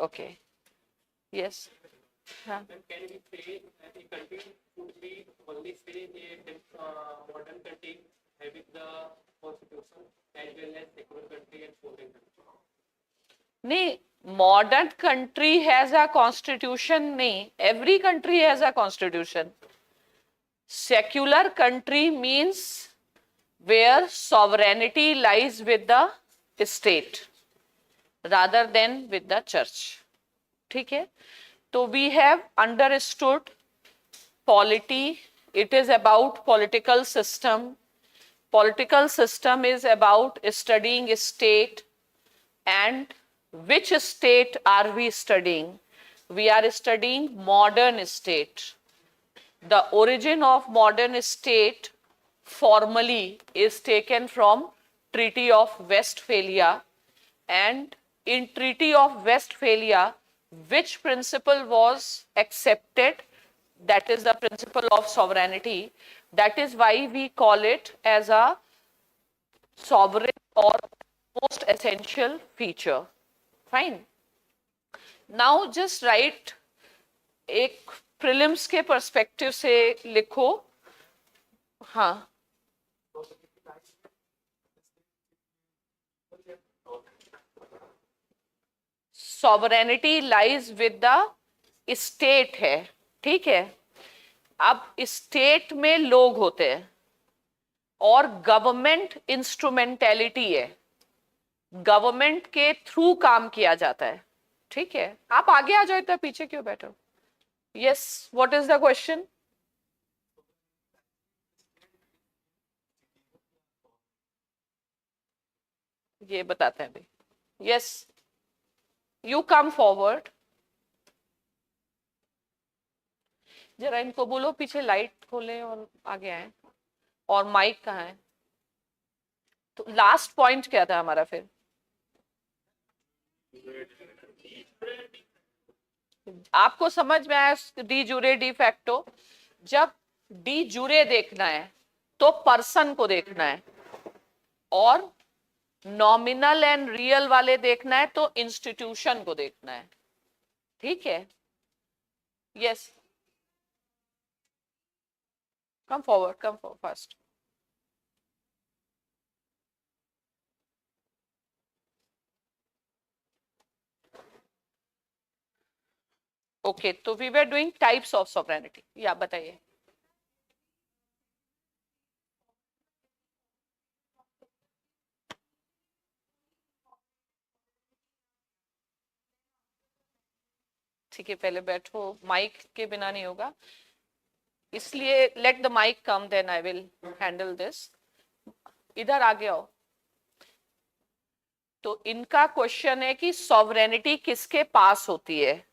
Okay, yes, हाँ, Can we say that a country should be only say a modern country having the constitution as well as secular country and foreign country? नहीं, modern country has a constitution नहीं, every country has a constitution. Secular country means where sovereignty lies with the state rather than with the church. ठीक है, तो we have understood polity. It is about political system. Political system is about studying state. And which state are we studying? We are studying modern state. The origin of modern state formally is taken from Treaty of Westphalia. And in Treaty of Westphalia, which principle was accepted? That is the principle of sovereignty. That is why we call it as a sovereign or most essential feature. Fine. Now just write, एक prelims के perspective से लिखो. हाँ, sovereignty lies with the state है. ठीक है, अब state में लोग होते हैं और गवर्नमेंट इंस्ट्रूमेंटेलिटी है, गवर्नमेंट के थ्रू काम किया जाता है. ठीक है, आप आगे आ जाओ, इतना पीछे क्यों बैठे हो. Yes, what is the question? ये बताते हैं भाई. Yes, you come forward. जरा इनको बोलो पीछे लाइट खोलें और आगे आए. और माइक कहाँ है? तो लास्ट पॉइंट क्या था हमारा फिर? आपको समझ में आया डी जूरे डी फैक्टो? जब डी जूरे देखना है तो पर्सन को देखना है, और नॉमिनल एंड रियल वाले देखना है तो इंस्टीट्यूशन को देखना है. ठीक है, yes, come forward first. Okay, तो we were doing types of sovereignty. या बताइए. ठीक है, पहले बैठो, माइक के बिना नहीं होगा, इसलिए let the mic come, then I will handle this. इधर आगे आओ. तो इनका क्वेश्चन है कि सॉवरेनिटी किसके पास होती है?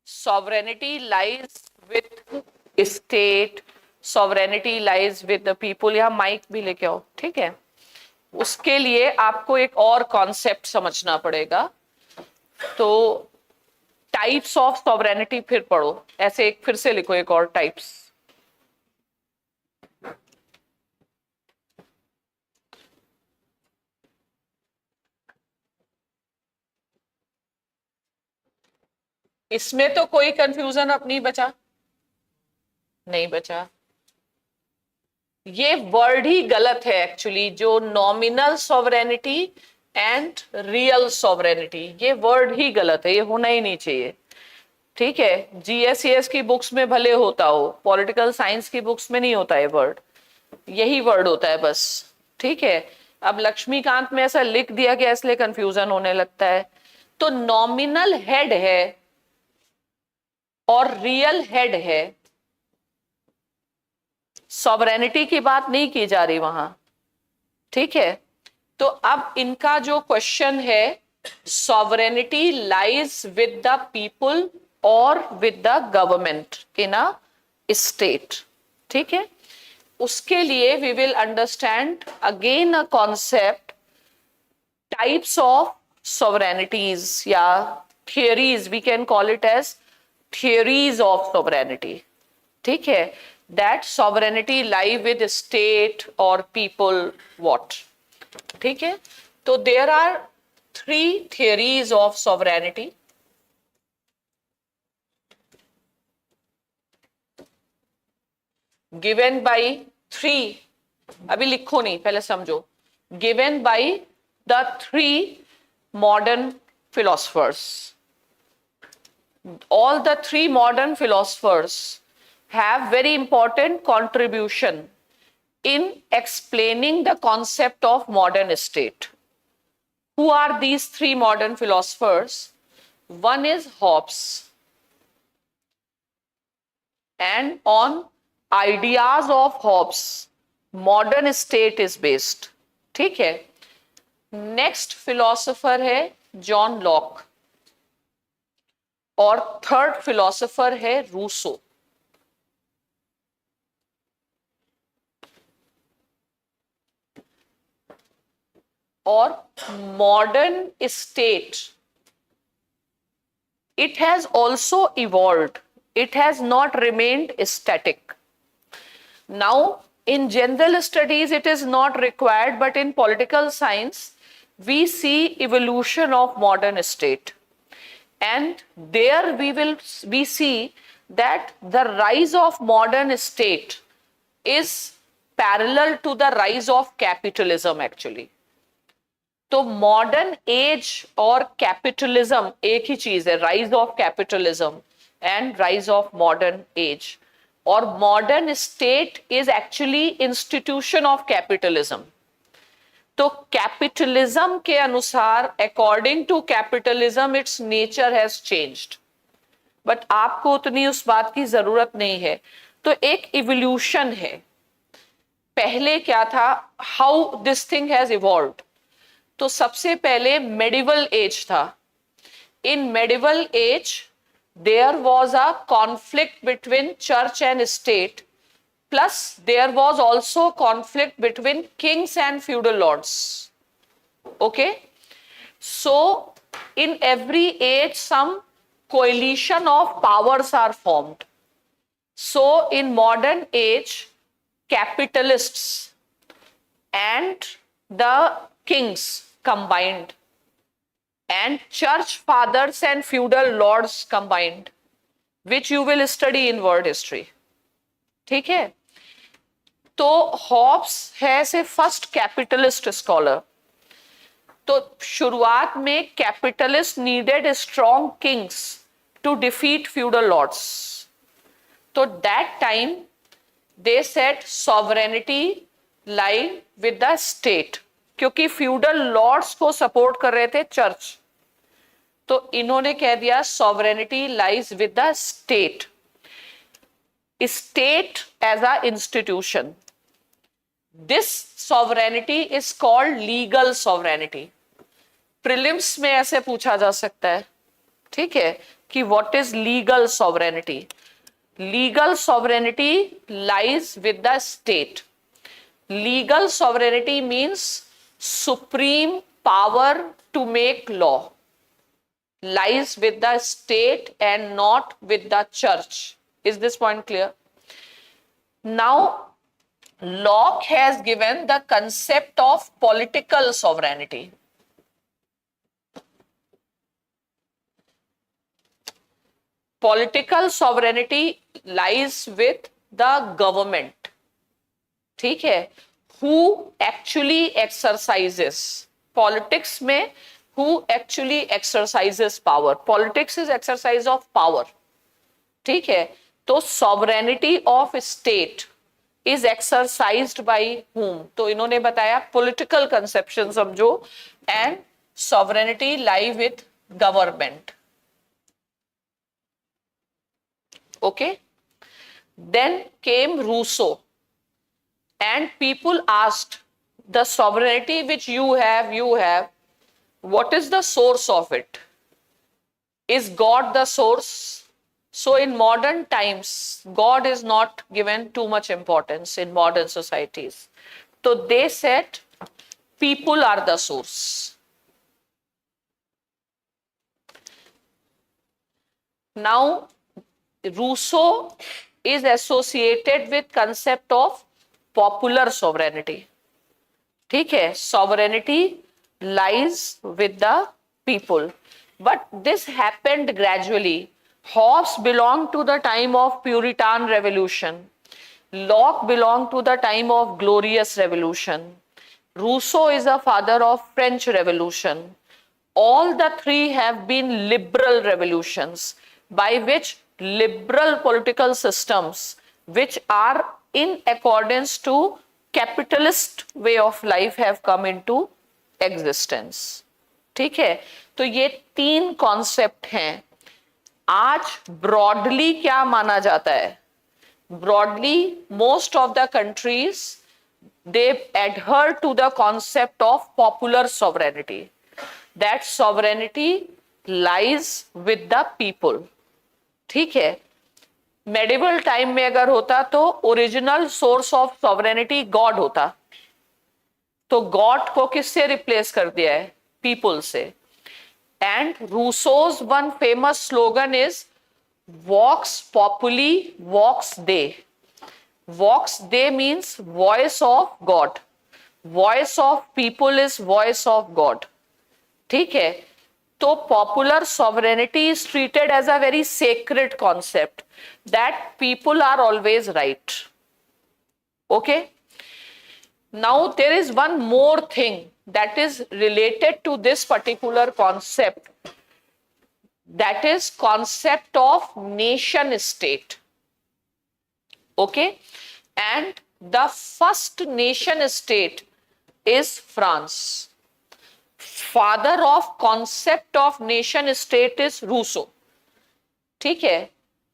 Sovereignty lies with state, sovereignty lies with the people. यहाँ माइक भी लेके आओ. ठीक है, उसके लिए आपको एक और कॉन्सेप्ट समझना पड़ेगा. तो टाइप्स ऑफ सॉवरेनिटी फिर पढ़ो, ऐसे एक फिर से लिखो, एक और टाइप्स. इसमें तो कोई कंफ्यूजन अब नहीं बचा? नहीं बचा. ये वर्ड ही गलत है एक्चुअली, जो nominal sovereignty and real sovereignty, ये वर्ड ही गलत है, ये होना ही नहीं चाहिए. ठीक है, जीएससीएस की बुक्स में भले होता हो, पॉलिटिकल साइंस की बुक्स में नहीं होता है वर्ड, यही वर्ड होता है बस. ठीक है, अब लक्ष्मीकांत में ऐसा लिख दिया गया इसलिए कंफ्यूजन होने लगता है. तो नॉमिनल हेड है और रियल हेड है, सॉवरेनिटी की बात नहीं की जा रही वहां. ठीक है, तो अब इनका जो क्वेश्चन है, sovereignty lies with the people और with the government in a state. ठीक है, उसके लिए we will understand again a concept, types of sovereignties या theories, we can call it as theories of sovereignty. ठीक है, that sovereignty lie with state or people what. ठीक है, तो there are 3 theories of sovereignty. Given by 3, अभी लिखो नहीं, पहले समझो, given by the 3 modern philosophers. All the 3 modern philosophers have very important contribution in explaining the concept of modern state. Who are these 3 modern philosophers? One is Hobbes, and on ideas of Hobbes modern state is based. ठीक है. Next philosopher है John Locke, और third philosopher है Rousseau. और modern state, it has also evolved, it has not remained static. Now in general studies it is not required, but in political science we see evolution of modern state, and there we see that the rise of modern state is parallel to the rise of capitalism actually. तो modern age और capitalism एक ही चीज है, rise of capitalism and rise of modern age. और modern state is actually institution of capitalism. तो capitalism के अनुसार, according to capitalism, its nature has changed, but आपको उतनी उस बात की जरूरत नहीं है. तो एक इवोल्यूशन है. पहले क्या था, how this thing has evolved. तो सबसे पहले मेडिवल एज था. In medieval age there was a conflict between church and state, plus there was also conflict between kings and feudal lords. Okay, so in every age some coalition of powers are formed. So in modern age, capitalists and the kings combined, and church fathers and feudal lords combined, which you will study in world history. ठीक है. तो Hobbs है से first capitalist scholar. तो शुरुआत में capitalist needed strong kings to defeat feudal lords. तो that time they set sovereignty lie with the state, क्योंकि फ्यूडल लॉर्ड्स को सपोर्ट कर रहे थे चर्च. तो इन्होंने कह दिया sovereignty lies with the state, state as a institution. This sovereignty is called legal sovereignty. Prelims में ऐसे पूछा जा सकता है, ठीक है, कि what is legal sovereignty. Legal sovereignty lies with the state. Legal sovereignty means supreme power to make law lies with the state and not with the church. Is this point clear? Now Locke has given the concept of political sovereignty. Political sovereignty lies with the government. ठीक है, who actually exercises politics में, who actually exercises power. Politics is exercise of power. ठीक है. तो sovereignty of state is exercised by whom? तो इन्होंने बताया political conception समझो, and sovereignty lie with government. Okay. Then came Rousseau, and people asked, the sovereignty which you have, what is the source of it? Is God the source? So in modern times, God is not given too much importance in modern societies. So they said people are the source. Now Rousseau is associated with concept of popular sovereignty. ठीक है, sovereignty lies with the people, but this happened gradually. Hobbes belonged to the time of Puritan revolution. Locke belonged to the time of glorious revolution. Rousseau is the father of French Revolution. All the three have been liberal revolutions, by which liberal political systems which are in accordance to capitalist way of life have come into existence. ठीक है, तो ये तीन concept हैं. आज broadly क्या माना जाता है? Broadly, most of the countries, they adhere to the concept of popular sovereignty. That sovereignty lies with the people. ठीक है, मेडिवल टाइम में अगर होता तो original source of sovereignty God होता, तो गॉड को किससे रिप्लेस कर दिया है? पीपल से. And Rousseau's one famous slogan is Vox populi, vox Dei. Vox Dei means voice of God. Voice of people is voice of God. ठीक है, तो popular sovereignty is treated as a very sacred concept that people are always right. Okay? Now there is one more thing that is related to this particular concept. That is concept of nation state. Okay, and the first nation state is France. Father of concept of nation state is Rousseau. ठीक है,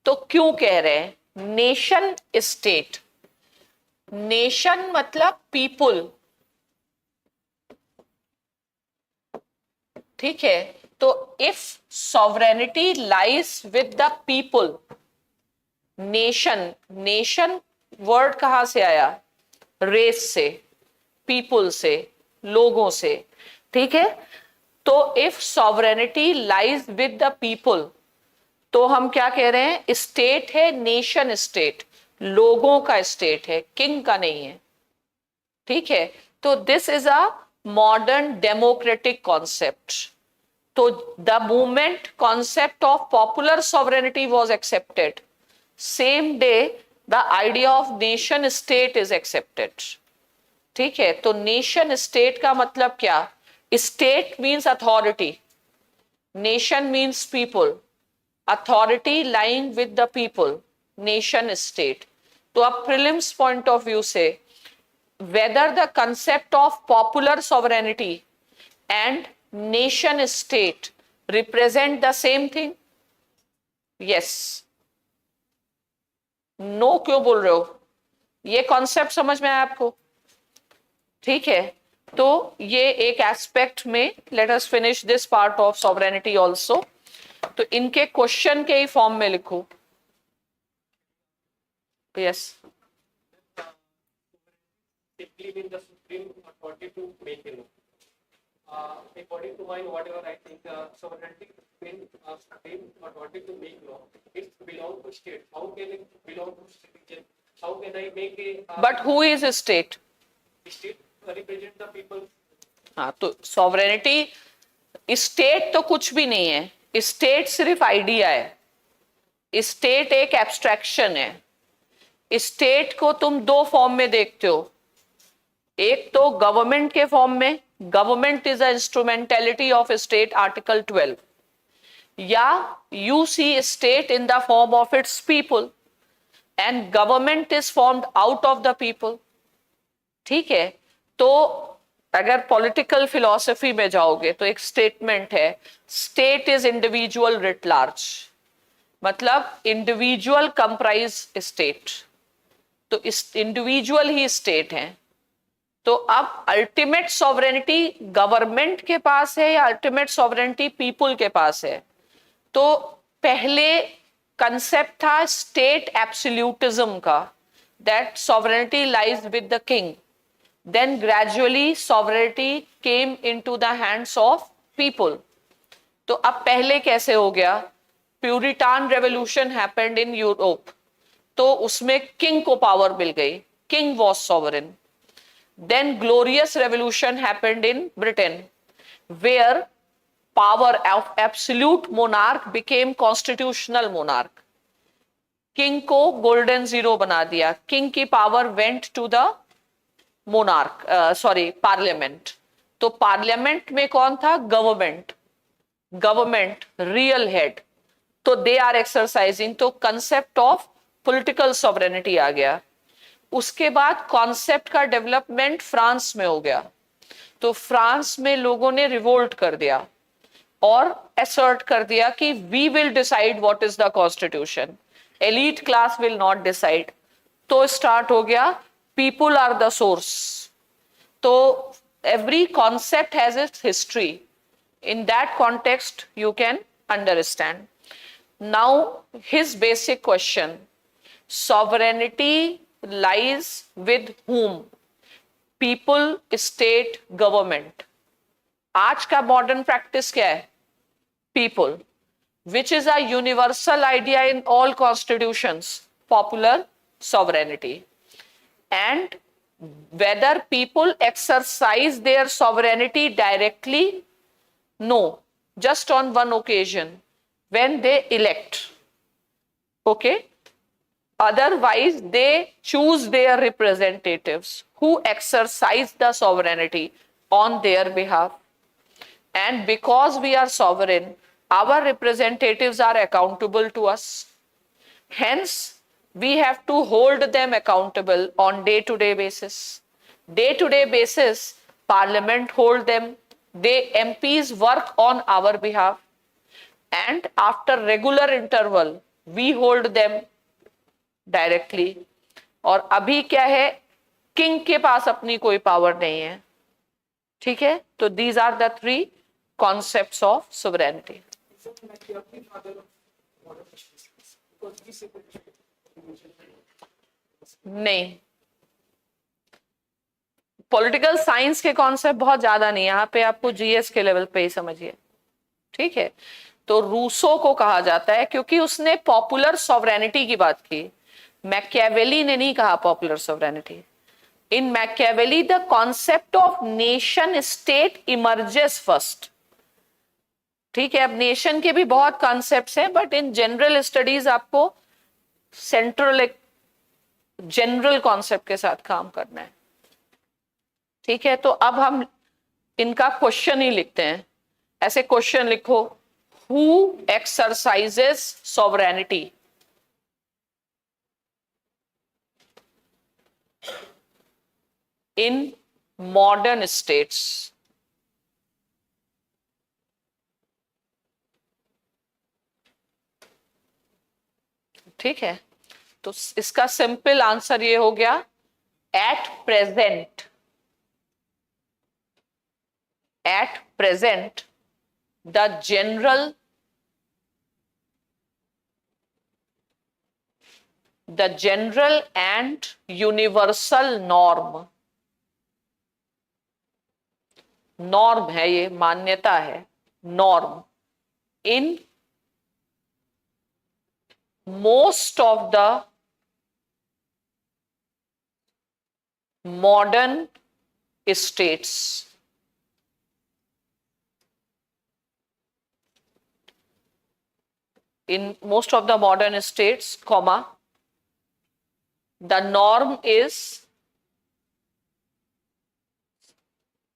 तो क्यों कह रहे हैं nation state? Nation मतलब people. ठीक है, तो if sovereignty lies with the people, nation, nation word कहां से आया? रेस से, पीपल से, लोगों से. ठीक है, तो if sovereignty lies with the people, तो हम क्या कह रहे हैं? स्टेट है नेशन स्टेट, लोगों का स्टेट है, किंग का नहीं है. ठीक है, तो this is a modern democratic concept. So the moment concept of popular sovereignty was accepted, same day the idea of nation state is accepted. ठीक है, तो nation state का मतलब क्या? State means authority, nation means people, authority lying with the people, nation state. तो अब prelims point of view से whether the concept of popular sovereignty and nation state represent the same thing? Yes. No क्यों बोल रहे हो? ये concept समझ में आया आपको? ठीक है, तो ये एक एस्पेक्ट में let us finish this part of sovereignty also. तो इनके क्वेश्चन के ही फॉर्म में लिखो. Yes. Simply mean the supreme authority to make a law. According to mine, whatever I think, sovereignty means supreme authority to make law. It belongs to state. How can it belong to citizen? How can I make a? But who is a state? State represent the people. हाँ, तो sovereignty, state तो कुछ भी नहीं है. State सिर्फ idea है. State एक एब्स्ट्रैक्शन है. स्टेट को तुम दो फॉर्म में देखते हो. एक तो गवर्नमेंट के फॉर्म में, government is a instrumentality of state, article 12, या you see state in the form of its people and government is formed out of the people. ठीक है, तो अगर पॉलिटिकल फिलॉसफी में जाओगे तो एक स्टेटमेंट है, state is individual writ large, मतलब इंडिविजुअल कंप्राइज स्टेट. तो इंडिविजुअल ही स्टेट है. तो अब अल्टीमेट सॉवरेनिटी गवर्नमेंट के पास है या अल्टीमेट सॉवरेनिटी पीपल के पास है? तो पहले कंसेप्ट था स्टेट एब्सोल्यूटिज्म का, that sovereignty lies with the king. Then gradually sovereignty came into the hands of people. तो अब पहले कैसे हो गया? Puritan revolution happened in Europe, तो उसमें किंग को पावर मिल गई, king was sovereign. Then glorious revolution happened in Britain, where power of absolute monarch became constitutional monarch. King को गोल्डन जीरो बना दिया, किंग की power went to the monarch, sorry parliament. तो पार्लियामेंट में कौन था? गवर्नमेंट, गवर्नमेंट रियल हेड, तो they are exercising, तो कंसेप्ट ऑफ पॉलिटिकल सॉवरेनिटी आ गया। उसके बाद कॉन्सेप्ट का डेवलपमेंट फ्रांस में हो गया, तो फ्रांस में लोगों ने रिवोल्ट कर दिया और असर्ट कर दिया कि we will decide what is the constitution, elite class will not decide. तो स्टार्ट हो गया पीपुल आर द सोर्स। तो every concept has its history. In that context you can understand. Now his basic question, sovereignty lies with whom? People, state, government. आज का modern practice क्या है? People, which is a universal idea in all constitutions, popular sovereignty. And whether people exercise their sovereignty directly? No, just on one occasion, when they elect. Okay? Otherwise, they choose their representatives who exercise the sovereignty on their behalf. And because we are sovereign, our representatives are accountable to us. Hence, we have to hold them accountable on day-to-day basis. Day-to-day basis, Parliament hold them. They MPs work on our behalf. And after regular interval, we hold them directly. और अभी क्या है? King के पास अपनी कोई power नहीं है। ठीक है? तो these are the three concepts of sovereignty. नहीं, पॉलिटिकल साइंस के कॉन्सेप्ट बहुत ज्यादा नहीं, यहाँ पे आपको जीएस के लेवल पे ही समझिए। ठीक है? तो रूसो को कहा जाता है क्योंकि उसने पॉपुलर सॉवरेनिटी की बात की, मैकियावेली ने नहीं कहा popular sovereignty. In Machiavelli the concept of nation state emerges first. ठीक है, अब नेशन के भी बहुत कॉन्सेप्ट्स हैं, बट इन जनरल स्टडीज आपको सेंट्रल जनरल कॉन्सेप्ट के साथ काम करना है। ठीक है, तो अब हम इनका क्वेश्चन ही लिखते हैं। ऐसे क्वेश्चन लिखो, who exercises sovereignty? In modern states. ठीक है, तो इसका सिंपल आंसर ये हो गया, at present, at present the general and universal norm, norm है ये, मान्यता है, norm in most of the modern states. In most of the modern states, comma, the norm is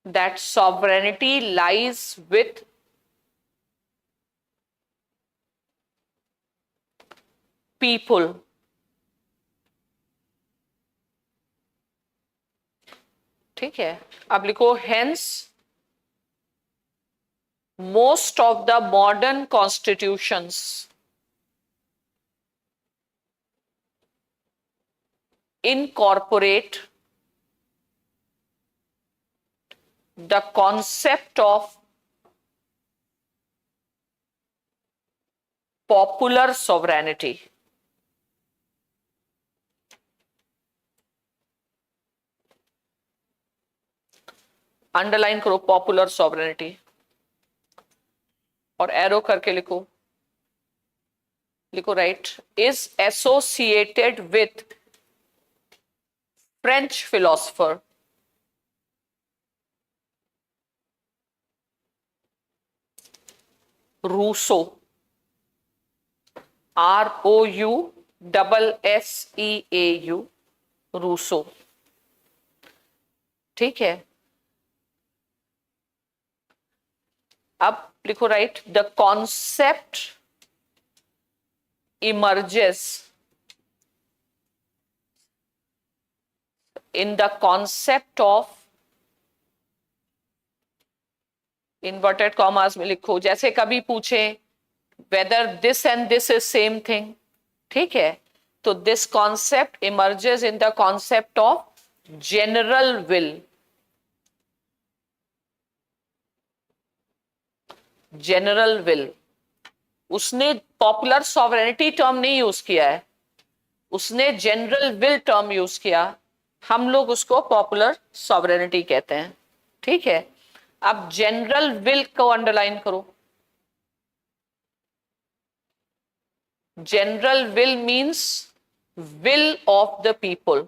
that sovereignty lies with people. ठीक है, अब लिखो, hence most of the modern constitutions incorporate the concept of popular sovereignty. Underline करो popular sovereignty और arrow करके लिखो, लिखो right, is associated with French philosopher Rousseau, ROUSSO, SEAU, Rousseau. ठीक है, अब लिखो right, the concept emerges in the concept of, inverted commas में लिखो, जैसे कभी पूछे whether this and this is same thing, ठीक है, तो this concept emerges in the concept of general will. General will, उसने पॉपुलर सॉवरेनिटी टर्म नहीं यूज किया है, उसने जनरल विल टर्म यूज किया, हम लोग उसको पॉपुलर सॉवरेनिटी कहते हैं। ठीक है, अब जनरल विल को अंडरलाइन करो। General will means will of the people,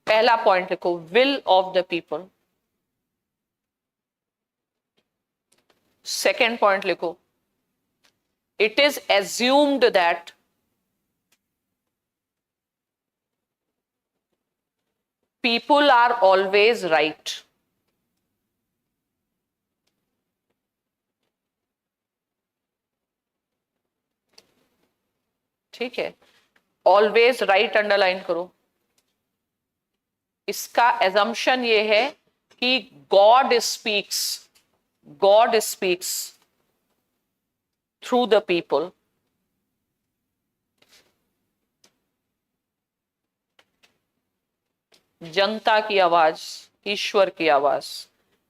पहला पॉइंट लिखो, will of the people. Second point लिखो, it is assumed that people are always right. ठीक है, ऑलवेज राइट अंडरलाइन करो। इसका एजम्पशन ये है कि God speaks through the people. जनता की आवाज, ईश्वर की आवाज।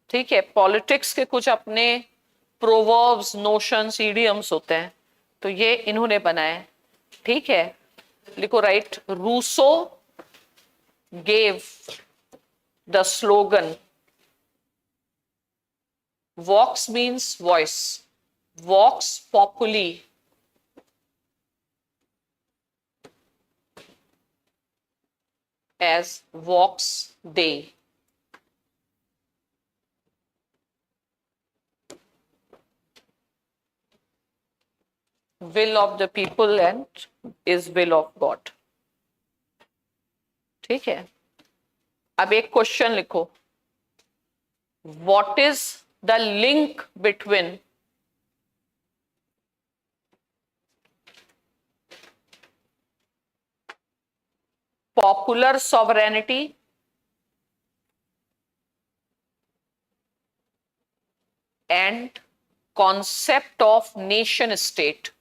ठीक है, पॉलिटिक्स के कुछ अपने प्रोवर्ब्स, नोशंस, इडियम्स होते हैं, तो ये इन्होंने बनाए। ठीक है, लिखो right, Rousseau gave the slogan, vox means voice, vox populi as vox dei। will of the people and is will of God। ठीक है, अब एक क्वेश्चन लिखो, what is the link between popular sovereignty and concept of nation state?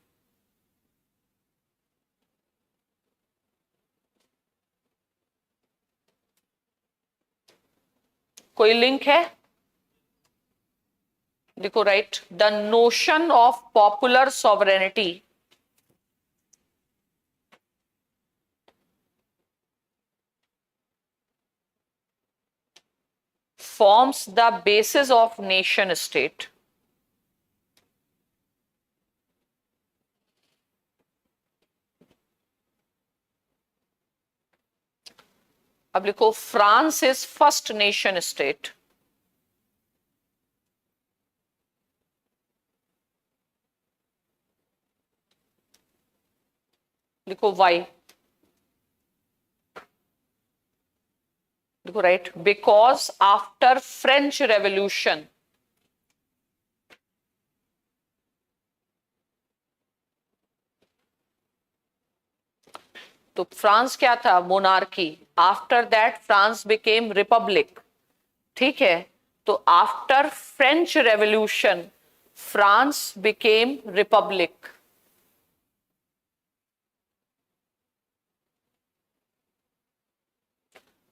कोई link है? देखो right, the notion of popular sovereignty forms the basis of nation state। अब लिखो, France is first nation state. लिखो why. लिखो right, because after French revolution तो France क्या था? Monarchy. After that France became republic. ठीक है, तो after French revolution France became republic.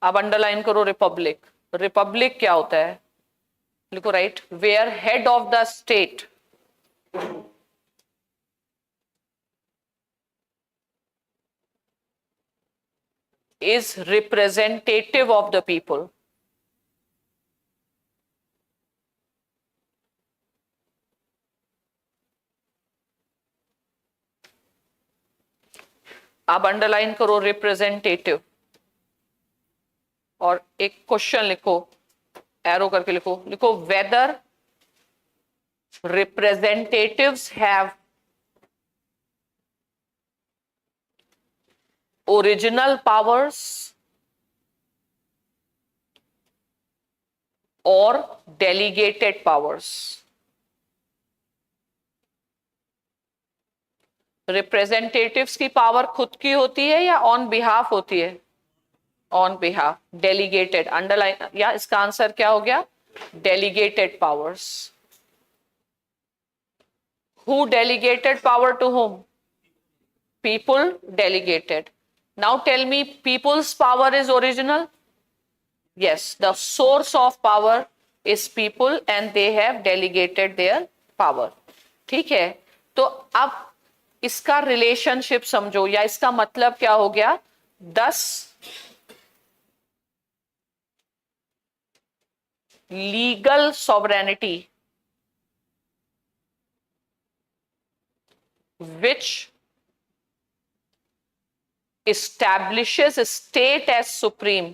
अब अंडरलाइन करो रिपब्लिक। रिपब्लिक क्या होता है? लिखो right, where head of the state is representative of the people। अब अंडरलाइन करो रिप्रेजेंटेटिव और एक क्वेश्चन लिखो, एरो करके लिखो। लिखो, whether representatives have original powers or delegated powers? Representatives की पावर खुद की होती है या ऑन बिहाफ होती है? On behalf. डेलीगेटेड, अंडरलाइन, या इसका आंसर क्या हो गया? Delegated powers. Who delegated power to whom? People delegated. Now tell me, people's power is original? Yes, the source of power is people and they have delegated their power. ठीक है, तो अब इसका रिलेशनशिप समझो, या इसका मतलब क्या हो गया? 10 legal sovereignty which establishes a state as supreme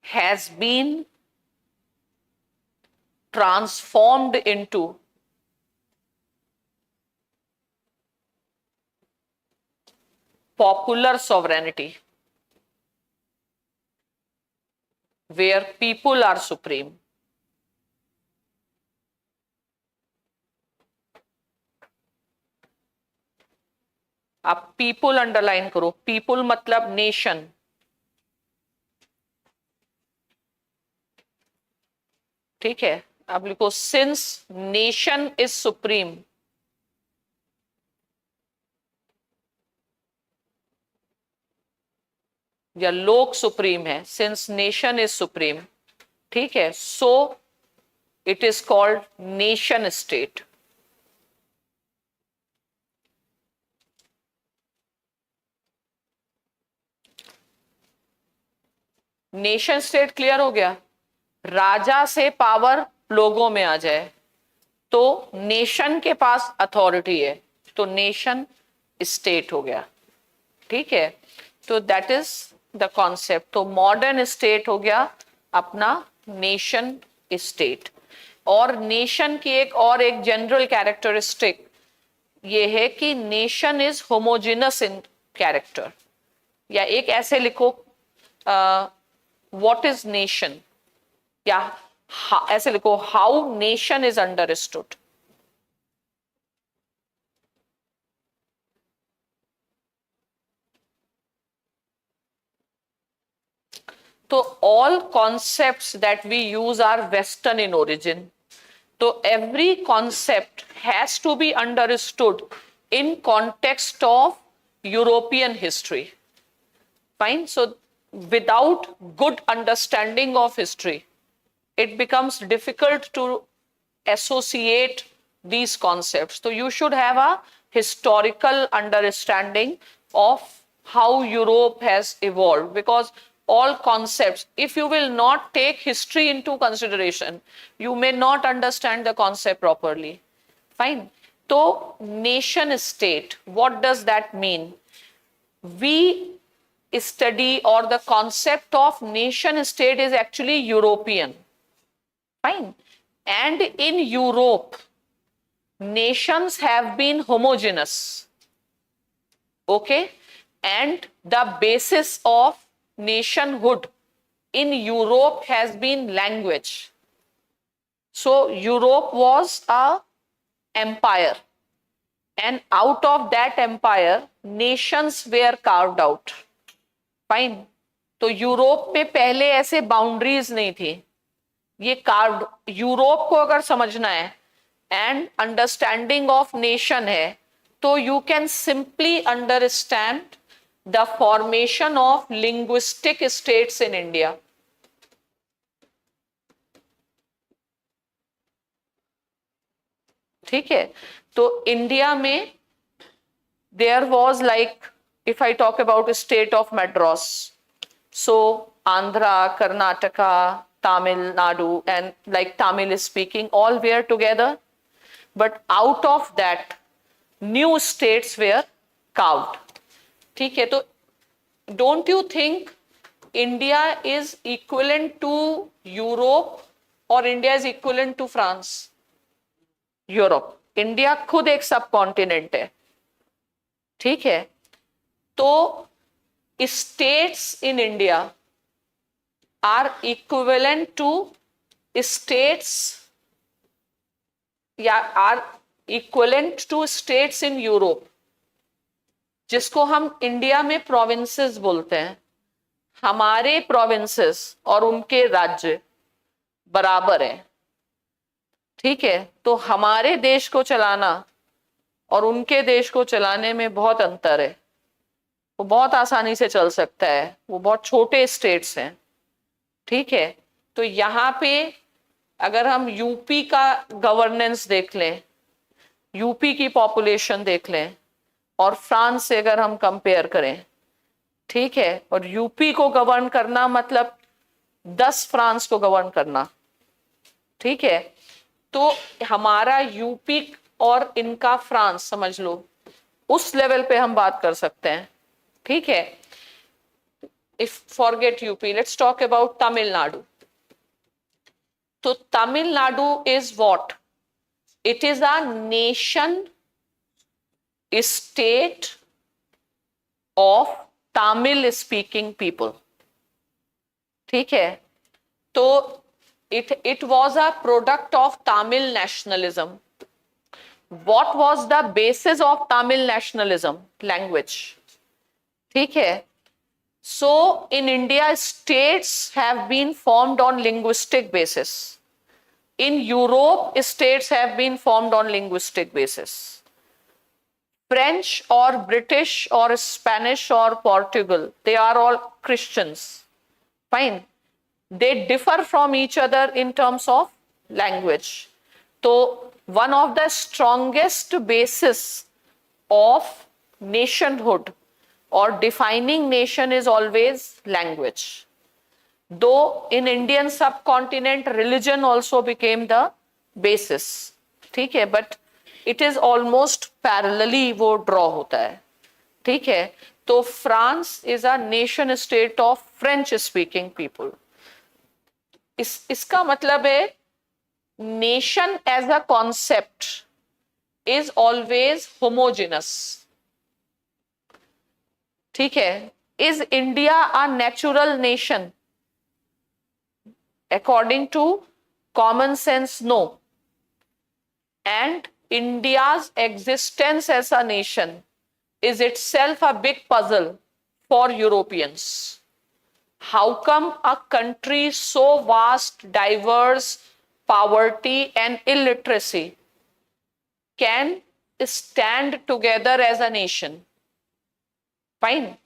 has been transformed into popular sovereignty, where people are supreme. आप people अंडरलाइन करो. people मतलब नेशन. ठीक है, अब लिखो सिंस नेशन इज सुप्रीम. या लोक सुप्रीम है, सिंस नेशन इज सुप्रीम. ठीक है, so it is called nation state. Nation state clear हो गया? राजा से पावर लोगों में आ जाए तो नेशन के पास अथॉरिटी है, तो नेशन स्टेट हो गया. ठीक है, तो दैट इज द कॉन्सेप्ट. तो मॉडर्न स्टेट हो गया अपना नेशन स्टेट. और नेशन की एक जनरल कैरेक्टरिस्टिक ये है कि nation is homogeneous in character. या एक ऐसे लिखो, व्हाट इज नेशन, या ऐसे लिखो, हाउ नेशन इज अंडरस्टूड. तो all concepts that we use are Western in origin. So every concept has to be understood in context of European history. Fine. So without good understanding of history, it becomes difficult to associate these concepts. So you should have a historical understanding of how Europe has evolved, because all concepts, if you will not take history into consideration, you may not understand the concept properly. Fine. So nation state, what does that mean? We study, or the concept of nation state is actually European. Fine. And in Europe, nations have been homogeneous. Okay. And the basis of nationhood in Europe has been language. So Europe was a empire, and out of that empire nations were carved out. Fine. तो Europe में पहले ऐसे boundaries नहीं थी, ये carved. Europe को अगर समझना है एंड अंडरस्टैंडिंग ऑफ नेशन है, तो you can simply understand the formation of linguistic states in India. ठीक है, तो इंडिया में there was, like, if I talk about a state of Madras, so Andhra, Karnataka, Tamil Nadu, and like Tamil is speaking, all were together. But out of that, new states were carved. ठीक है, तो don't you think India is equivalent to Europe और India is equivalent to France? Europe. India खुद एक subcontinent है, ठीक है? तो states in India are equivalent to states या are equivalent to states in Europe, जिसको हम इंडिया में प्रोविंसेस बोलते हैं। हमारे प्रोविंसेस और उनके राज्य बराबर है, ठीक है? तो हमारे देश को चलाना और उनके देश को चलाने में बहुत अंतर है। वो बहुत आसानी से चल सकता है, वो बहुत छोटे स्टेट्स हैं, ठीक है? तो यहाँ पे अगर हम यूपी का गवर्नेंस देख लें, यूपी की पॉपुलेशन देख लें और फ्रांस से अगर हम कंपेयर करें, ठीक है? और यूपी को गवर्न करना मतलब 10 फ्रांस को गवर्न करना, ठीक है? तो हमारा यूपी और इनका फ्रांस समझ लो, उस लेवल पे हम बात कर सकते हैं, ठीक है? If forget UP, let's talk about Tamil Nadu. तो Tamil Nadu is what? It is a nation state of Tamil speaking people, ठीक है? तो it was a product of Tamil nationalism. What was the basis of Tamil nationalism? Language, ठीक है? So in India, states have been formed on linguistic basis. In Europe, states have been formed on linguistic basis. French or British or Spanish or Portugal, they are all Christians, fine. They differ from each other in terms of language. So one of the strongest basis of nationhood or defining nation is always language. Though in Indian subcontinent religion also became the basis, ठीक है? But it is almost parallelly वो draw होता है, ठीक है? तो France is a nation state of French speaking people. इसका मतलब है nation as a concept is always homogeneous, ठीक है? Is India a natural nation? According to common sense, no. And India's existence as a nation is itself a big puzzle for Europeans. How come a country so vast, diverse, poverty and illiteracy can stand together as a nation? Fine.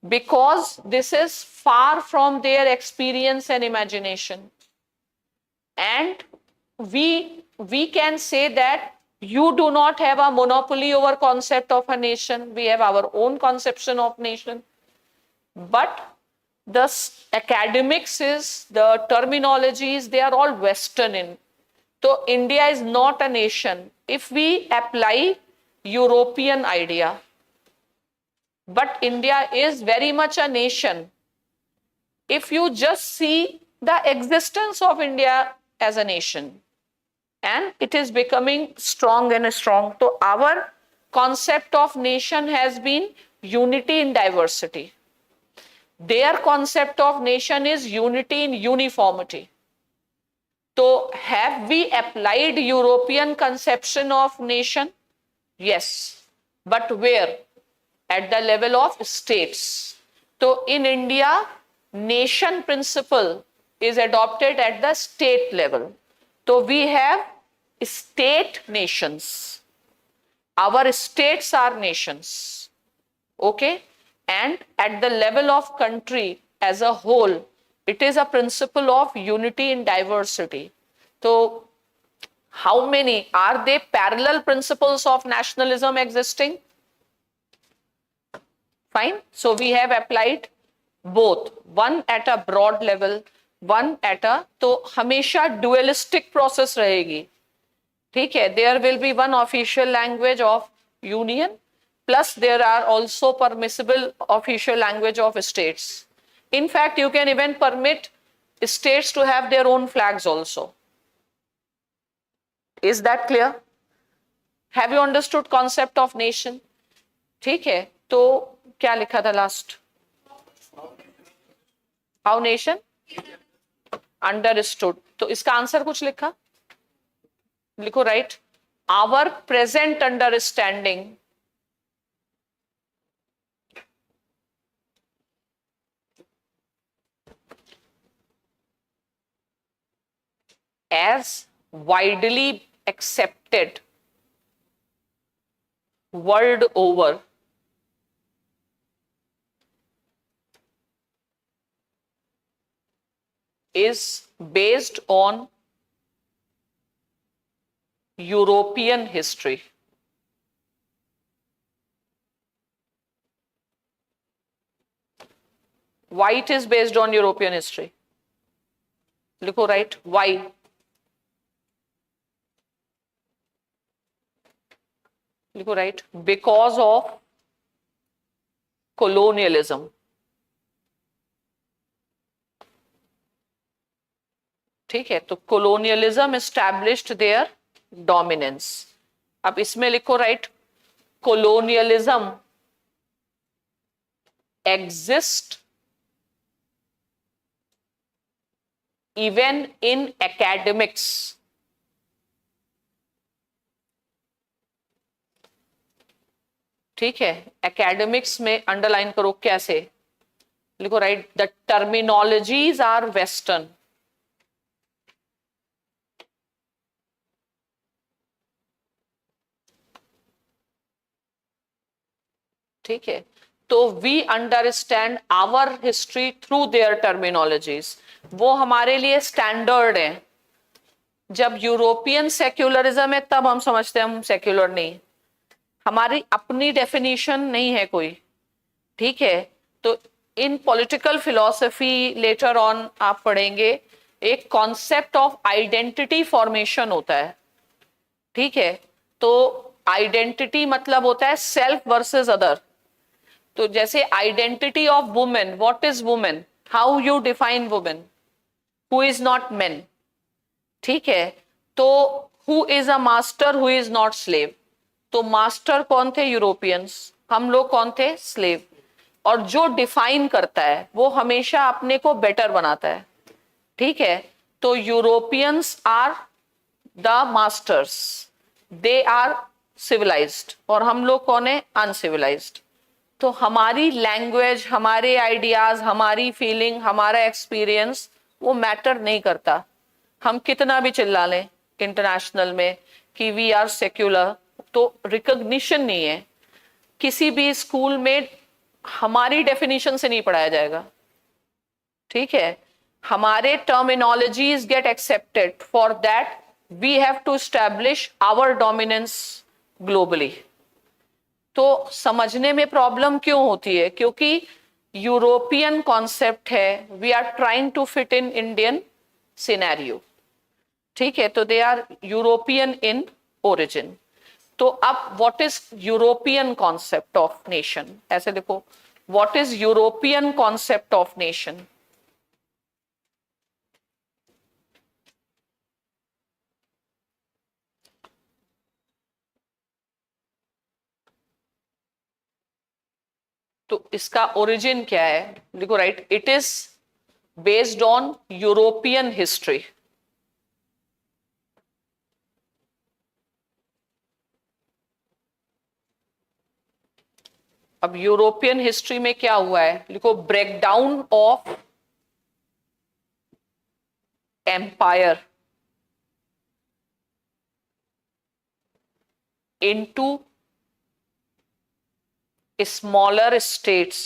Because this is far from their experience and imagination. And we can say that you do not have a monopoly over concept of a nation. We have our own conception of nation. But the academics is, the terminologies, they are all Western in. So India is not a nation if we apply European idea. But India is very much a nation if you just see the existence of India as a nation. And it is becoming strong and strong. So our concept of nation has been unity in diversity. Their concept of nation is unity in uniformity. So have we applied European conception of nation? Yes. But where? At the level of states. So in India, nation principle is adopted at the state level. So we have state nations. Our states are nations. Okay? And at the level of country as a whole, it is a principle of unity in diversity. So how many are there parallel principles of nationalism existing? Fine. So we have applied both, one at a broad level, one at a, तो हमेशा dualistic process रहेगी, ठीक है? There will be one official language of union, plus there are also permissible official language of states. In fact, you can even permit states to have their own flags also. Is that clear? Have you understood concept of nation? ठीक है, तो क्या लिखा था last? How nation understood. तो इसका answer कुछ लिखा, लिखो right. Our present understanding as widely accepted world over is based on European history. Why it is based on European history? लिखो राइट. Why? लिखो राइट. Because of colonialism. ठीक है, तो colonialism established their dominance. अब इसमें लिखो right. colonialism exist even in academics. ठीक है, academics में अंडरलाइन करो कैसे. लिखो right. The terminologies are western. ठीक है, तो we understand our history through their terminologies. वो हमारे लिए स्टैंडर्ड है. जब यूरोपियन सेक्युलरिज्म है तब हम समझते हैं हम सेक्युलर नहीं. हमारी अपनी डेफिनेशन नहीं है कोई. ठीक है, तो इन पॉलिटिकल फिलॉसफी लेटर ऑन आप पढ़ेंगे, एक कॉन्सेप्ट ऑफ आइडेंटिटी फॉर्मेशन होता है. ठीक है, तो आइडेंटिटी मतलब होता है सेल्फ वर्सेस अदर. तो जैसे identity of women, what is women, how you define women, who is not main. ठीक है, तो who is a master, who is not slave. तो मास्टर कौन थे? यूरोपियंस. हम लोग कौन थे? स्लेव. और जो डिफाइन करता है वो हमेशा अपने को बेटर बनाता है. ठीक है, तो Europeans are the masters, they are civilised, और हम लोग कौन है? अनसिविलाइज्ड. तो हमारी लैंग्वेज, हमारे आइडियाज, हमारी फीलिंग, हमारा एक्सपीरियंस वो मैटर नहीं करता. हम कितना भी चिल्ला लें इंटरनेशनल में कि वी आर सेक्युलर, तो रिकॉग्निशन नहीं है. किसी भी स्कूल में हमारी डेफिनेशन से नहीं पढ़ाया जाएगा. ठीक है, हमारे terminologies get accepted. For that we have to establish our dominance globally. तो समझने में प्रॉब्लम क्यों होती है? क्योंकि यूरोपियन कॉन्सेप्ट है, we are trying to fit in Indian scenario. ठीक है, तो they are European in origin. तो अब what is European concept of nation? ऐसे देखो, what is European concept of nation? तो इसका ओरिजिन क्या है? देखो right. It is based on European history. अब यूरोपियन हिस्ट्री में क्या हुआ है? लिखो, breakdown of empire into smaller states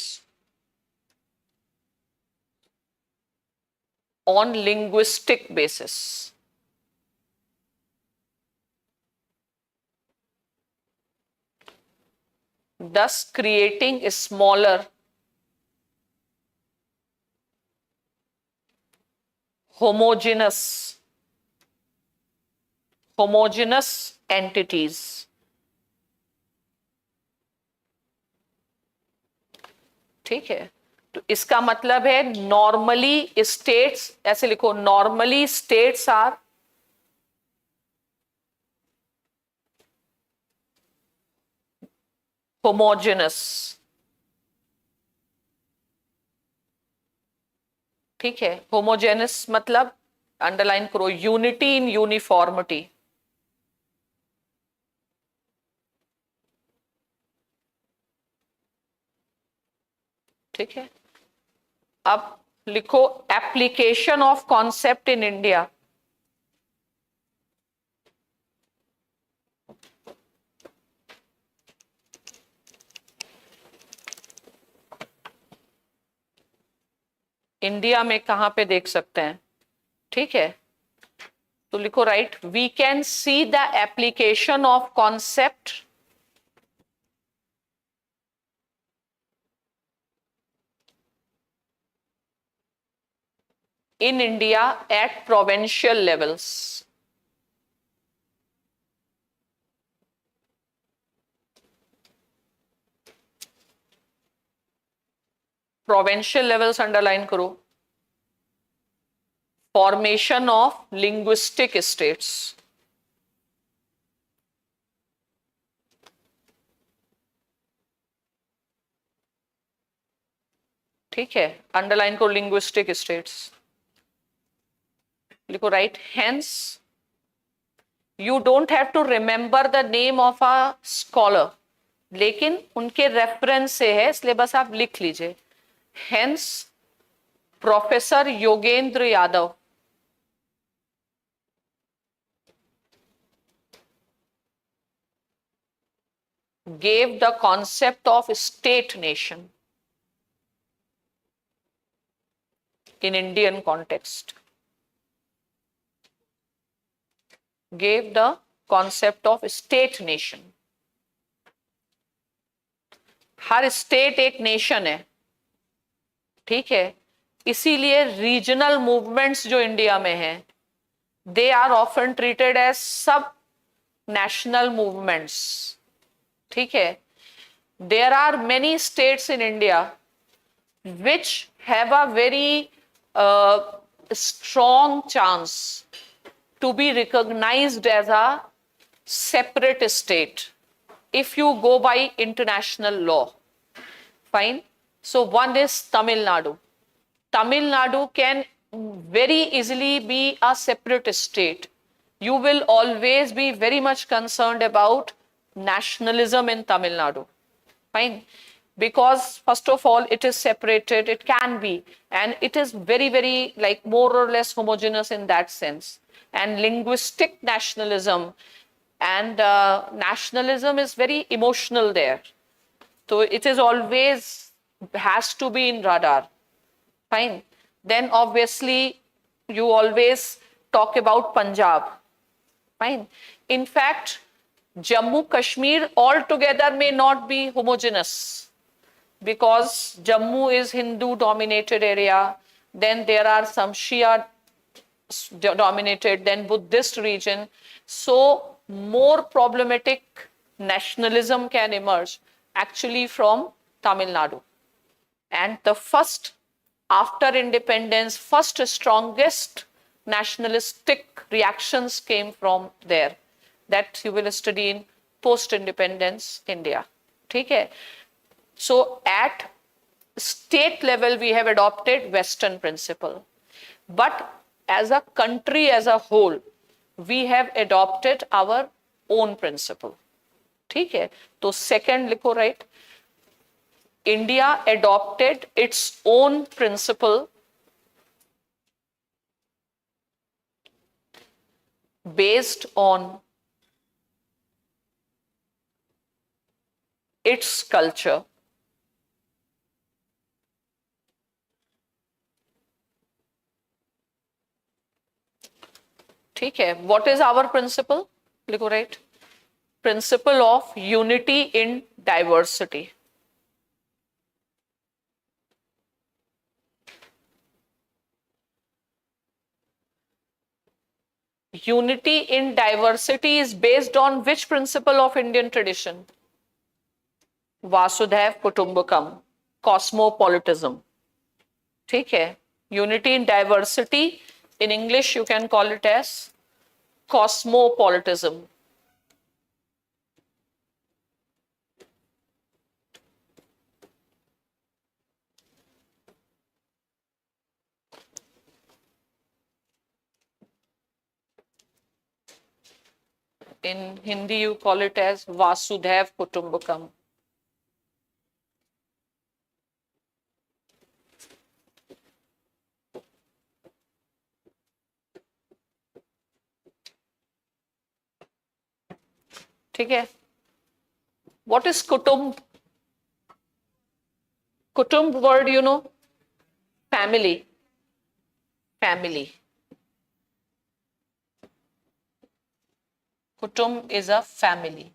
on linguistic basis. Thus creating a smaller homogeneous entities. ठीक है, तो इसका मतलब है नॉर्मली स्टेट्स, ऐसे लिखो, नॉर्मली स्टेट्स आर होमोजेनस। ठीक है, होमोजेनस मतलब अंडरलाइन करो, यूनिटी इन यूनिफॉर्मिटी। ठीक है, अब लिखो application of concept in India. India में कहां पे देख सकते हैं? ठीक है, तो लिखो right, we can see the application of concept in India at provincial levels. Provincial levels underline करो, formation of linguistic states. ठीक है, अंडरलाइन करो लिंग्विस्टिक स्टेट्स, लिखो right, hence you don't have to remember the name of a scholar, लेकिन उनके reference से है, इसलिए बस आप लिख लीजिए। Hence professor Yogendra Yadav gave the concept of state nation in Indian context. Gave the concept of state nation. Her state एक नेशन है, ठीक है, इसीलिए रीजनल मूवमेंट्स जो इंडिया में हैं, they are often treated as sub national movements. ठीक है, there are many states in India which have a very strong chance to be recognized as a separate state if you go by international law. Fine. So one is Tamil Nadu. Tamil Nadu can very easily be a separate state. You will always be very much concerned about nationalism in Tamil Nadu. Fine. Because first of all it is separated, it can be, and it is very very like more or less homogeneous in that sense, and linguistic nationalism and nationalism is very emotional there, so it is always has to be in radar. Fine. Then obviously you always talk about Punjab. Fine. In fact, Jammu Kashmir altogether may not be homogeneous, because Jammu is Hindu dominated area, then there are some Shia dominated, then Buddhist region, so more problematic nationalism can emerge actually from Tamil Nadu. And the first, after independence, first strongest nationalistic reactions came from there, that you will study in post independence India. ठीक है, so at state level we have adopted Western principle, but as a country as a whole we have adopted our own principle. ठीक है, तो second लिखो right, India adopted its own principle based on its culture. ठीक है, what is our principle? लिखो right, principle of unity in diversity. Unity in diversity is based on which principle of Indian tradition? Vasudhaiv Kutumbakam, cosmopolitanism. ठीक है, unity in diversity, in English you can call it as cosmopolitism. In Hindi you call it as Vasudhaiv Kutumbakam. ठीक है. What is Kutumb? Kutumb word you know? Family. Family. Kutumb is a family.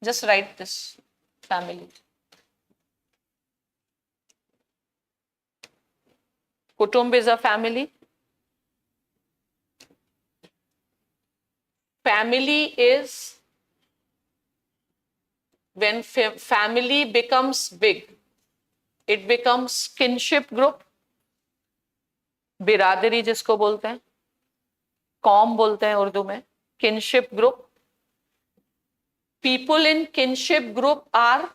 Just write this, family. Kutumb is a family. Family is when family becomes big, it becomes kinship group. बिरादरी जिसको बोलते हैं, कौम बोलते हैं उर्दू में, kinship group. People in kinship group are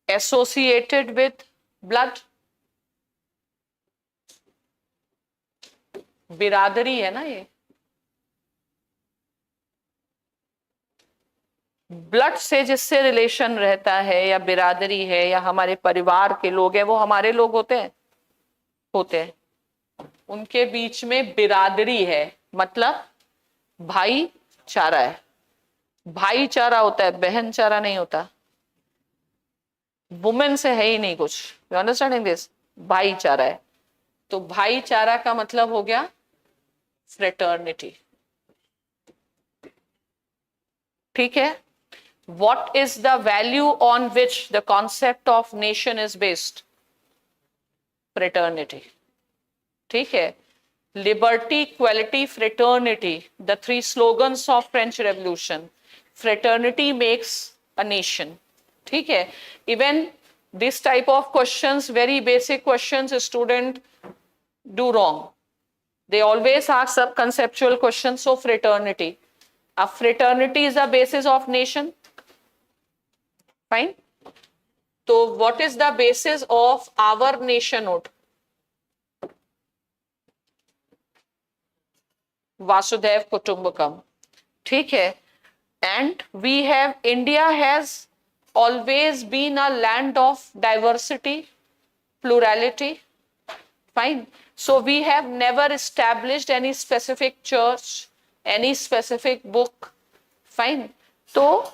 associated with blood. बिरादरी है ना ये, ब्लड से जिससे रिलेशन रहता है या बिरादरी है या हमारे परिवार के लोग हैं, वो हमारे लोग होते हैं, उनके बीच में बिरादरी है, मतलब भाईचारा है. भाईचारा होता है, बहनचारा नहीं होता. वुमेन से है ही नहीं कुछ. You understanding this? भाईचारा है. तो भाईचारा का मतलब हो गया फ्रेटर्निटी. ठीक है. What is the value on which the concept of nation is based? Fraternity. ठीक है. Liberty, equality, fraternity, the three slogans of French Revolution. Fraternity makes a nation. ठीक है. Even this type of questions, very basic questions, student do wrong. They always ask some conceptual questions. So fraternity. A fraternity is the basis of nation. Fine. So what is the basis of our nationhood? Vasudhaiv Kutumbakam. ठीक है. And we have, India has always been a land of diversity, plurality. Fine. So we have never established any specific church, any specific book. Fine. So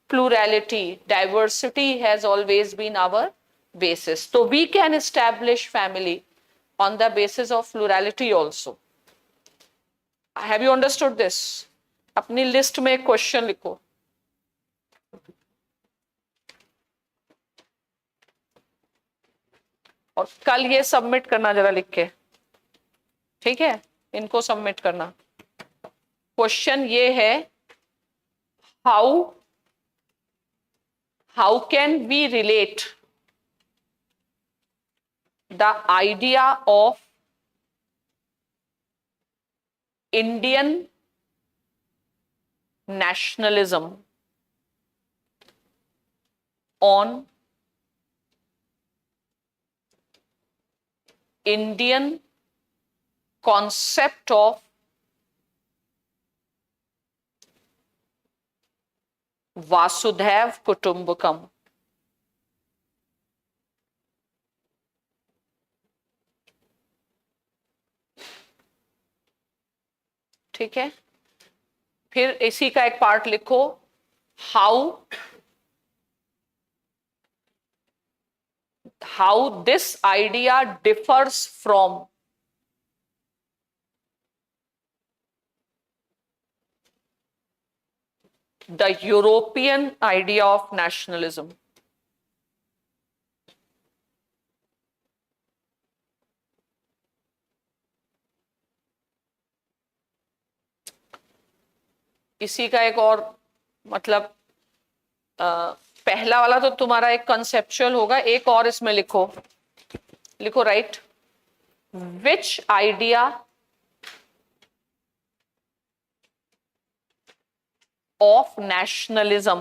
plurality, diversity has always been our basis. So we can establish family on the basis of plurality also. Have you understood this? अपनी list में question लिखो. और कल ये submit करना जरा लिख के. ठीक है, इनको सबमिट करना. क्वेश्चन ये है, how can we relate the idea of Indian nationalism on Indian concept of Vasudhaiv Kutumbakam? ठीक है. फिर इसी का एक पार्ट लिखो, how this idea differs from the European idea of nationalism. इसी का एक और मतलब पहला वाला तो तुम्हारा एक कंसेप्चुअल होगा, एक और इसमें लिखो लिखो right, which idea of nationalism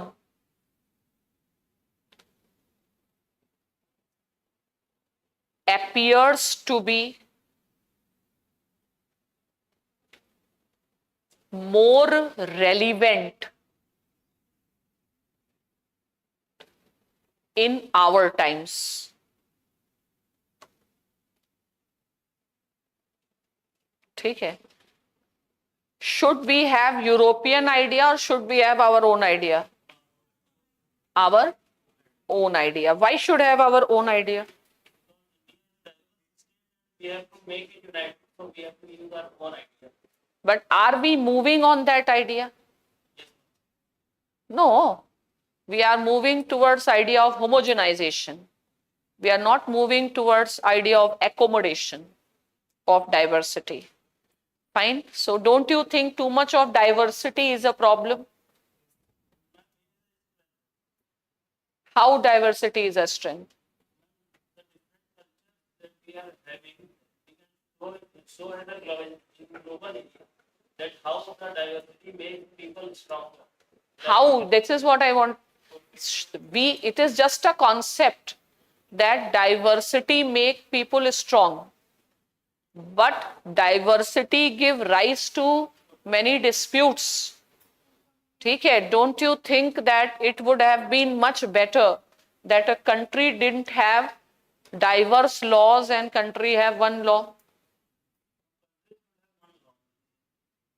appears to be more relevant in our times. ठीक है, should we have European idea or should we have our own idea? Our own idea. Why should have our own idea? We have to make it united, so we have to use our own idea. But are we moving on that idea? No, we are moving towards idea of homogenization. We are not moving towards idea of accommodation of diversity. Fine. So don't you think too much of diversity is a problem? How diversity is a strength? That we are having, we can show in a global area that how the diversity makes people stronger. How? This is what I want. It is just a concept that diversity make people strong. But diversity give rise to many disputes. ठीक है, don't you think that it would have been much better that a country didn't have diverse laws and country have one law?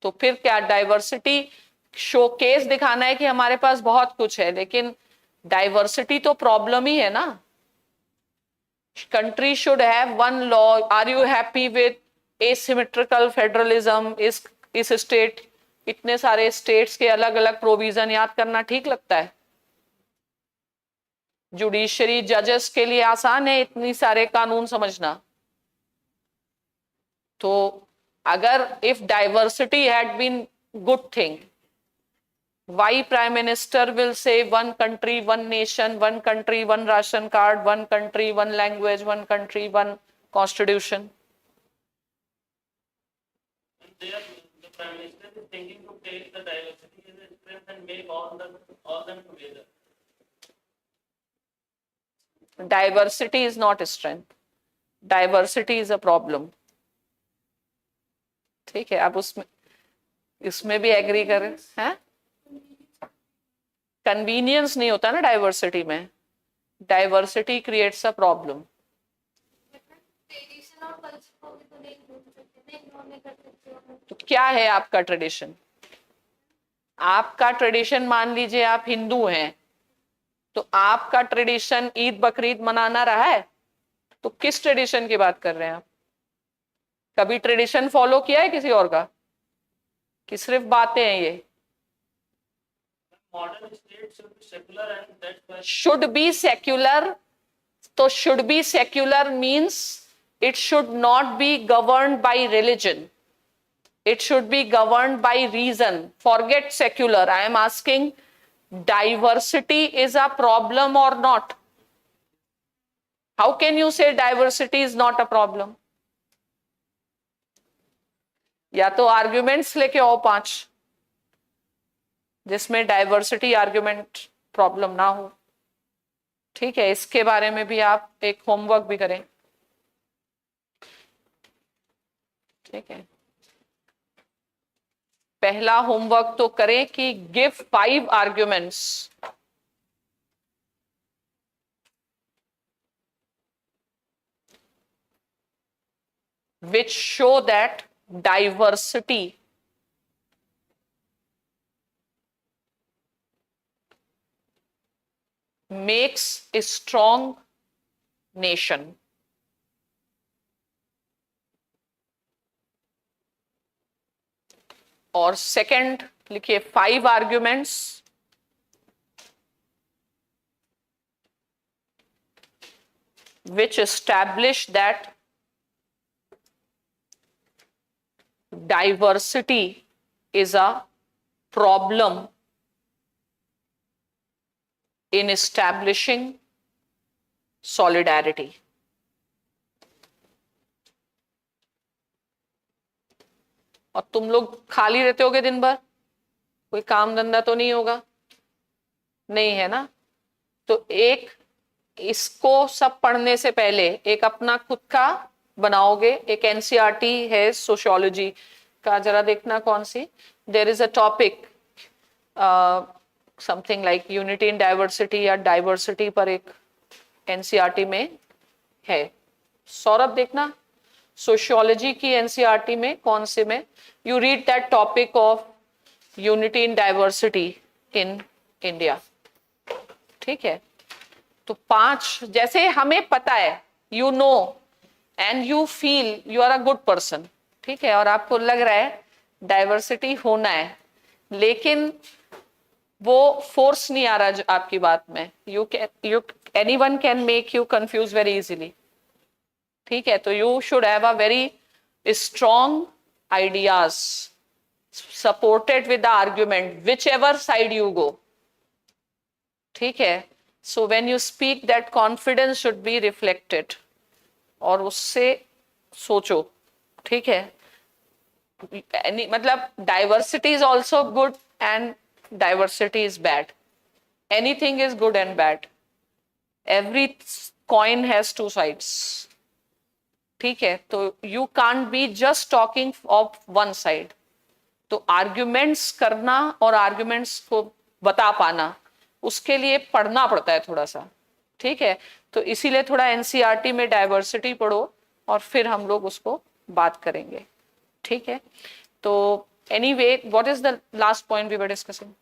तो फिर क्या diversity showcase दिखाना है कि हमारे पास बहुत कुछ है, लेकिन डाइवर्सिटी तो प्रॉब्लम ही है ना. Country should have one law. Are you happy with asymmetrical federalism? इस स्टेट, इतने सारे स्टेट्स के अलग अलग प्रोविजन याद करना ठीक लगता है? जुडिशरी जजेस के लिए आसान है इतनी सारे कानून समझना. तो अगर if diversity had been good thing, why Prime Minister will say one country, one nation, one country, one ration card, one country, one language, one country, one constitution? And there, the Prime Minister is thinking to take the diversity as a strength and make all them together. Diversity is not a strength. Diversity is a problem. ठीक है, आप इसमें भी agree करें हैं? Convenience नहीं होता ना डाइवर्सिटी में. Diversity creates a problem. तो क्या है आपका ट्रेडिशन? आपका ट्रेडिशन, मान लीजिए आप हिंदू हैं, तो आपका ट्रेडिशन ईद बकरीद मनाना रहा है? तो किस ट्रेडिशन की बात कर रहे हैं आप? कभी ट्रेडिशन फॉलो किया है किसी और का कि सिर्फ बातें हैं ये? Modern state should be secular, and that's why Should be secular. तो should be secular means it should not be governed by religion. It should be governed by reason. Forget secular. I am asking, diversity is a problem or not? How can you say diversity is not a problem? या तो arguments लेके आओ 5 जिसमें diversity argument problem ना हो. ठीक है, इसके बारे में भी आप एक होमवर्क भी करें. ठीक है, पहला होमवर्क तो करें कि give 5 arguments which show that diversity makes a strong nation. और सेकंड लिखिए 5 arguments which establish that diversity is a problem in establishing solidarity. और तुम लोग खाली रहते होगे दिन भर, कोई काम धंधा तो नहीं होगा, नहीं है ना? तो एक इसको सब पढ़ने से पहले एक अपना खुद का बनाओगे। एक एनसीईआरटी है सोशियोलॉजी का, जरा देखना कौन सी। There is a topic something like unity in diversity या डाइवर्सिटी पर एक एनसीईआरटी में है। सौरभ देखना सोशियोलॉजी की एनसीईआरटी में कौन से में you read that topic of unity in diversity in India. ठीक है, तो 5 जैसे हमें पता है, you know and you feel you are a good person, ठीक है, और आपको लग रहा है डाइवर्सिटी होना है, लेकिन वो फोर्स नहीं आ रहा आपकी बात में, you anyone can make you confuse very easily. ठीक है, तो you should have a very strong ideas supported with the argument which ever side you go. ठीक है, so when you speak that confidence should be reflected, और उससे सोचो। ठीक है, मतलब diversity is also good and diversity is bad, anything is good and bad, every coin has 2 sides. ठीक है, तो you can't be just talking of one side. तो आर्ग्यूमेंट्स करना और आर्ग्यूमेंट्स को बता पाना, उसके लिए पढ़ना पड़ता है थोड़ा सा। ठीक है, तो इसीलिए थोड़ा एनसीईआरटी में डाइवर्सिटी पढ़ो और फिर हम लोग उसको बात करेंगे। ठीक है, तो anyway what is the last point we were discussing?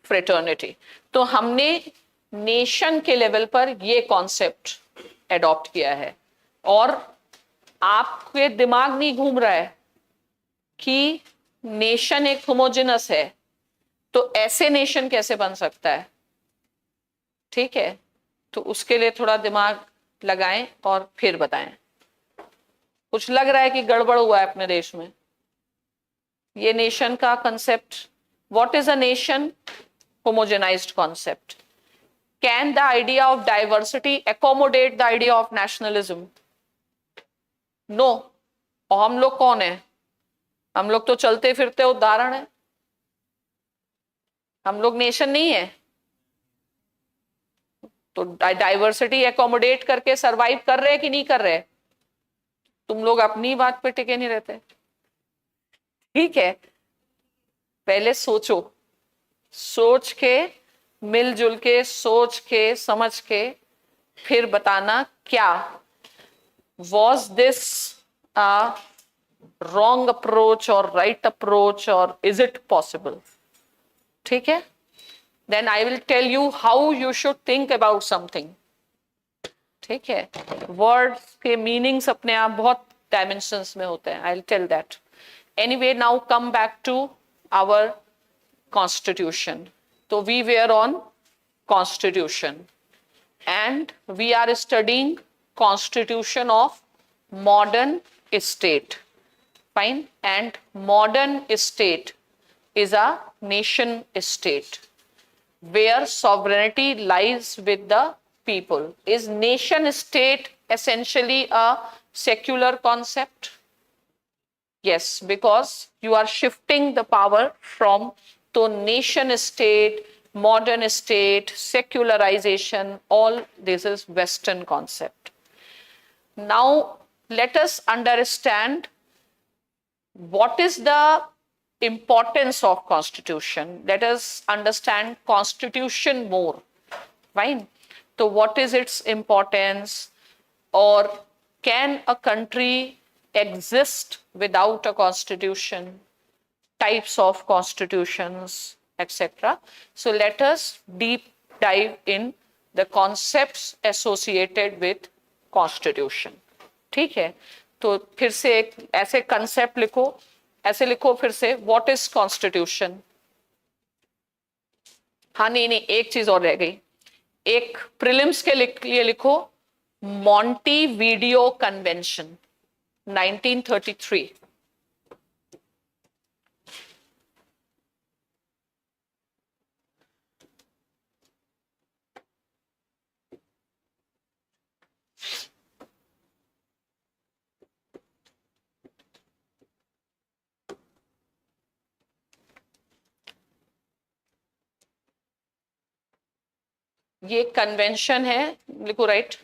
Fraternity. तो हमने नेशन के लेवल पर ये कॉन्सेप्ट एडॉप्ट किया है, और आपके दिमाग नहीं घूम रहा है कि नेशन एक होमोजेनस है, तो ऐसे नेशन कैसे बन सकता है? ठीक है, तो उसके लिए थोड़ा दिमाग लगाएं और फिर बताएं। कुछ लग रहा है कि गड़बड़ हुआ है अपने देश में? ये नेशन का concept, what is a nation? Homogenised concept. Can the idea of diversity accommodate the idea of nationalism? No. और हम लोग कौन है? हम लोग तो चलते फिरते उदाहरण है, हम लोग नेशन नहीं है। तो डाइवर्सिटी एकोमोडेट करके सरवाइव कर रहे कि नहीं कर रहे? तुम लोग अपनी बात पे टिके नहीं रहते। ठीक है, पहले सोचो, सोच के, मिलजुल के, सोच के, समझ के फिर बताना क्या was this a wrong approach or right approach, or is it possible? ठीक है, then I will tell you how you should think about something. ठीक है, वर्ड्स के मीनिंग्स अपने आप बहुत डायमेंशंस में होते हैं, I will tell that. Anyway, now come back to our constitution. तो we were on constitution and we are studying constitution of modern state. Fine, and modern state is a nation state where sovereignty lies with the people. Is nation state essentially a secular concept? Yes, because you are shifting the power from to nation state, modern state, secularization, all this is Western concept. Now let us understand what is the importance of constitution. Let us understand constitution more. Fine. So what is its importance, or can a country exist without a constitution, types of constitutions, etc. So let us deep dive in the concepts associated with constitution. ठीक है, तो फिर से एक ऐसे concept लिखो, ऐसे लिखो फिर से, व्हाट इज कॉन्स्टिट्यूशन। हाँ, नहीं, एक चीज और रह गई, एक प्रीलिम्स के लिए लिखो, मॉन्टी वीडियो कन्वेंशन 1933। ये कन्वेंशन है, लिखो राइट,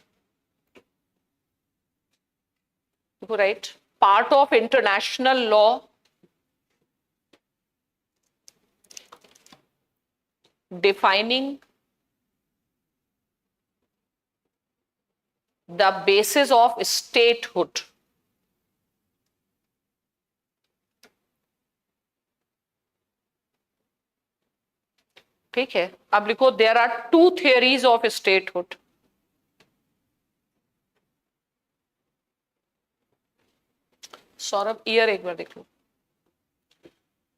लिखो right, part of international law defining the basis of statehood. ठीक है, अब लिखो there are two theories of statehood. Saurabh ईयर एक बार देख लो.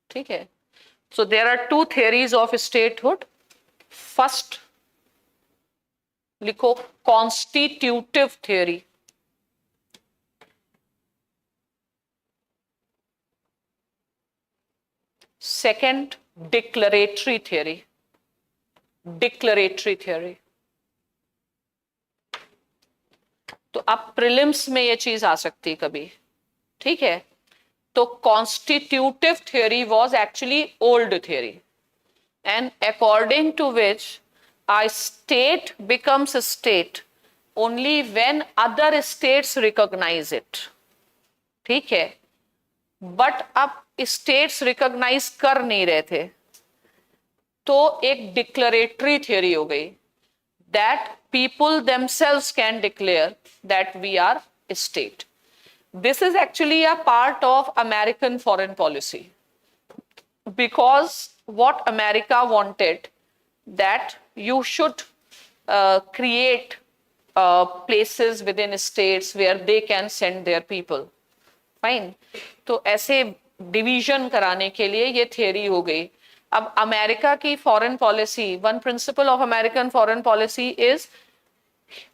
ठीक है, so there are two theories of statehood. First लिखो constitutive theory. Second declaratory theory. Declaratory theory. तो अब प्रीलिम्स में ये चीज आ सकती है कभी. ठीक है, तो constitutive theory was actually old theory, and according to which a state becomes a state only when other states recognize it. ठीक है, बट अब स्टेट्स रिकॉग्नाइज कर नहीं रहे थे, तो एक डिक्लेरेटरी थियरी हो गई, that people themselves can declare that we are state. This is actually a part of American foreign policy, because what America wanted, that you should create places within states where they can send their people. Fine. तो ऐसे division कराने के लिए ये theory हो गई. अब America की foreign policy, one principle of American foreign policy is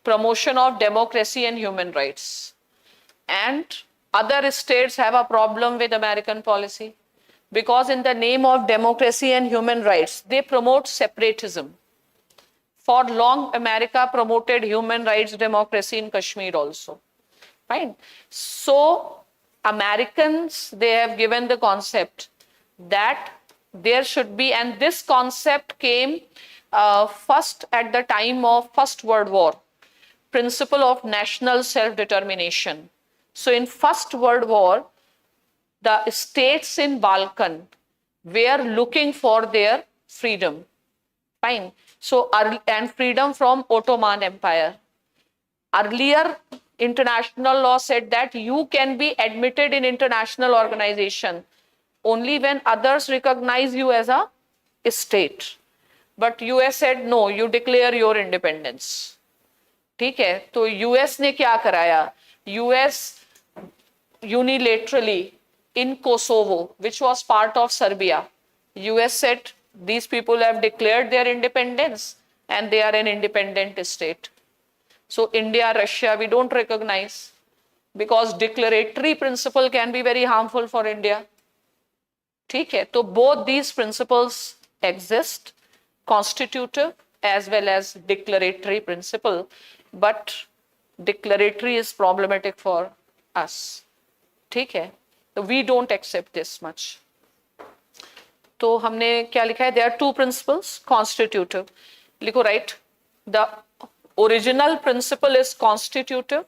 promotion of democracy and human rights. And other states have a problem with American policy, because in the name of democracy and human rights, they promote separatism. For long, America promoted human rights, democracy in Kashmir also. Fine. So Americans, they have given the concept that there should be, and this concept came first at the time of First World War, principle of national self-determination. So in First World War, the states in Balkan were looking for their freedom. Fine. So, and freedom from Ottoman Empire. Earlier, international law said that you can be admitted in international organization only when others recognize you as a state. But US said no, you declare your independence. ठीक है, तो US ने क्या कराया? US unilaterally in Kosovo, which was part of Serbia, US said these people have declared their independence and they are an independent state. So India, Russia, we don't recognize, because declaratory principle can be very harmful for India. ठीक है, तो both these principles exist, constitutive as well as declaratory principle, but declaratory is problematic for us. ठीक है, तो we don't accept this much. तो हमने क्या लिखा है? There are two principles, constitutive. लिखो right, the original principle is constitutive,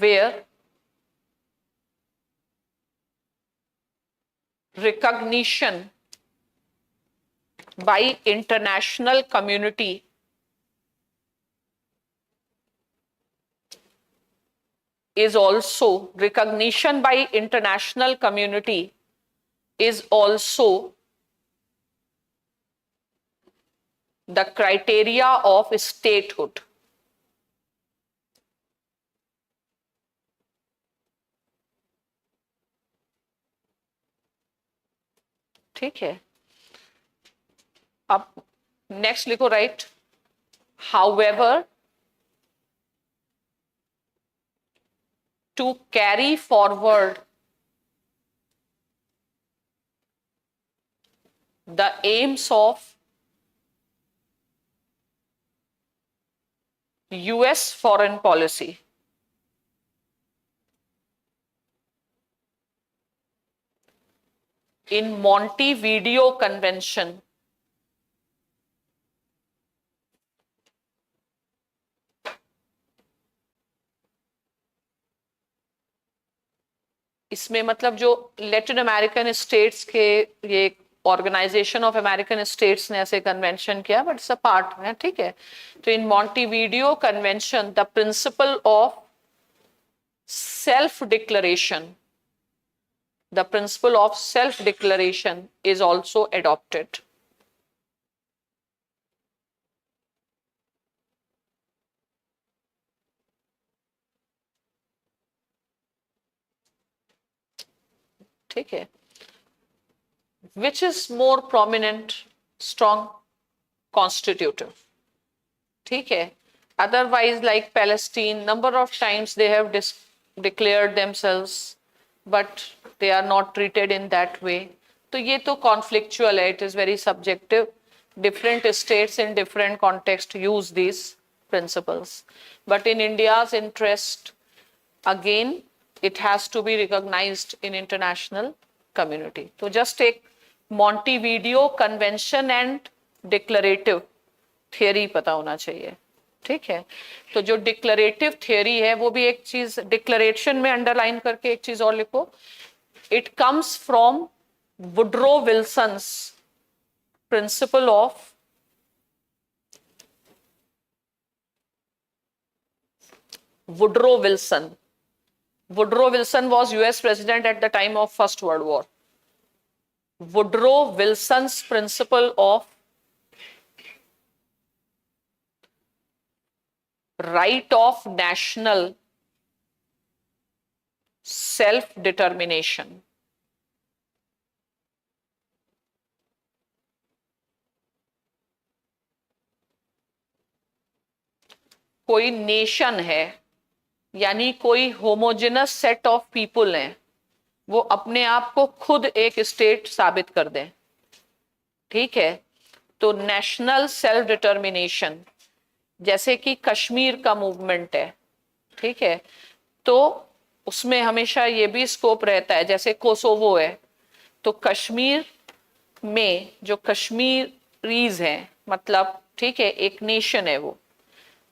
where recognition by international community is also, recognition by international community is also the criteria of statehood. ठीक है, अब next लिखो right, however, to carry forward the aims of US foreign policy, in Montevideo Convention, इसमें मतलब जो Latin American states के ये organisation of American states ने ऐसे कन्वेंशन किया, बट इट्स अ पार्ट है, ठीक है। तो in Montevideo convention the principle of self declaration, the principle of self declaration is also adopted. ठीक है। Which is more prominent, strong, constitutive? ठीक है। Otherwise, like Palestine, number of times they have declared themselves, but they are not treated in that way. तो ये तो conflictual है, it is very subjective. Different states in different context use these principles. But in India's interest, again, it has to be recognized in international community. तो just take Montevideo Convention and declarative theory पता होना चाहिए, ठीक है। तो जो डिक्लरेटिव theory है वो भी एक चीज, डिक्लरेशन में अंडरलाइन करके एक चीज और लिखो, it comes from Woodrow Wilson's principle of Woodrow Wilson. Woodrow Wilson was US president at the time of First World War. Woodrow Wilson's principle of right of national self-determination. कोई nation है यानी कोई homogeneous set of people हैं, वो अपने आप को खुद एक स्टेट साबित कर दें, ठीक है। तो नेशनल सेल्फ डिटर्मिनेशन, जैसे कि कश्मीर का मूवमेंट है, ठीक है, तो उसमें हमेशा ये भी स्कोप रहता है, जैसे कोसोवो है, तो कश्मीर में जो कश्मीरीज हैं, मतलब ठीक है एक नेशन है वो,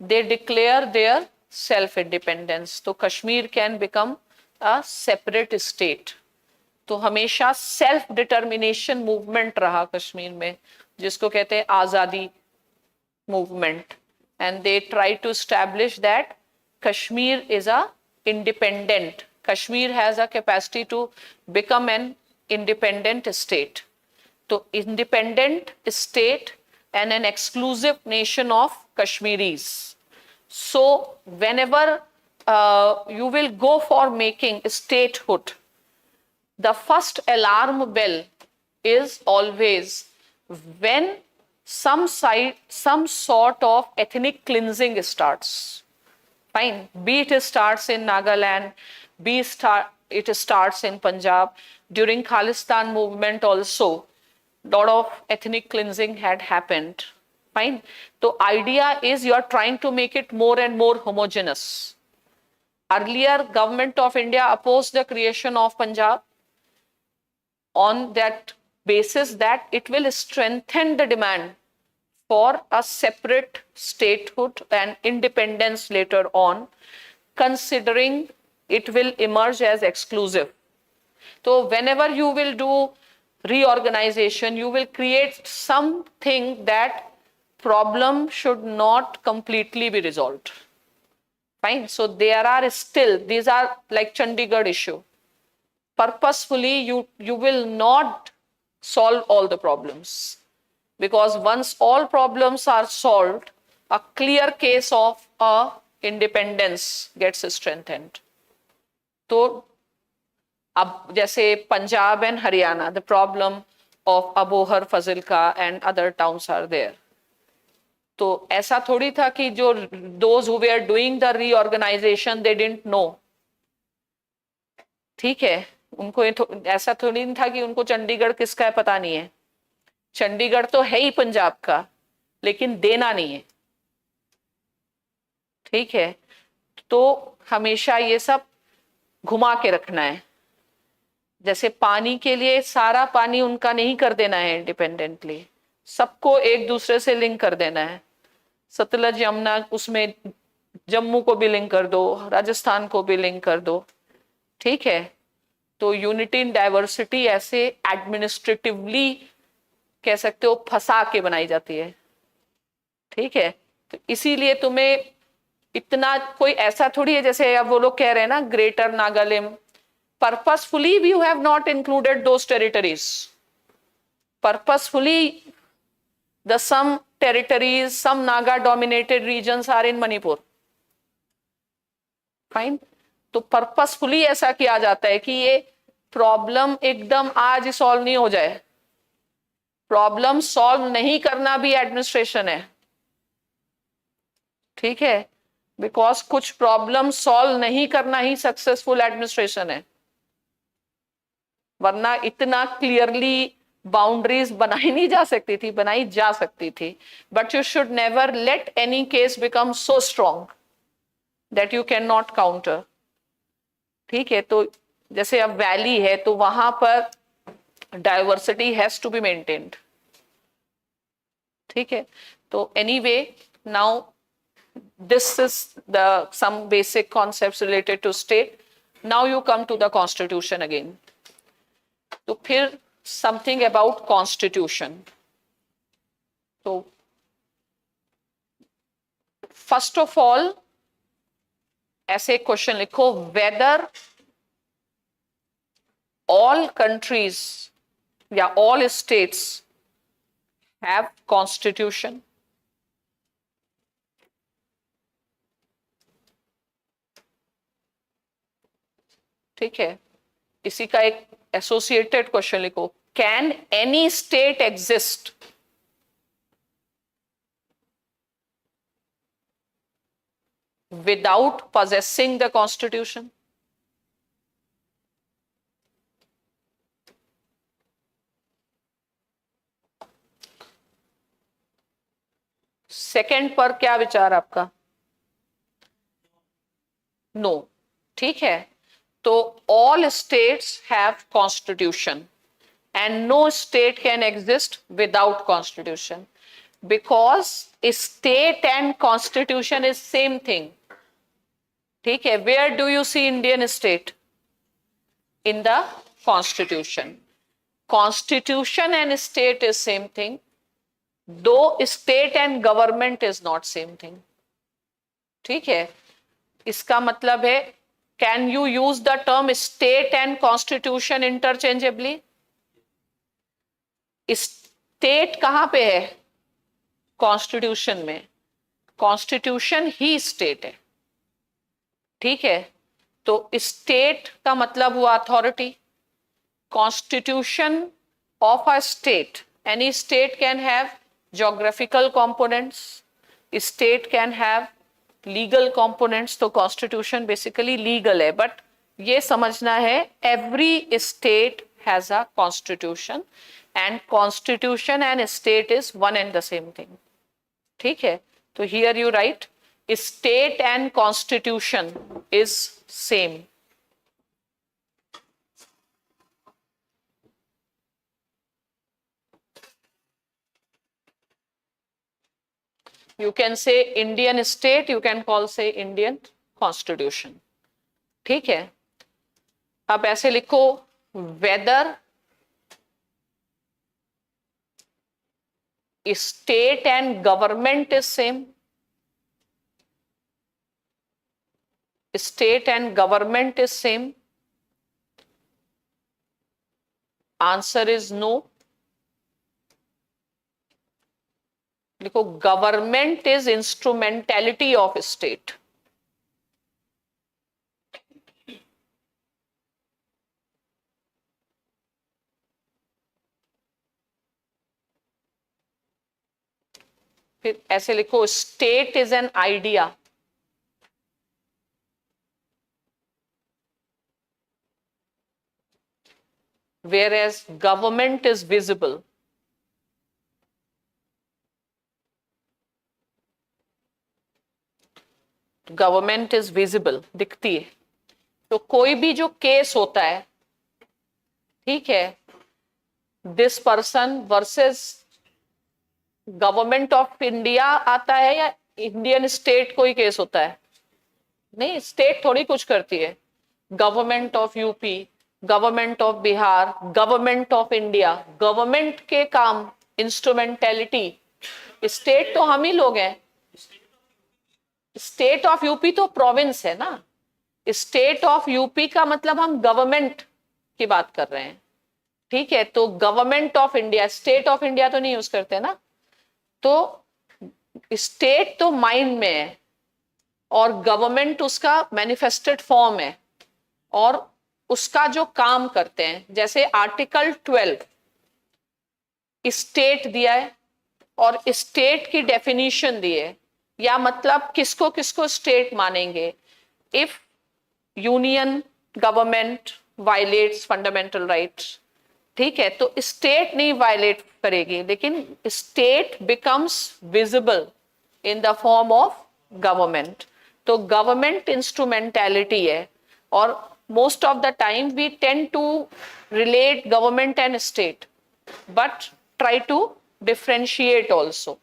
they declare their self independence, तो Kashmir can become a separate state. तो हमेशा सेल्फ डिटर्मिनेशन मूवमेंट रहा कश्मीर में, जिसको कहते हैं आजादी movement, and they try to establish that Kashmir is a independent, Kashmir has a capacity to become an independent state. So independent state and an exclusive nation of Kashmiris. So whenever you will go for making statehood, the first alarm bell is always when some sort of ethnic cleansing starts. Fine, be it starts in Nagaland, it starts in Punjab. During Khalistan movement also, lot of ethnic cleansing had happened. Fine. So idea is you are trying to make it more and more homogeneous. Earlier, government of India opposed the creation of Punjab on that basis that it will strengthen the demand for a separate statehood and independence later on, considering it will emerge as exclusive. So whenever you will do reorganization, you will create something that problem should not completely be resolved. Fine. So there are still, these are like Chandigarh issue. Purposefully, you will not solve all the problems. Because once all problems are solved, a clear case of a independence gets strengthened. तो अब जैसे Punjab and Haryana, the problem of Abohar, Fazilka and other towns are there. तो ऐसा थोड़ी था कि जो those who were doing the reorganisation they didn't know, ठीक है, उनको ऐसा थोड़ी नहीं था कि उनको चंडीगढ़ किसका है पता नहीं है। चंडीगढ़ तो है ही पंजाब का, लेकिन देना नहीं है, ठीक है। तो हमेशा ये सब घुमा के रखना है। जैसे पानी के लिए सारा पानी उनका नहीं कर देना है इंडिपेंडेंटली, सबको एक दूसरे से लिंक कर देना है। सतलज यमुना, उसमें जम्मू को भी लिंक कर दो, राजस्थान को भी लिंक कर दो, ठीक है। तो यूनिटी इन डाइवर्सिटी ऐसे एडमिनिस्ट्रेटिवली कह सकते हो फंसा के बनाई जाती है, ठीक है। तो इसीलिए तुम्हें इतना कोई ऐसा थोड़ी है, जैसे अब वो लोग कह रहे हैं ना greater Nagaland, purposefully you have not included those territories. Purposefully the some territories, some Naga dominated regions are in Manipur. Fine. तो purposefully ऐसा किया जाता है कि ये प्रॉब्लम एकदम आज ही सॉल्व नहीं हो जाए। प्रॉब्लम सॉल्व नहीं करना भी एडमिनिस्ट्रेशन है, ठीक है। बिकॉज कुछ प्रॉब्लम सॉल्व नहीं करना ही सक्सेसफुल एडमिनिस्ट्रेशन है, वरना इतना क्लियरली बाउंड्रीज बनाई नहीं जा सकती थी, बनाई जा सकती थी। But you should never let any case become so strong that you can not counter, ठीक है। तो जैसे अब वैली है तो वहां पर diversity has to be maintained, ठीक है। तो anyway, now this is the some basic concepts related to state. Now you come to the constitution again. तो फिर समथिंग अबाउट कॉन्स्टिट्यूशन। तो फर्स्ट ऑफ ऑल ऐसे क्वेश्चन लिखो, वेदर ऑल कंट्रीज या all states have constitution. ठीक है, इसी का एक एसोसिएटेड क्वेश्चन लिखो, can any state exist without possessing the constitution? Second पर क्या विचार आपका? नो, ठीक है। तो all states have constitution and no state can exist without constitution, because state and constitution is same thing, ठीक है। Where do you see Indian state? In the constitution. Constitution and state is same thing, though state and government is not same thing, ठीक है। इसका मतलब है, can you use the term state and constitution interchangeably? State कहां पे है? Constitution में। Constitution ही state है, ठीक है। तो स्टेट का मतलब हुआ authority. Constitution of a state, any state can have geographical components, state can have legal components. तो कॉन्स्टिट्यूशन बेसिकली लीगल है, बट ये समझना है every state has a constitution and constitution and state is one and the same thing, ठीक है। तो here you right state and constitution is same. You can say Indian state, you can call say Indian constitution, ठीक है। अब ऐसे लिखो, whether state and government is same, state and government is same. Answer is no. लिखो, government is instrumentality of state. फिर ऐसे लिखो, state is an idea. Whereas government is visible. Government is visible, दिखती है। तो कोई भी जो केस होता है, ठीक है, this person versus government of India आता है या इंडियन स्टेट कोई केस होता है? नहीं, स्टेट थोड़ी कुछ करती है। Government of UP, government of Bihar, government of India, government के काम, इंस्ट्रूमेंटेलिटी, स्टेट तो हम ही लोग हैं। स्टेट ऑफ यूपी तो प्रोविंस है ना, स्टेट ऑफ यूपी का मतलब हम गवर्नमेंट की बात कर रहे हैं, ठीक है। तो government of India, state of India तो नहीं यूज करते ना। तो स्टेट तो माइंड में है और गवर्नमेंट उसका मैनिफेस्टेड फॉर्म है, और उसका जो काम करते हैं, जैसे आर्टिकल 12 स्टेट दिया है और स्टेट की डेफिनेशन दी है, या मतलब किसको किसको स्टेट मानेंगे। If union government violates fundamental rights, ठीक है, तो स्टेट नहीं वायलेट करेगी, लेकिन state becomes visible in the form of government. तो गवर्नमेंट इंस्ट्रूमेंटैलिटी है, और most of the time we tend to relate government and state, but try to differentiate also.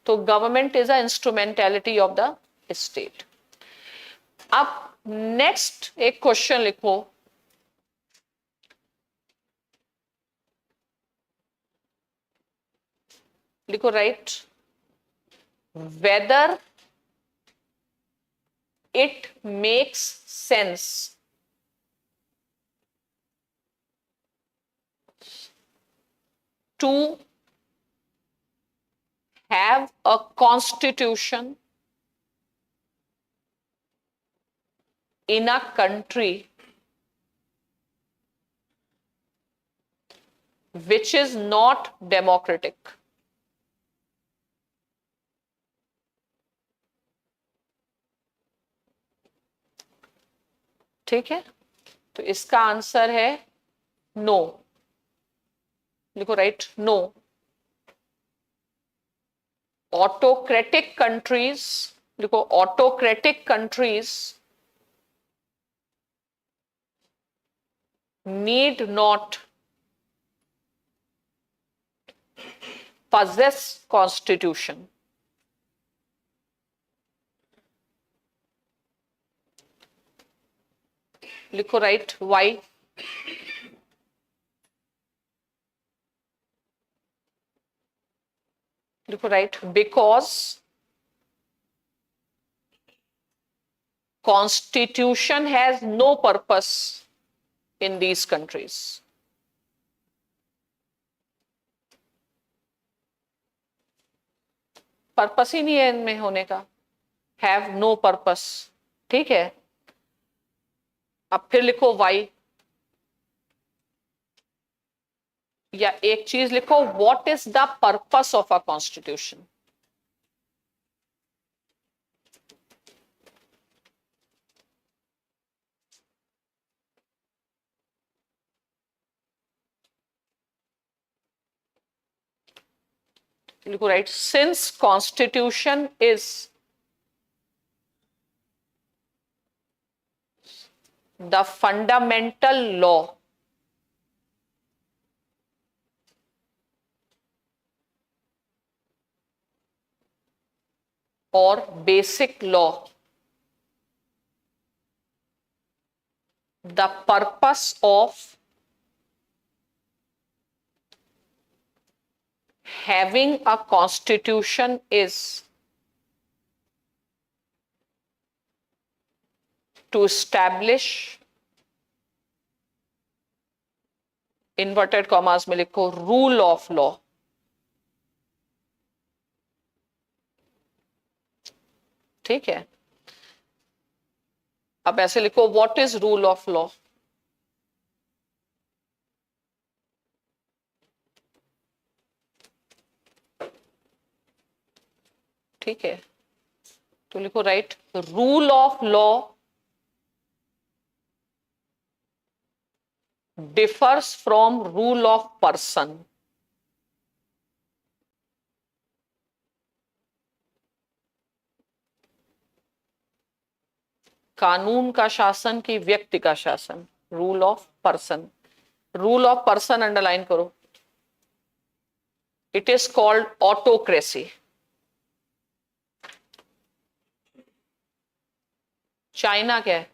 तो government is a instrumentality of the state. अब next एक question लिखो, लिखो right, whether it makes sense to have a constitution in a country which is not democratic. ठीक है, तो इसका answer है नो। लिखो राइट, नो। ऑटोक्रेटिक कंट्रीज, लिखो autocratic countries need not possess constitution. लिखो राइट, why? लिखो right, because constitution has no purpose in these countries. Purpose ही नहीं है इनमें होने का, हैव नो पर्पस, ठीक है। अब फिर लिखो वाई, या एक चीज लिखो, what is the purpose of a constitution. लिखो right, since constitution is the fundamental law or basic law, the purpose of having a constitution is to establish, inverted commas में लिखो, rule of law। ठीक है, अब ऐसे लिखो, what is rule of law. ठीक है, तो लिखो right, rule of law differs from rule of person. कानून का शासन की व्यक्ति का शासन, rule of person. Rule of person underline करो. It is called autocracy. China क्या है?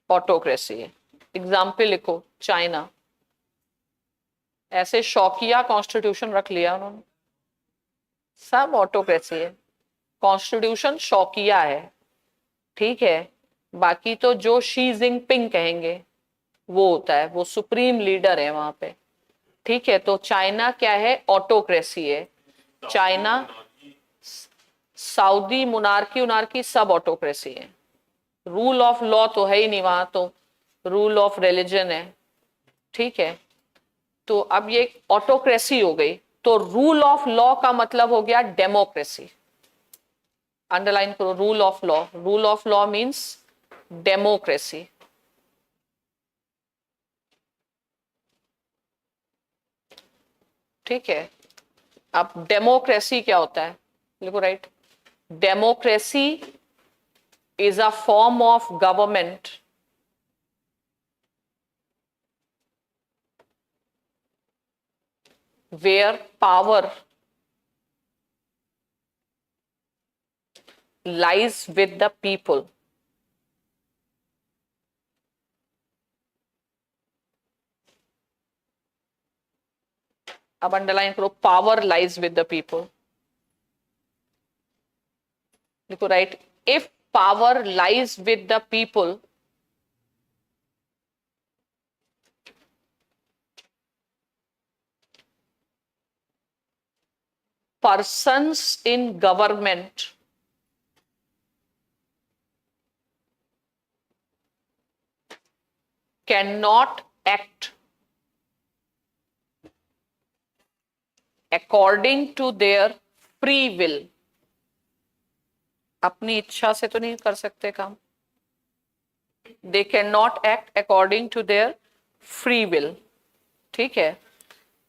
ऑटोक्रेसी है. एग्जाम्पल लिखो चाइना. ऐसे शौकिया कॉन्स्टिट्यूशन रख लिया उन्होंने, सब ऑटोक्रेसी है. कॉन्स्टिट्यूशन शौकिया है, ठीक है. बाकी तो जो शी जिनपिंग कहेंगे वो होता है, वो सुप्रीम लीडर है वहां पे, ठीक है. तो चाइना क्या है? ऑटोक्रेसी है. चाइना, सऊदी मुनार्की उनार्की सब ऑटोक्रेसी है. रूल ऑफ लॉ तो है ही नहीं वहां, तो रूल ऑफ रिलीजन है, ठीक है. तो अब ये ऑटोक्रेसी हो गई. तो रूल ऑफ लॉ का मतलब हो गया डेमोक्रेसी. अंडरलाइन करो rule of law. Rule of law means democracy. ठीक है. अब डेमोक्रेसी क्या होता है? लिखो right. Democracy is a form of government where power lies with the people. अब अंडरलाइन करो power lies with the people. लिखो right. If power lies with the people, persons in government cannot act according to their free will. अपनी इच्छा से तो नहीं कर सकते काम. They cannot act according to their free will. ठीक है.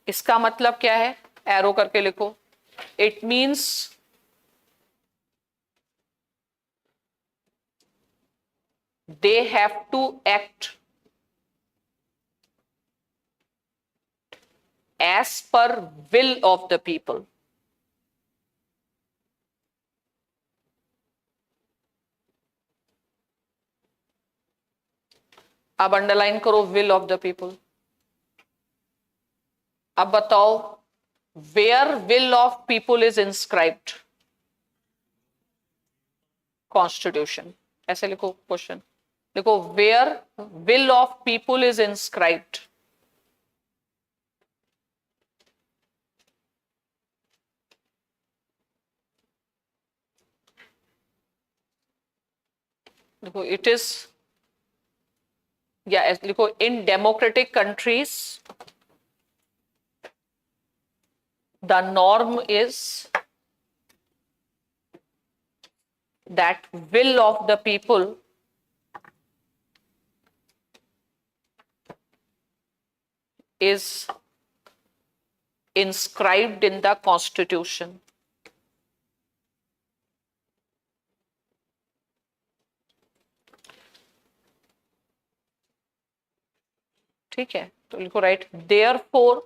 इसका मतलब क्या है? एरो करके लिखो. It means they have to act as per will of the people. अब अंडरलाइन करो विल ऑफ द पीपल. अब बताओ where will of people is inscribed? Constitution. ऐसे लिखो क्वेश्चन. देखो where will of people is inscribed. देखो it is, या लिखो in democratic countries the norm is that will of the people is inscribed in the constitution. ठीक है. तो लिखो right. therefore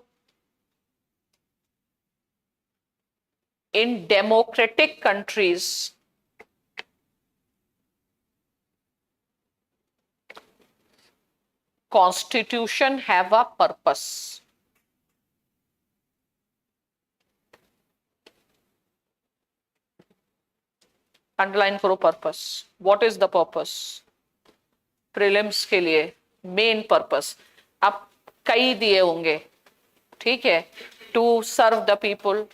in democratic countries constitution have a purpose. अंडरलाइन करो purpose. What is the purpose? Prelims के लिए main purpose. अब कई दिए होंगे, ठीक है. To serve the people,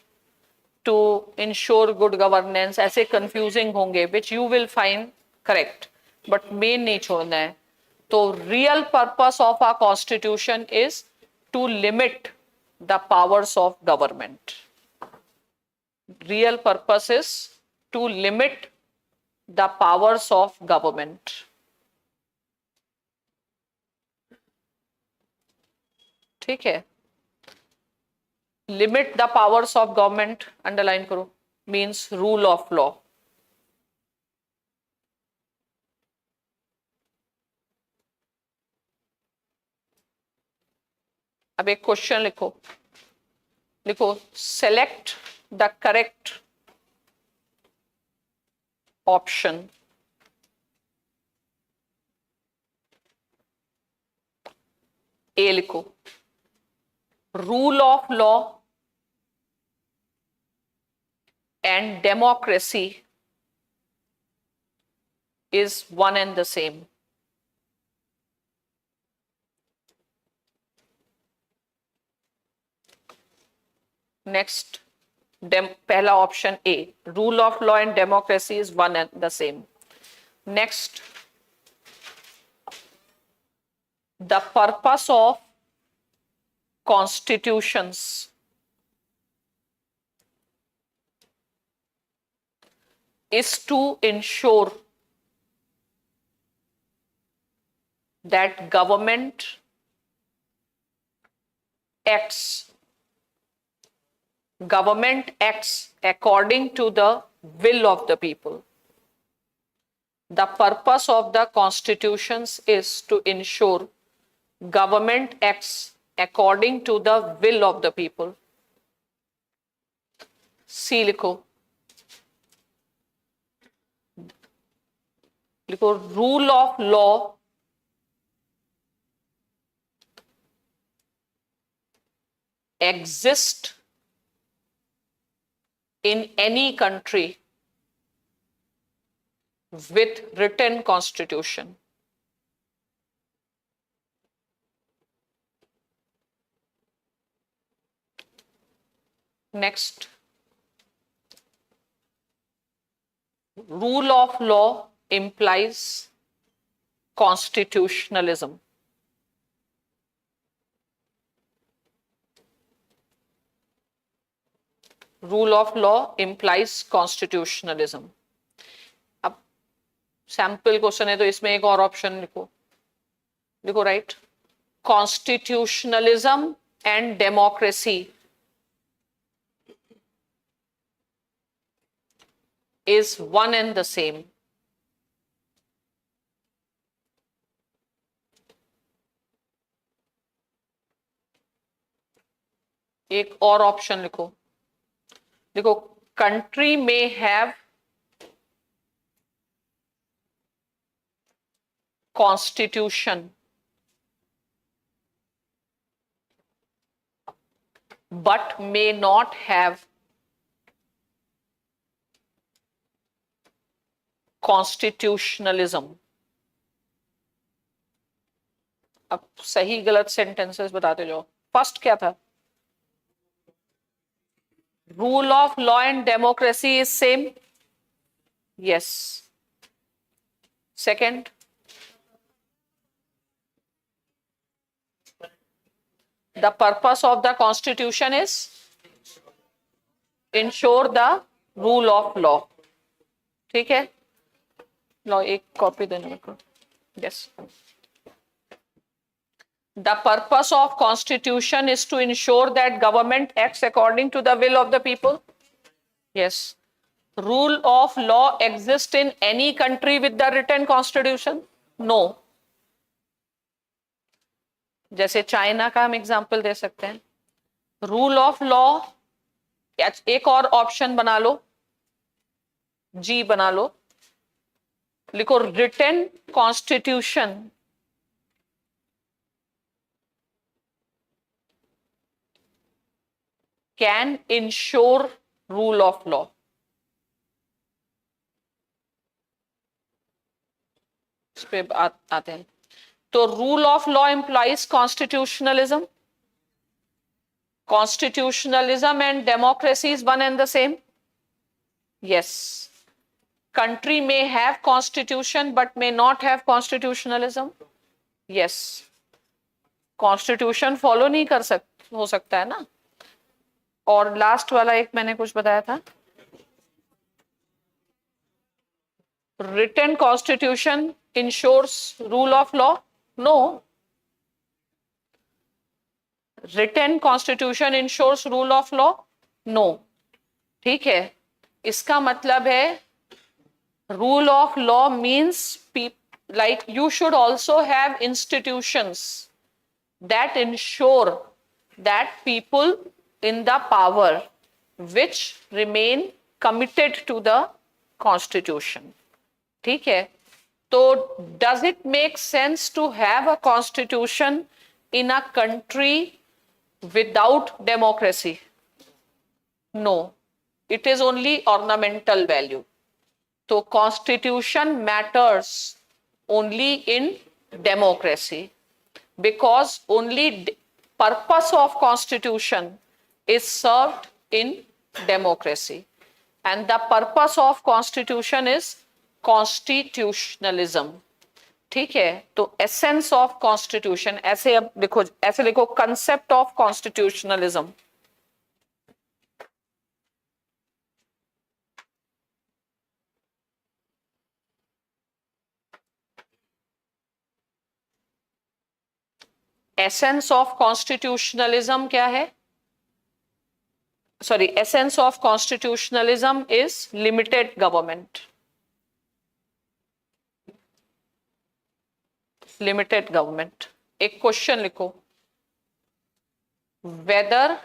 to ensure good governance, ऐसे कंफ्यूजिंग होंगे which you will find correct, but main नहीं छोड़ना है. तो real purpose of a constitution is to limit the powers of government. Real purpose is to limit the powers of government. ठीक है. Limit the powers of government underline करो means rule of law. अब एक question लिखो, लिखो select the correct option. ए लिखो, rule of law and democracy is one and the same. Next, पहला option A, rule of law and democracy is one and the same. Next, the purpose of constitutions is to ensure that government acts according to the will of the people. The purpose of the constitutions is to ensure government acts according to the will of the people. सी लिखो, लिखो rule of law exist in any country with written constitution. Next, rule of law implies constitutionalism. Rule of law implies constitutionalism. अब sample question है तो इसमें एक और option लिखो, लिखो right, constitutionalism and democracy is one and the same. एक और ऑप्शन लिखो, देखो कंट्री में have constitution but may not have constitutionalism. अब सही गलत सेंटेंसेस बताते जाओ। फर्स्ट क्या था? Rule of law and democracy is same, yes. Second, the purpose of the constitution is ensure the rule of law. ठीक है, लो एक कॉपी देना मेरे को। yes, the purpose of constitution is to ensure that government acts according to the will of the people. yes, rule of law exists in any country with the written constitution? no. जैसे China का हम example दे सकते हैं। Rule of law, एक और option बना लो, जी बना लो, लिखो written constitution can ensure rule of law. इस पे आते हैं। तो rule of law implies constitutionalism, constitutionalism and democracy is one and the same? yes. country may have constitution but may not have constitutionalism? yes. constitution follow नहीं कर हो सकता है ना। और लास्ट वाला एक मैंने कुछ बताया था, written constitution ensures rule of law? no. written constitution ensures rule of law? no. ठीक है, इसका मतलब है rule of law means like you should also have institutions that ensure that people in the power which remain committed to the constitution. ठीक है, तो does it make sense to have a constitution in a country without democracy? No, it is only ornamental value. So constitution matters only in democracy, because only purpose of constitution is served in democracy, and the purpose of constitution is constitutionalism. ठीक है, तो essence of constitution, ऐसे अब लिखो, ऐसे लिखो, concept of constitutionalism. Essence of constitutionalism क्या है? Sorry, essence of constitutionalism is limited government. Limited government. एक क्वेश्चन लिखो, whether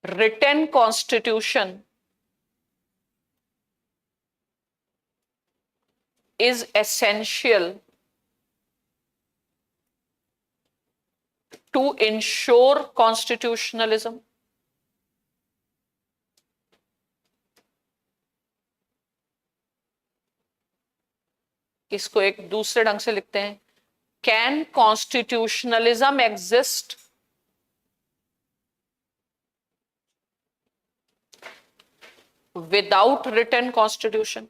written constitution is essential to ensure constitutionalism. इसको एक दूसरे ढंग से लिखते हैं, can constitutionalism exist without written constitution?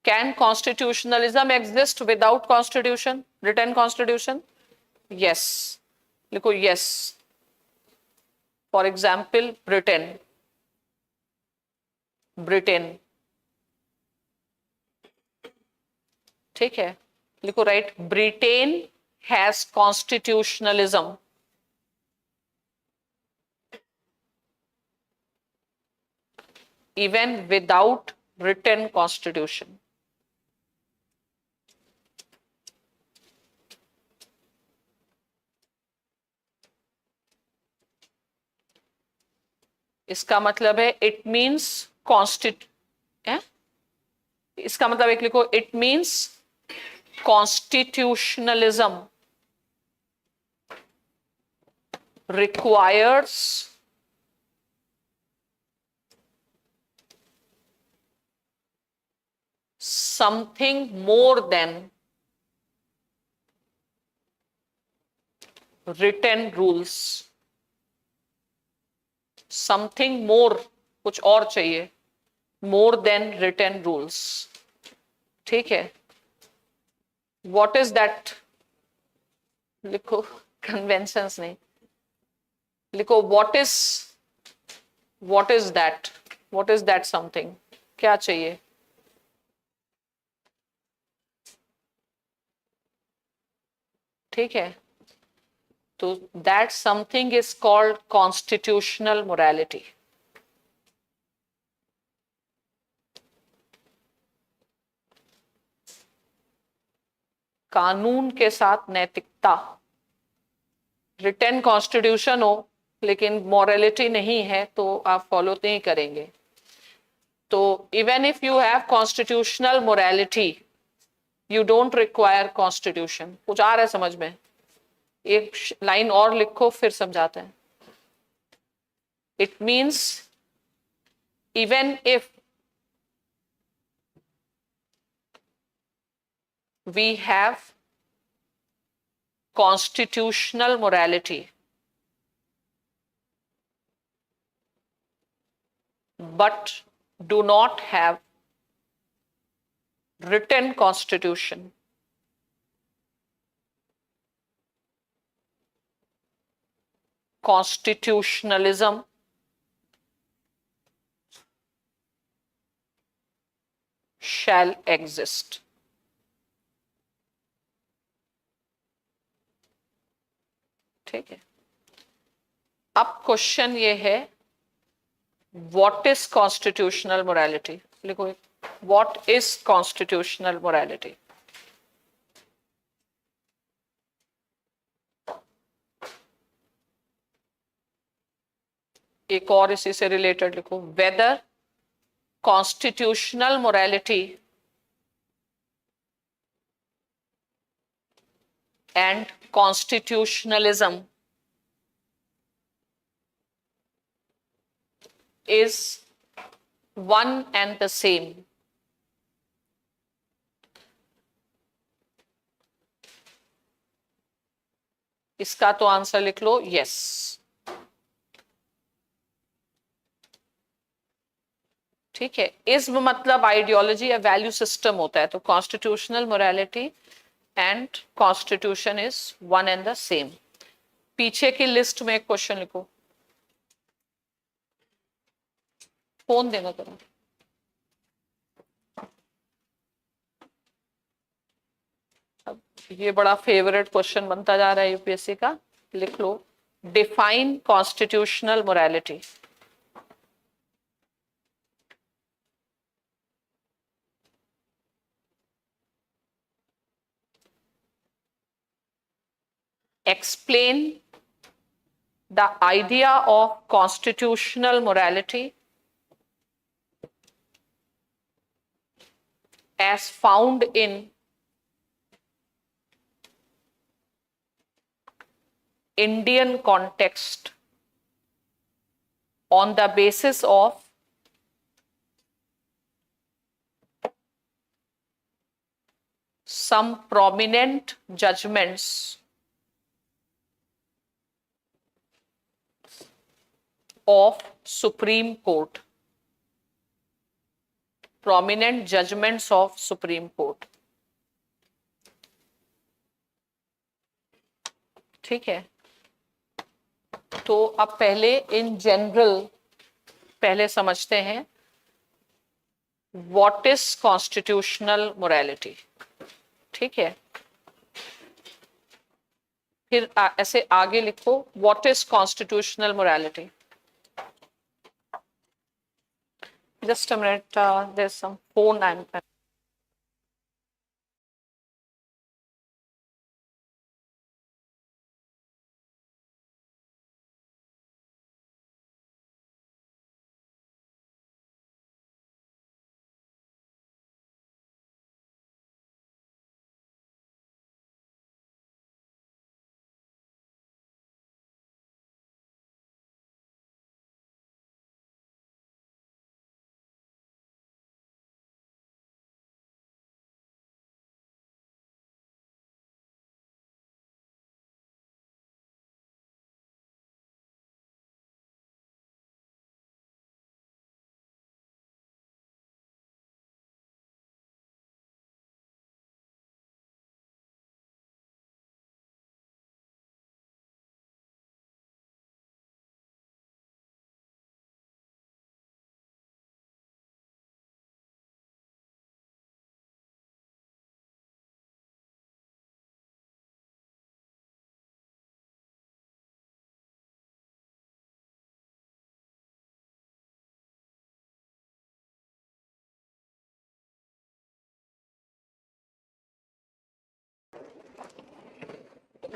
Can constitutionalism exist without constitution, written constitution? Yes. लिखो yes. For example, Britain. ठीक है, लिखो right. Britain has constitutionalism. Even without written constitution. इसका मतलब है इट मीन्स इसका मतलब एक लिखो, it means constitutionalism requires something more than written rules. Something more, कुछ और चाहिए, more than written rules. ठीक है, what is that? लिखो, conventions नहीं, लिखो what is that something? क्या चाहिए? ठीक है, तो that something is called constitutional morality. कानून के साथ नैतिकता. रिटन कॉन्स्टिट्यूशन हो लेकिन मॉरलिटी नहीं है तो आप फॉलो नहीं करेंगे. तो even if you have constitutional morality, you don't require constitution. कुछ आ रहा है समझ में? एक लाइन और लिखो फिर समझाते हैं. It means even if we have constitutional morality but do not have written constitution, constitutionalism shall exist. ठीक है, अब क्वेश्चन ये है, व्हाट इज कॉन्स्टिट्यूशनल मोरालिटी? लिखो. what is constitutional morality? एक और इसी से रिलेटेड लिखो, whether constitutional morality and constitutionalism is one and the same. इसका तो आंसर लिख लो यस. ठीक है, इज्म मतलब आइडियोलॉजी या वैल्यू सिस्टम होता है, तो constitutional morality and constitution is one and the same. पीछे की लिस्ट में एक क्वेश्चन लिखो. फोन देना करो. अब ये बड़ा फेवरेट क्वेश्चन बनता जा रहा है यूपीएससी का. लिख लो, define constitutional morality. Explain the idea of constitutional morality as found in Indian context on the basis of some prominent judgments of Supreme Court. Prominent judgments of Supreme Court. ठीक है, तो अब पहले इन जनरल पहले समझते हैं what is constitutional morality. ठीक है, फिर ऐसे आगे लिखो, what is constitutional morality. Just a minute, there's some phone I'm.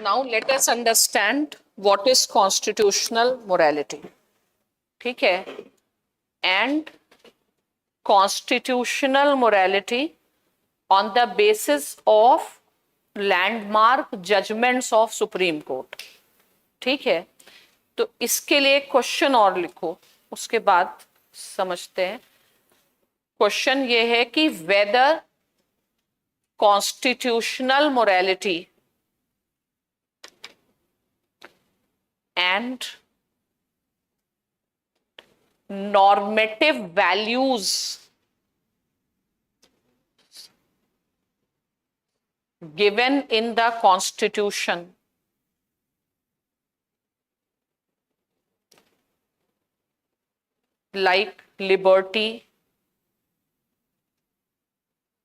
Now let us understand what is constitutional morality. ठीक है, and constitutional morality on the basis of landmark judgments of Supreme Court. ठीक है, तो इसके लिए question और लिखो, उसके बाद समझते हैं. क्वेश्चन ये है कि whether constitutional morality and normative values given in the Constitution like liberty,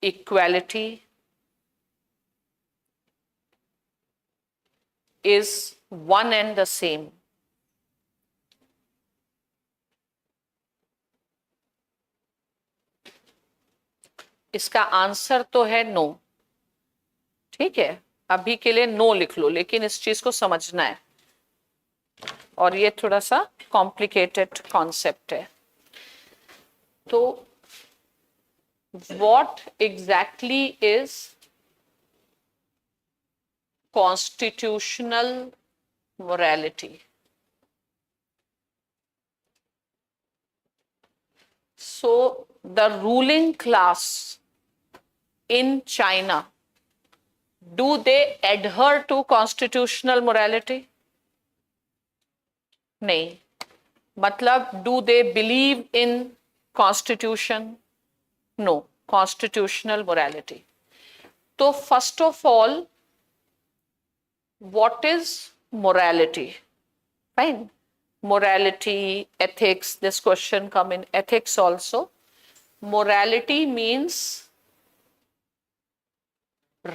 equality is one and the same. इसका आंसर तो है नो। ठीक है, अभी के लिए नो लिख लो, लेकिन इस चीज को समझना है, और ये थोड़ा सा कॉम्प्लिकेटेड कॉन्सेप्ट है। तो what exactly is constitutional morality? So the ruling class in China, do they adhere to constitutional morality? नहीं. मतलब do they believe in constitution? No. Constitutional morality. तो first of all, what is morality? Fine. Morality, ethics, this question come in ethics also. Morality means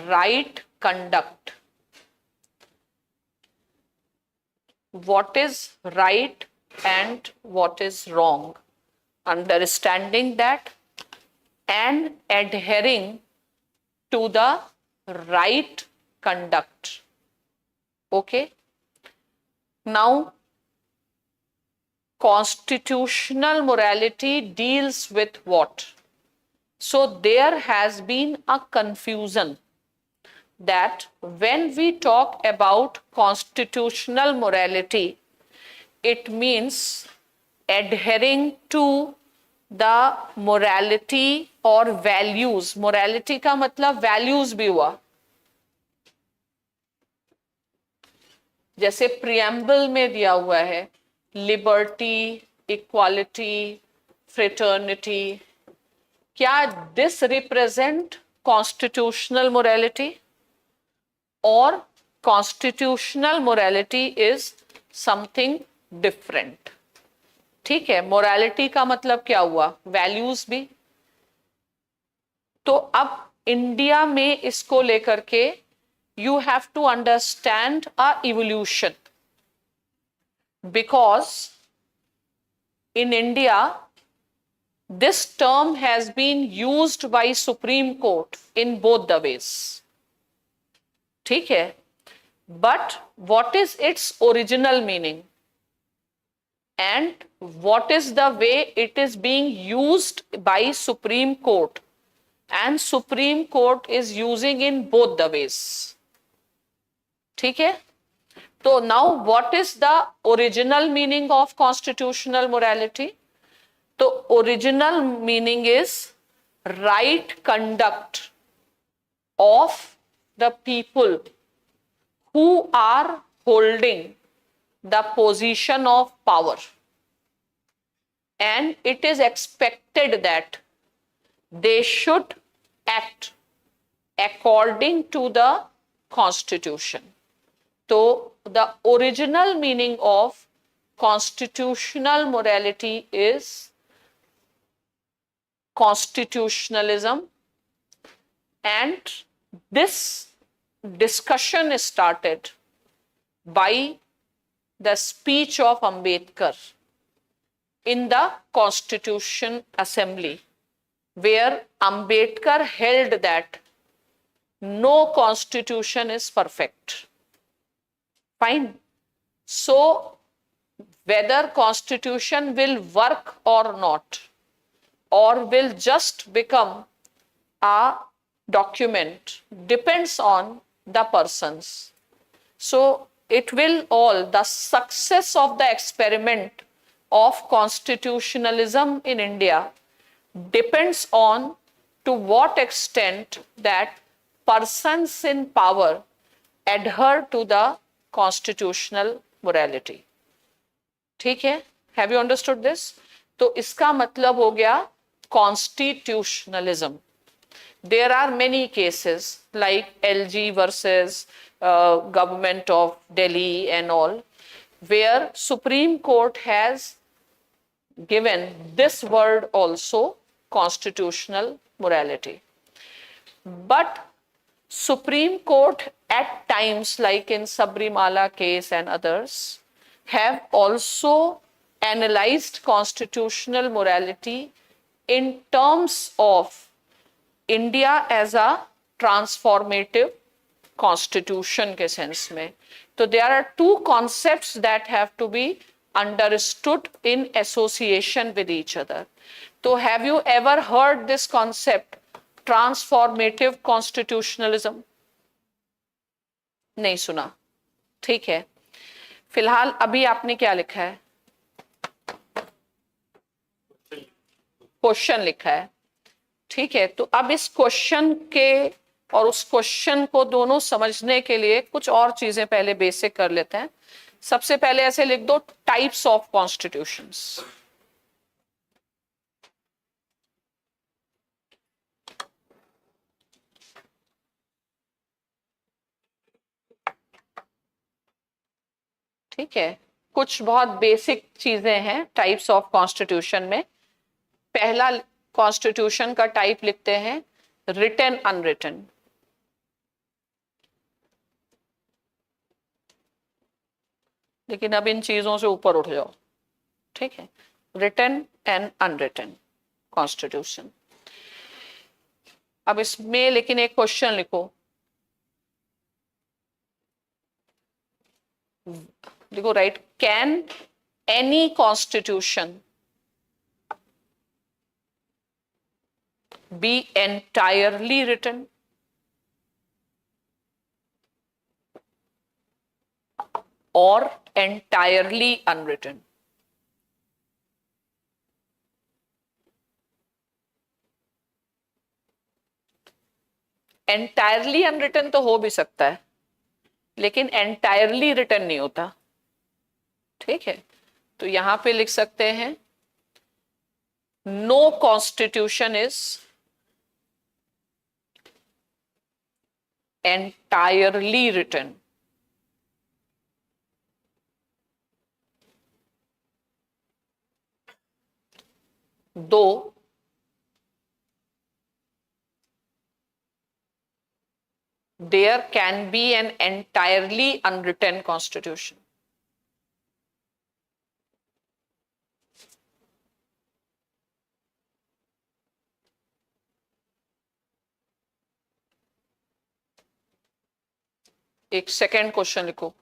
right conduct. What is right and what is wrong? Understanding that and adhering to the right conduct. Okay. Now, constitutional morality deals with what? So there has been a confusion that when we talk about constitutional morality, it means adhering to the morality or values. Morality का मतलब values भी हुआ, जैसे preamble में दिया हुआ है liberty, equality, fraternity. क्या दिस रिप्रेजेंट कॉन्स्टिट्यूशनल मोरालिटी? और constitutional morality is something different. ठीक है, मोरालिटी का मतलब क्या हुआ? वैल्यूज भी. तो अब इंडिया में इसको लेकर के you have to understand a evolution, because in India this term has been used by Supreme Court in both the ways. ठीक है, but what is its original meaning and what is the way it is being used by Supreme Court, and Supreme Court is using in both the ways. ठीक है, तो now what is the original meaning of constitutional morality? तो original meaning is right conduct of the people who are holding the position of power, and it is expected that they should act according to the constitution. So the original meaning of constitutional morality is constitutionalism, and this discussion started by the speech of Ambedkar in the Constitution Assembly, where Ambedkar held that no constitution is perfect. Fine. So whether constitution will work or not, or will just become a document, depends on the persons. So it will all, the success of the experiment of constitutionalism in India depends on to what extent that persons in power adhere to the constitutional morality. ठीक है, have you understood this? तो इसका मतलब हो गया constitutionalism. There are many cases like LG versus government of Delhi and all, where Supreme Court has given this word also, constitutional morality. But Supreme Court at times, like in Sabrimala case and others, have also analyzed constitutional morality in terms of India as a transformative constitution के sense में। तो there are two concepts that have to be understood in association with each other. So have you ever heard this concept, transformative constitutionalism? नहीं सुना, ठीक है। फिलहाल अभी आपने क्या लिखा है? क्वेश्चन लिखा है, ठीक है। तो अब इस क्वेश्चन के और उस क्वेश्चन को दोनों समझने के लिए कुछ और चीजें पहले बेसिक कर लेते हैं। सबसे पहले ऐसे लिख दो, टाइप्स ऑफ कॉन्स्टिट्यूशंस। ठीक है, कुछ बहुत बेसिक चीजें हैं टाइप्स ऑफ कॉन्स्टिट्यूशन में। पहला कॉन्स्टिट्यूशन का टाइप लिखते हैं रिटन अनरिटन। लेकिन अब इन चीजों से ऊपर उठ जाओ, ठीक है। Written and unwritten constitution. अब इसमें लेकिन एक क्वेश्चन लिखो, देखो right, can any constitution be entirely written or entirely unwritten? Entirely unwritten तो हो भी सकता है, लेकिन entirely written नहीं होता, ठीक है। तो यहां पे लिख सकते हैं no constitution is entirely written. Though there can be an entirely unwritten constitution. एक सेकेंड क्वेश्चन लिखो,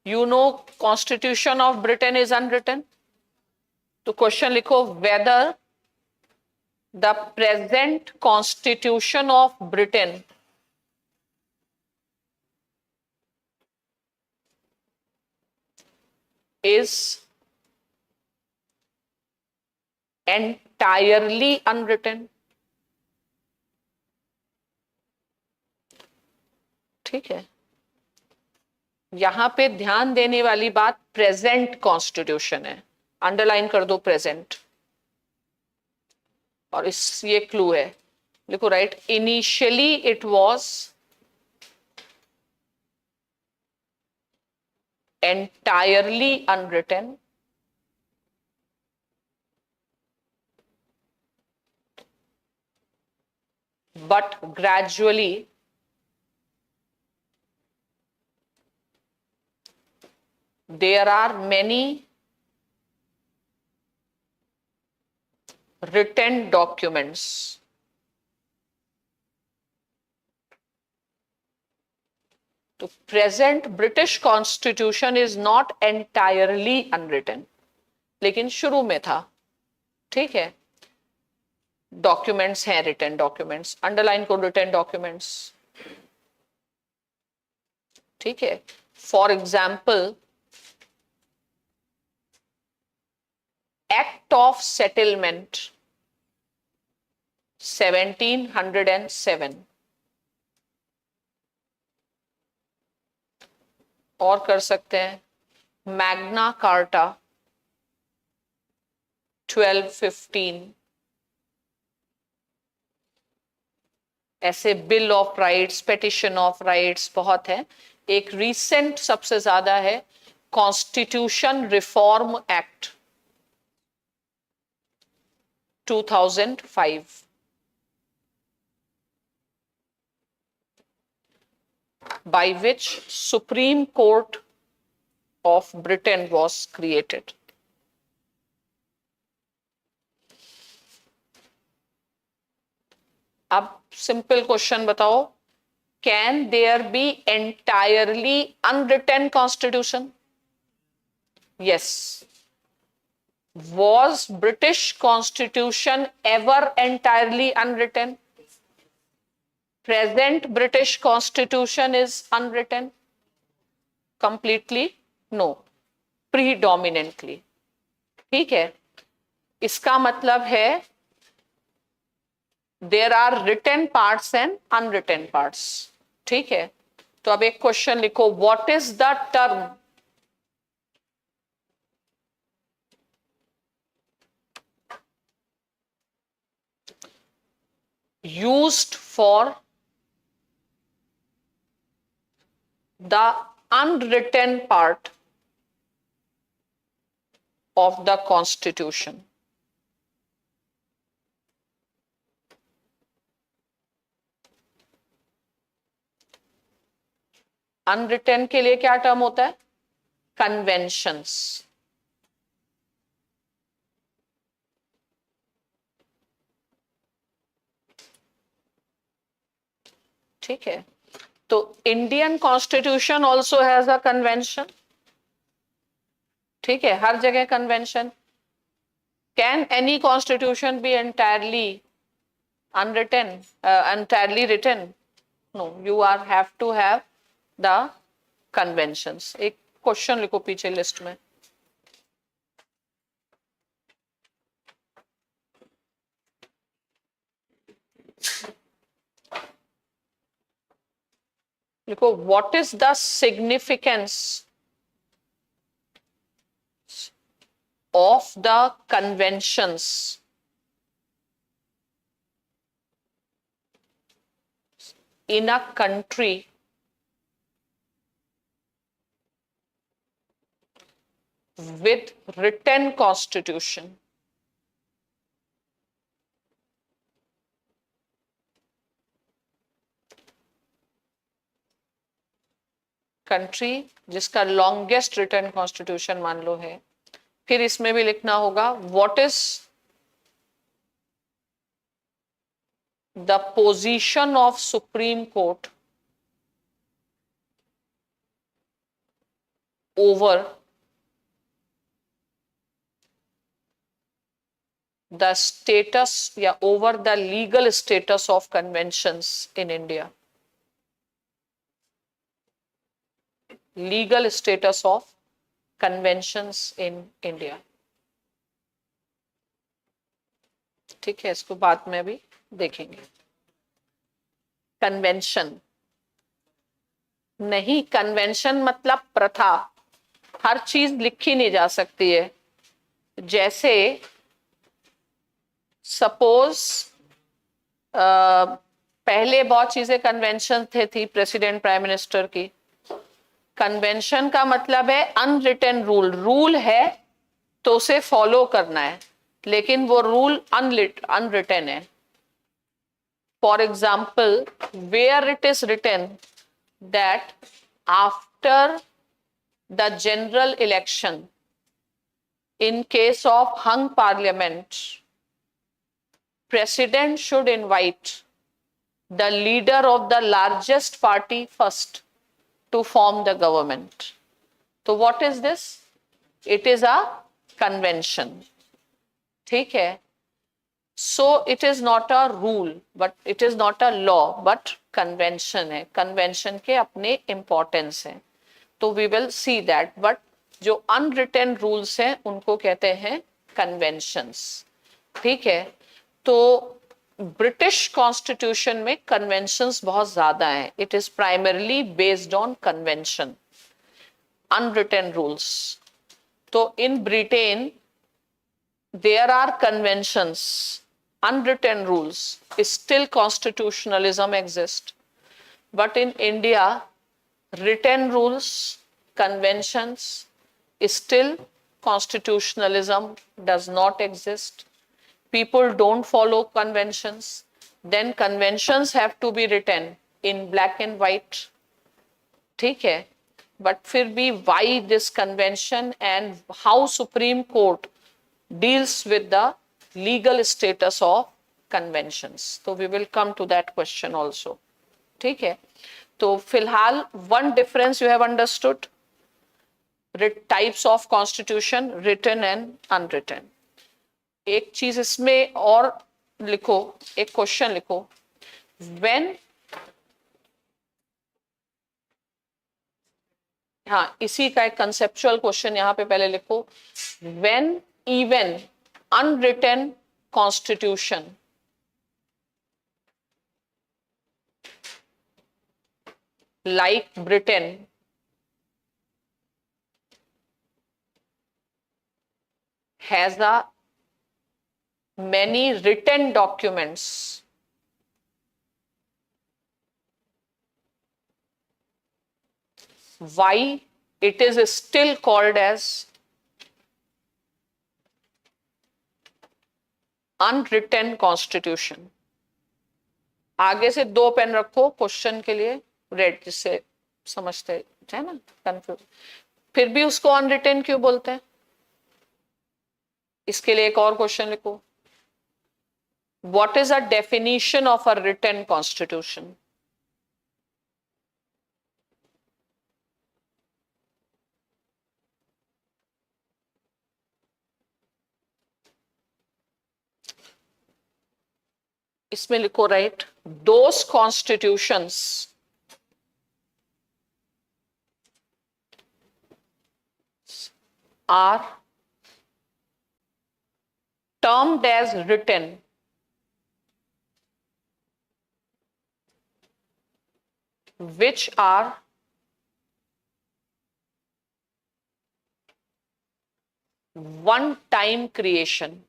you know constitution of Britain is unwritten. तो क्वेश्चन लिखो, whether the present constitution of Britain is entirely unwritten. ठीक है, यहां पे ध्यान देने वाली बात प्रेजेंट कॉन्स्टिट्यूशन है, अंडरलाइन कर दो प्रेजेंट। और इस ये क्लू है, लिखो right, initially it was entirely unwritten, but gradually there are many written documents तो present British constitution is not entirely unwritten, लेकिन शुरू में था, ठीक है। डॉक्यूमेंट्स हैं, रिटन डॉक्यूमेंट्स, अंडरलाइन को रिटन डॉक्यूमेंट्स, ठीक है। For example, act of settlement 1707, और कर सकते हैं मैग्ना कार्टा 1215, ऐसे bill of rights, petition of rights बहुत है। एक रीसेंट सबसे ज्यादा है constitution reform act 2005, by which Supreme Court of Britain was created. अब सिंपल क्वेश्चन बताओ, can there be entirely unwritten constitution? Yes. Was British Constitution ever entirely unwritten? Present British Constitution is unwritten? Completely? No. Predominantly. ठीक है. इसका मतलब है there are written parts and unwritten parts. ठीक है. तो अब एक क्वेश्चन लिखो, what is the term used for the unwritten part of the Constitution? Unwritten के लिए क्या टर्म होता है? कन्वेंशंस. ठीक है. तो Indian constitution also has a convention. ठीक है, हर जगह convention. Can any constitution be entirely unwritten, entirely written? No, you have to have the conventions. एक क्वेश्चन लिखो पीछे लिस्ट में. लिखो, what is the significance of the conventions in a country with written constitution? Country जिसका longest written constitution मान लो है. फिर इसमें भी लिखना होगा, what is the position of supreme court over the status या over the legal status of conventions in India. Legal status of conventions in India. ठीक है, इसको बाद में भी देखेंगे. कन्वेंशन नहीं, कन्वेंशन मतलब प्रथा. हर चीज लिखी नहीं जा सकती है. जैसे सपोज पहले बहुत चीजें कन्वेंशन थी प्रेसिडेंट प्राइम मिनिस्टर की. कन्वेंशन का मतलब है अनरिटन रूल. रूल है तो उसे फॉलो करना है, लेकिन वो रूल अनरिटन है. For example, where it is written that after the general election in case of hung parliament, president should invite the leader of the largest party first to form the government. So what is this? It is a convention. ठीक है. So it is not a rule, but it is not a law, but convention है. Convention के अपने importance हैं. तो we will see that. But जो unwritten rules हैं उनको कहते हैं कन्वेंशंस. ठीक है. तो ब्रिटिश कॉन्स्टिट्यूशन में कन्वेंशंस बहुत ज्यादा हैं. It is primarily based on convention, unwritten rules. तो in Britain there are conventions, unwritten rules. Still constitutionalism exists, but in India written rules, conventions, still constitutionalism does not exist. People don't follow conventions. Then conventions have to be written in black and white. ठीक है. But फिर भी why this convention and how Supreme Court deals with the legal status of conventions. तो we will come to that question also. ठीक है, तो फिलहाल one difference you have understood, types of constitution, written and unwritten. एक चीज इसमें और लिखो, एक क्वेश्चन लिखो, when, हाँ इसी का एक कंसेप्चुअल क्वेश्चन यहां पे पहले लिखो, when even unwritten constitution like Britain has a many written documents, why it is still called as unwritten constitution. आगे से 2 पेन रखो क्वेश्चन के लिए, रेड, जिससे समझते है ना, कंफ्यूज, फिर भी उसको अनरिटन क्यों बोलते हैं, इसके लिए एक और क्वेश्चन लिखो, what is a definition of a written constitution. इसमें लिखो, right, those constitutions are termed as written which are one time creation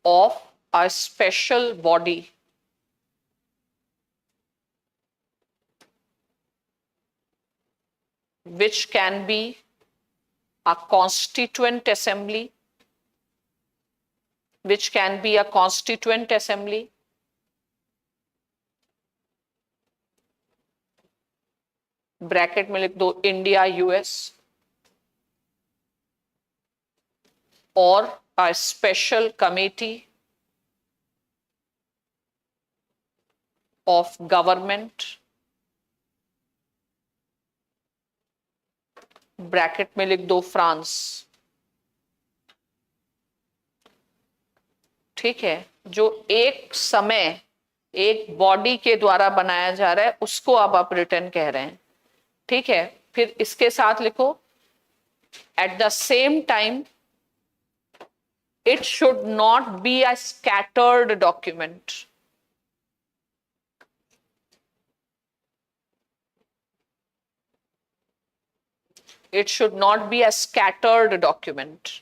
of a special body which can be a constituent assembly, which can be a constituent assembly, bracket में लिख दो India US, और a special committee of government, bracket में लिख दो France. ठीक है, जो एक समय एक बॉडी के द्वारा बनाया जा रहा है उसको अब आप रिटर्न कह रहे हैं. ठीक है, फिर इसके साथ लिखो, at the same time it should not be a scattered document. It should not be a scattered document.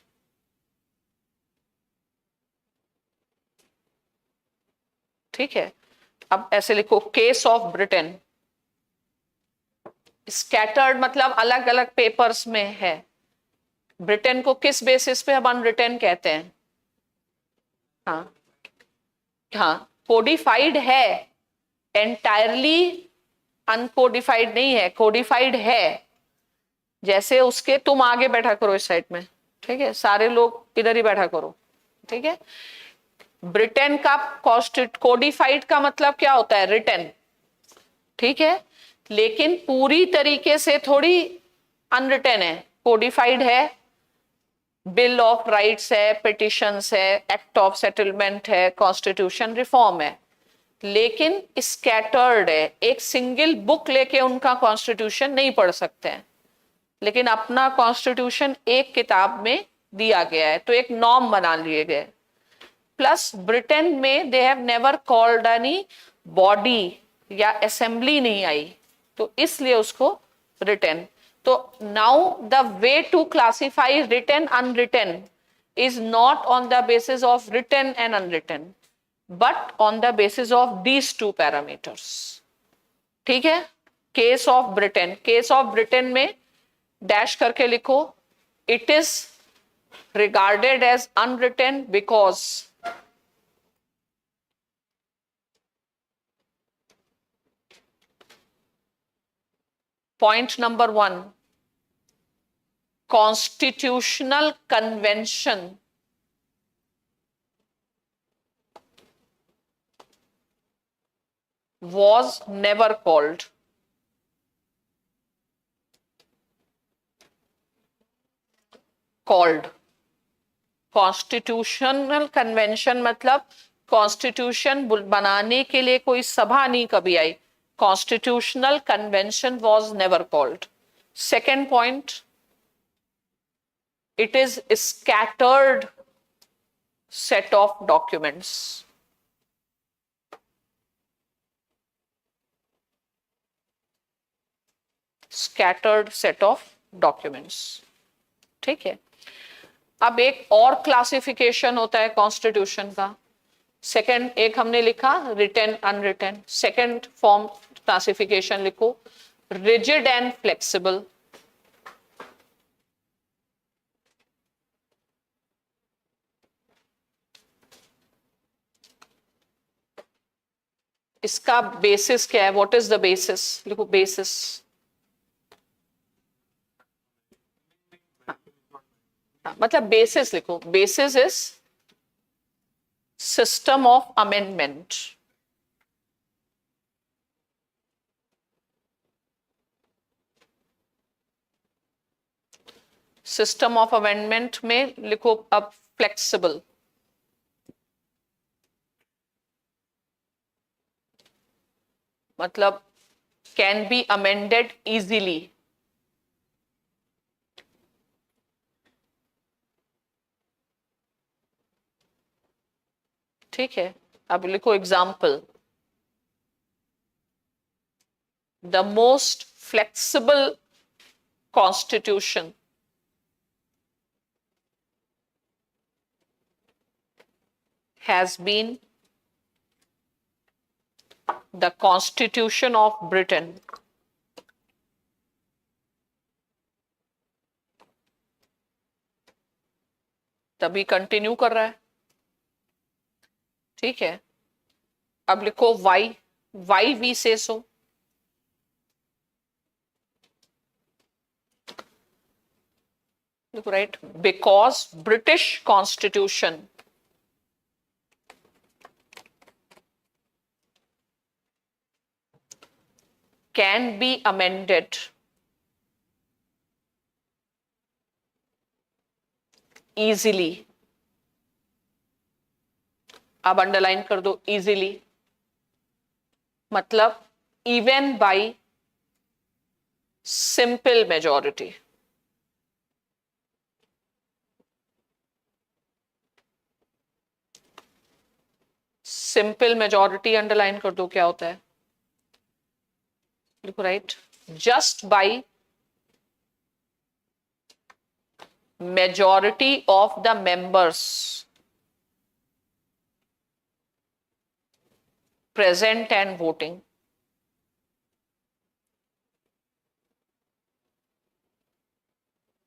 ठीक है, अब ऐसे लिखो, केस ऑफ ब्रिटेन. स्कैटर्ड मतलब अलग अलग पेपर्स में है. ब्रिटेन को किस बेसिस पे हम अनरिटन कहते हैं? हाँ हाँ, कोडिफाइड है, एंटायरली अनकोडिफाइड नहीं है, कोडिफाइड है. जैसे उसके, तुम आगे बैठा करो इस साइड में, ठीक है, सारे लोग इधर ही बैठा करो. ठीक है, ब्रिटेन का कोडिफाइड का मतलब क्या होता है? रिटन. ठीक है, लेकिन पूरी तरीके से थोड़ी अनरिटन है, कोडिफाइड है, बिल ऑफ राइट्स है, पिटिशंस है, एक्ट ऑफ सेटलमेंट है, कॉन्स्टिट्यूशन रिफॉर्म है, लेकिन स्कैटर्ड है. एक सिंगल बुक लेके उनका कॉन्स्टिट्यूशन नहीं पढ़ सकते हैं, लेकिन अपना कॉन्स्टिट्यूशन एक किताब में दिया गया है, तो एक नॉर्म बना लिए गए. प्लस ब्रिटेन में they have never called any body या असेंबली नहीं आई, तो इसलिए उसको रिटन. तो now the way to classify written unwritten is not on the basis of written and unwritten, but on the basis of these two parameters. ठीक है, case of Britain, case of Britain में dash करके लिखो, it is regarded as unwritten because point number 1, constitutional convention was never called. Called. Constitutional convention मतलब constitution बनाने के लिए कोई सभा नहीं कभी आई. Constitutional convention was never called. Second point, it is a scattered set of documents. Scattered set of documents. ठीक है. अब एक और क्लासिफिकेशन होता है कॉन्स्टिट्यूशन का. सेकंड, एक हमने लिखा written unwritten. Second form classification लिखो रिजिड एंड फ्लेक्सिबल. इसका बेसिस क्या है? What is the basis? लिखो बेसिस. मतलब बेसिस लिखो. Basis is system of amendment. System of amendment में लिखो अब फ्लेक्सिबल. मतलब कैन बी अमेंडेड इजीली. ठीक है. अब लिखो example. The most flexible constitution has been the Constitution of Britain. तभी कंटिन्यू कर रहा है. ठीक है. अब लिखो वाई. वाई वी से सो. लिखो right. Because British constitution can be amended easily. अब अंडरलाइन कर दो easily. मतलब even by simple majority. Simple majority underline कर दो क्या होता है. लिखो right. Just by majority of the members present and voting.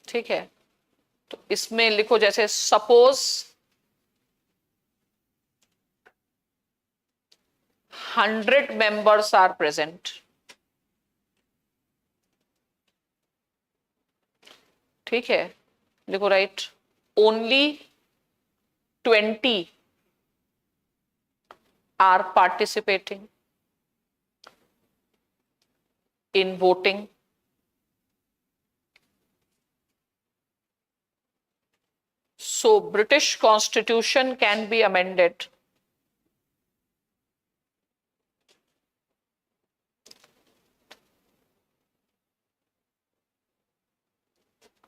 ठीक है. तो इसमें लिखो जैसे सपोज 100 members are present. ठीक है. लिखो right. Only 20 are participating in voting. So British Constitution can be amended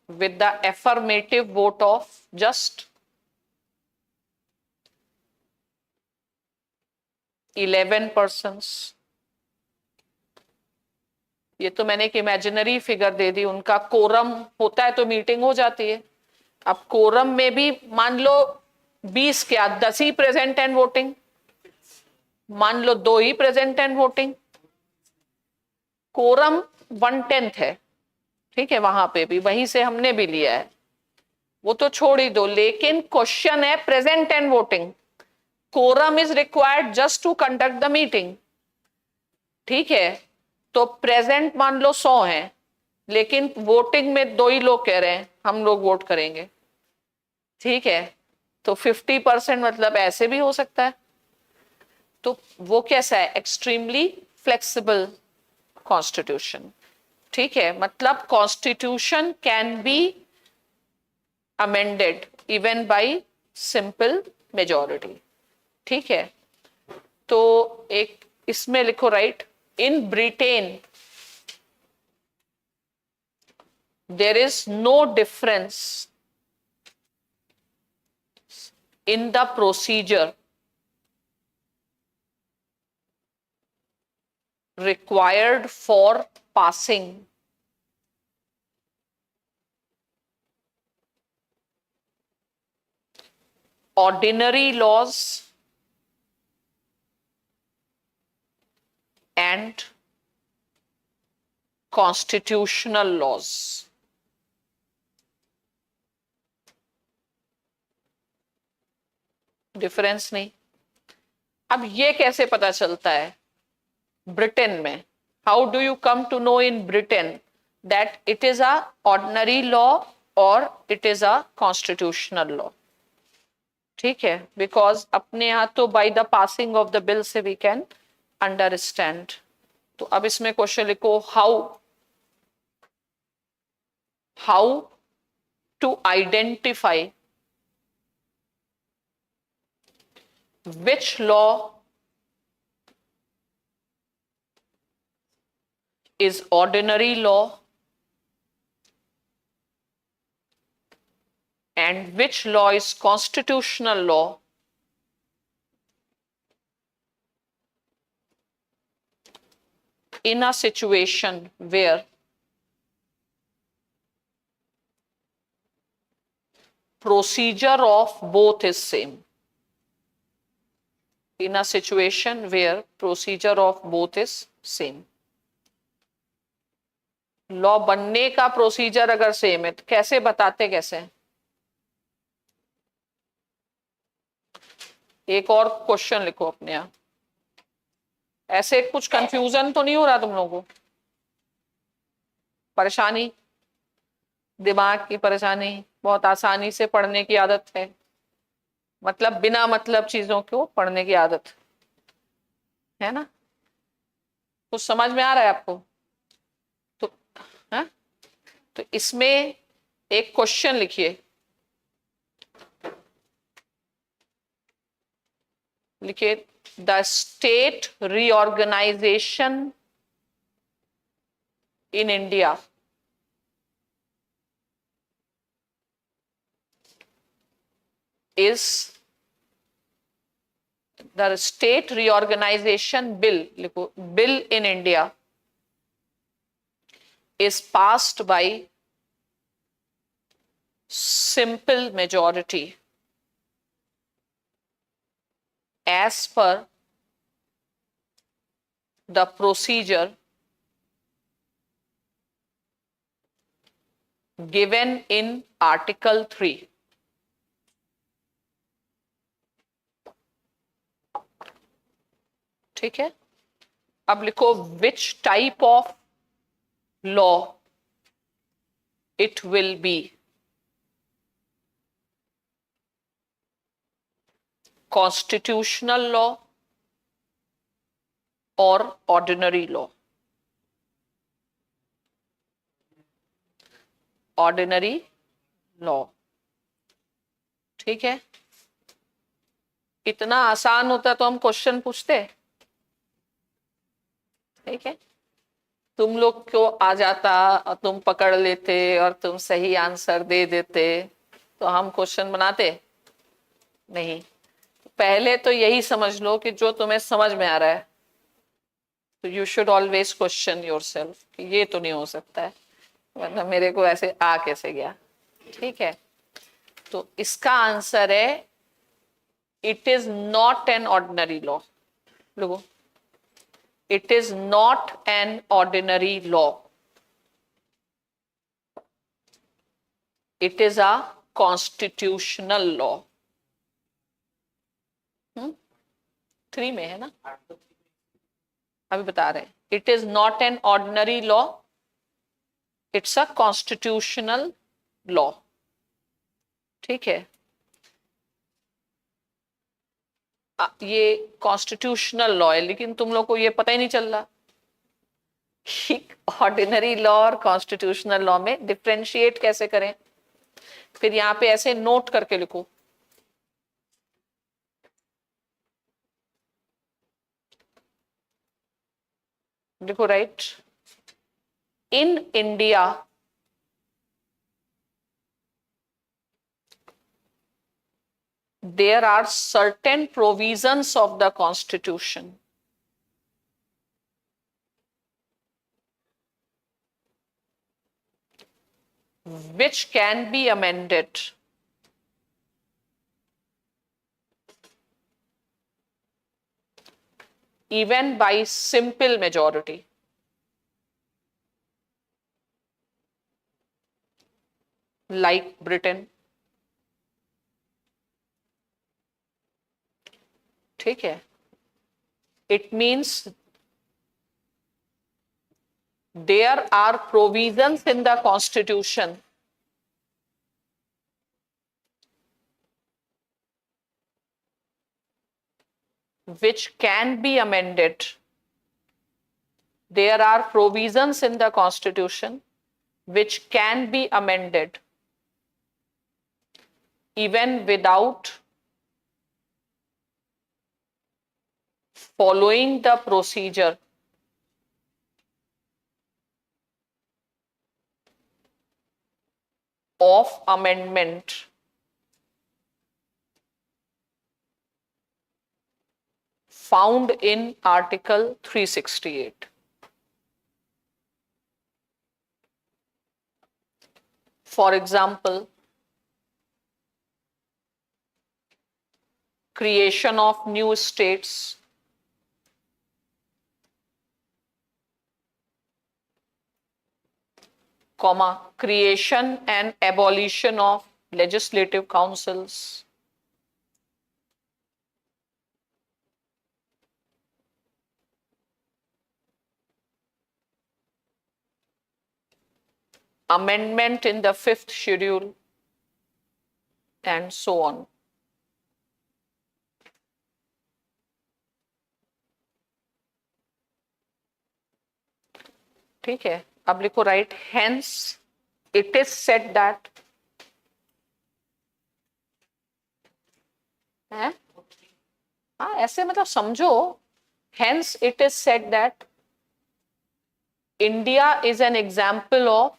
with the affirmative vote of just 11 persons. ये तो मैंने एक इमेजिनरी फिगर दे दी. उनका कोरम होता है तो मीटिंग हो जाती है. अब कोरम में भी मान लो 20 क्या 10 ही प्रेजेंट एंड वोटिंग. मान लो 2 ही प्रेजेंट एंड वोटिंग. कोरम 1/10 है. ठीक है. वहां पे भी वहीं से हमने भी लिया है. वो तो छोड़ ही दो. लेकिन क्वेश्चन है present and voting. Quorum is required just to conduct the meeting. ठीक है. तो प्रेजेंट मान लो 100 है लेकिन वोटिंग में 2 ही लोग कह रहे हैं हम लोग वोट करेंगे, ठीक है। तो 50% मतलब ऐसे भी हो सकता है। तो वो कैसा है, एक्सट्रीमली फ्लेक्सिबल कॉन्स्टिट्यूशन, ठीक है। मतलब constitution can be amended even by simple majority, ठीक है। तो एक इसमें लिखो, right, in Britain there is no difference in the procedure required for passing ordinary laws and constitutional laws. Difference नहीं। अब ये कैसे पता चलता है ब्रिटेन में? How do you come to know in Britain that it is a ordinary law और it is a constitutional law? ठीक है, बिकॉज अपने यहाँ तो by the passing of the bill से वी कैन अंडरस्टैंड। तो अब इसमें क्वेश्चन लिखो, how to identify which law is ordinary law and which law is constitutional law in a situation where procedure of both is same. In a situation where procedure of both is same. Law बनने का procedure अगर same है तो कैसे बताते, कैसे? एक और क्वेश्चन लिखो अपने यहाँ। ऐसे कुछ कंफ्यूजन तो नहीं हो रहा तुम लोगों को? परेशानी, दिमाग की परेशानी? बहुत आसानी से पढ़ने की आदत है, मतलब बिना मतलब चीजों को पढ़ने की आदत है ना? कुछ समझ में आ रहा है आपको? तो है? तो इसमें एक क्वेश्चन लिखिए, लिखिए the state reorganisation in India is the state reorganization bill, लिखो, bill in India is passed by simple majority as per the procedure given in Article 3. ठीक है, अब लिखो which type of law it will be. Constitutional law or ordinary law? Ordinary law, ठीक है। इतना आसान होता तो हम क्वेश्चन पूछते, ठीक है। तुम लोग को आ जाता और तुम पकड़ लेते और तुम सही आंसर दे देते तो हम क्वेश्चन बनाते नहीं। पहले तो यही समझ लो कि जो तुम्हें समझ में आ रहा है, तो you should always question yourself कि ये तो नहीं हो सकता है, वरना मेरे को ऐसे आ कैसे गया, ठीक है। तो इसका आंसर है it is not an ordinary law. लोगों, it is not an ordinary law, it is a constitutional law. 3 में है ना, अभी बता रहे हैं। It is not an ordinary law, it's a constitutional law, ठीक है। ये कॉन्स्टिट्यूशनल लॉ है, लेकिन तुम लोग को ये पता ही नहीं चल रहा कि ऑर्डिनरी लॉ और कॉन्स्टिट्यूशनल लॉ में डिफरेंशिएट कैसे करें। फिर यहाँ पे ऐसे नोट करके लिखो, देखो right, in India there are certain provisions of the constitution which can be amended even by simple majority. Like Britain, ठीक है। It means there are provisions in the constitution which can be amended. There are provisions in the constitution which can be amended even without following the procedure of amendment found in Article 368. For example, creation of new states, comma, creation and abolition of legislative councils, amendment in the 5th schedule, and so on. ठीक है, अब लिखो right, hence it is said that, है हाँ ऐसे मतलब समझो, hence it is said that India is an example of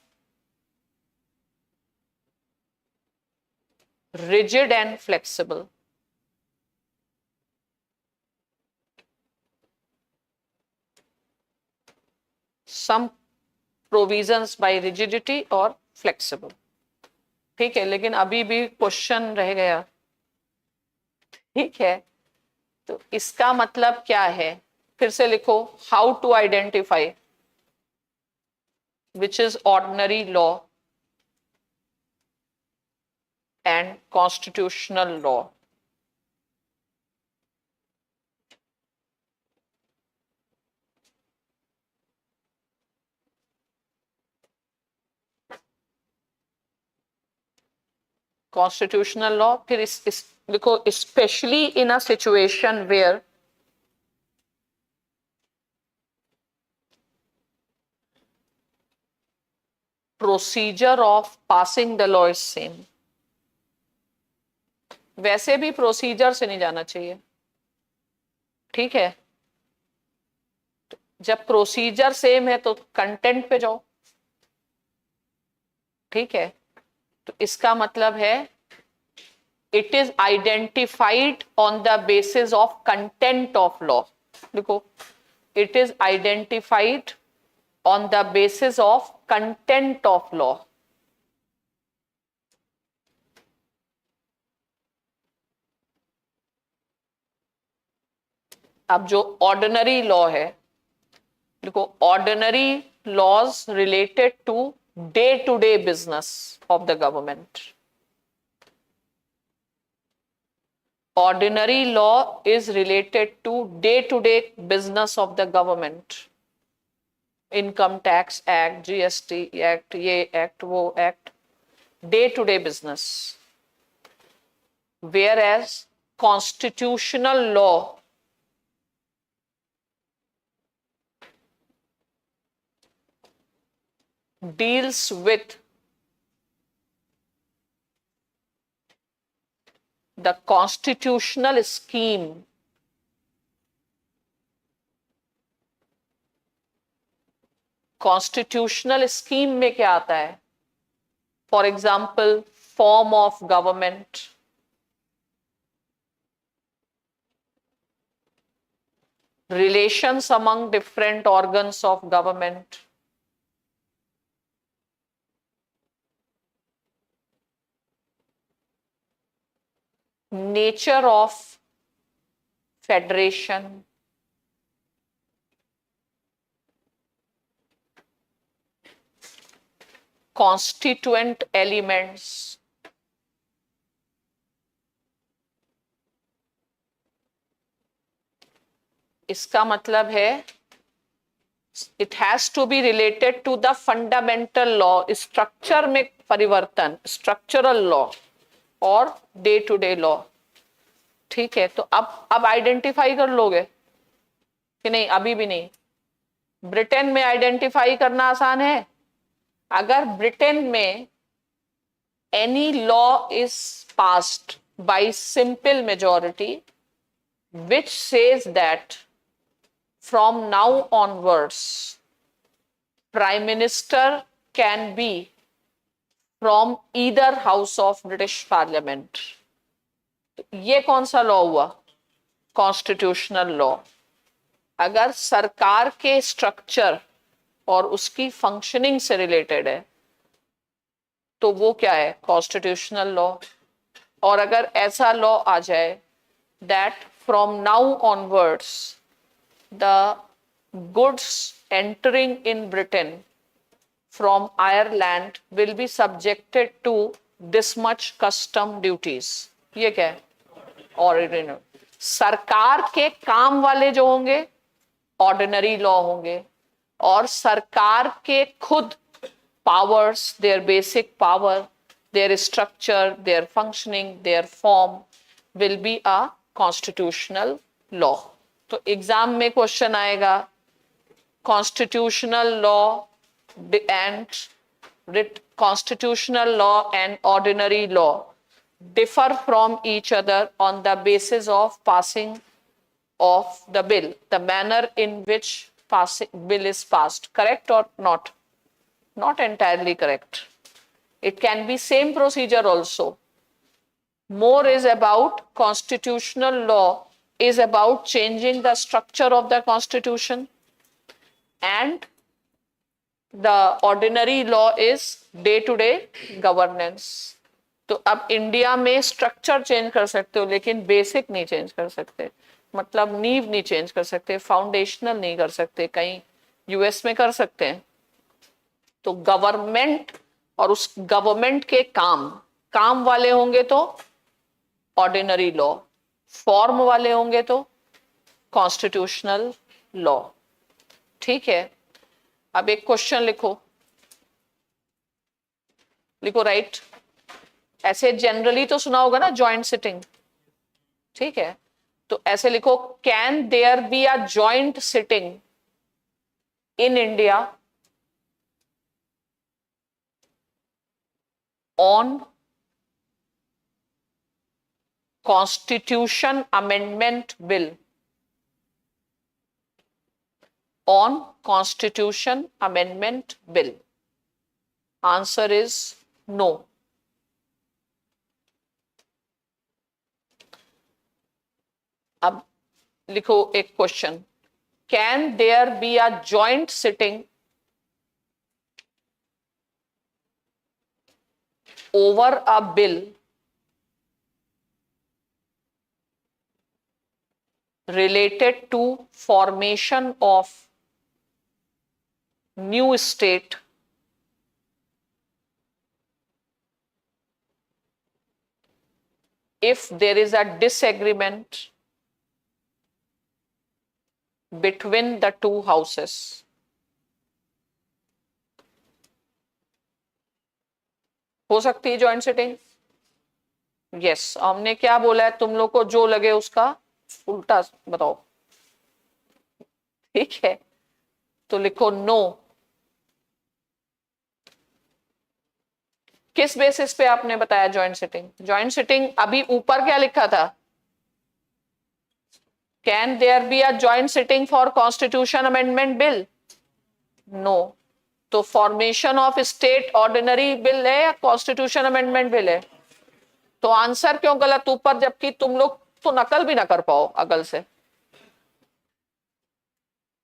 rigid and flexible. Some provisions by rigidity or flexible. ठीक है, लेकिन अभी भी क्वेश्चन रह गया, ठीक है, तो इसका मतलब क्या है, फिर से लिखो, how to identify which is ordinary law and constitutional law. Constitutional law, फिर इस लिखो, especially in a situation where procedure of passing the law is same. वैसे भी प्रोसीजर से नहीं जाना चाहिए, ठीक है, जब प्रोसीजर सेम है तो कंटेंट पे जाओ, ठीक है, तो इसका मतलब है it is identified on the basis of content of law. देखो, it is identified on the basis of content of law. अब जो ऑर्डिनरी लॉ है, देखो, ordinary laws related to day to day business of the government. Ordinary law is related to day-to-day business of the government. Income Tax Act, GST Act, ये Act, वो Act, day-to-day business. Whereas constitutional law deals with the constitutional scheme में क्या आता है? For example, form of government, relations among different organs of government, nature of federation, constituent elements, इसका मतलब है it has to be related to the fundamental law, structure में परिवर्तन, structural law और डे टू डे लॉ. ठीक है, तो अब आइडेंटिफाई कर लोगे कि नहीं? अभी भी नहीं. ब्रिटेन में आइडेंटिफाई करना आसान है. अगर ब्रिटेन में any law is passed by simple majority which says that from now onwards prime minister can be from either house of British parliament, ये कौन सा लॉ हुआ? Constitutional law. अगर सरकार के स्ट्रक्चर और उसकी फंक्शनिंग से रिलेटेड है तो वो क्या है? Constitutional law. और अगर ऐसा लॉ आ जाए that from now onwards the goods entering in Britain from Ireland will be subjected to this much custom duties. ये क्या है? ऑर्डिनरी. सरकार के काम वाले जो होंगे ऑर्डिनरी लॉ होंगे और सरकार के खुद powers, their basic power, their structure, their functioning, their form will be a constitutional law. तो एग्जाम में क्वेश्चन आएगा constitutional law and ordinary law differ from each other on the basis of passing of the bill, the manner in which bill is passed. Correct or not? Not entirely correct. It can be same procedure also. More is about constitutional law is about changing the structure of the constitution and the ordinary law is day to day governance. तो अब India में structure change कर सकते हो लेकिन basic नहीं change कर सकते. मतलब नींव नहीं चेंज कर सकते, फाउंडेशनल नहीं कर सकते. कहीं यूएस में कर सकते हैं. तो गवर्नमेंट और उस गवर्नमेंट के काम वाले होंगे तो ऑर्डिनरी लॉ, फॉर्म वाले होंगे तो कॉन्स्टिट्यूशनल लॉ. ठीक है, अब एक क्वेश्चन लिखो राइट. ऐसे जनरली तो सुना होगा ना जॉइंट सिटिंग. ठीक है, तो ऐसे लिखो can there be a joint sitting in India on Constitution Amendment Bill. On Constitution Amendment Bill. Answer is no. अब लिखो एक question. Can there be a joint sitting over a bill related to formation of new state if there is a disagreement between the two houses? हो सकती है joint sitting. Yes, हमने क्या बोला है, तुम लोग को जो लगे उसका उल्टा बताओ। ठीक है, तो लिखो नो। किस बेसिस पे आपने बताया जॉइंट सिटिंग? जॉइंट सिटिंग अभी ऊपर क्या लिखा था? Can there be a joint sitting for constitution amendment bill? No. तो formation of state ordinary bill है या कॉन्स्टिट्यूशन अमेंडमेंट बिल है? तो आंसर क्यों गलत ऊपर, जबकि तुम लोग तो नकल भी ना कर पाओ अकल से।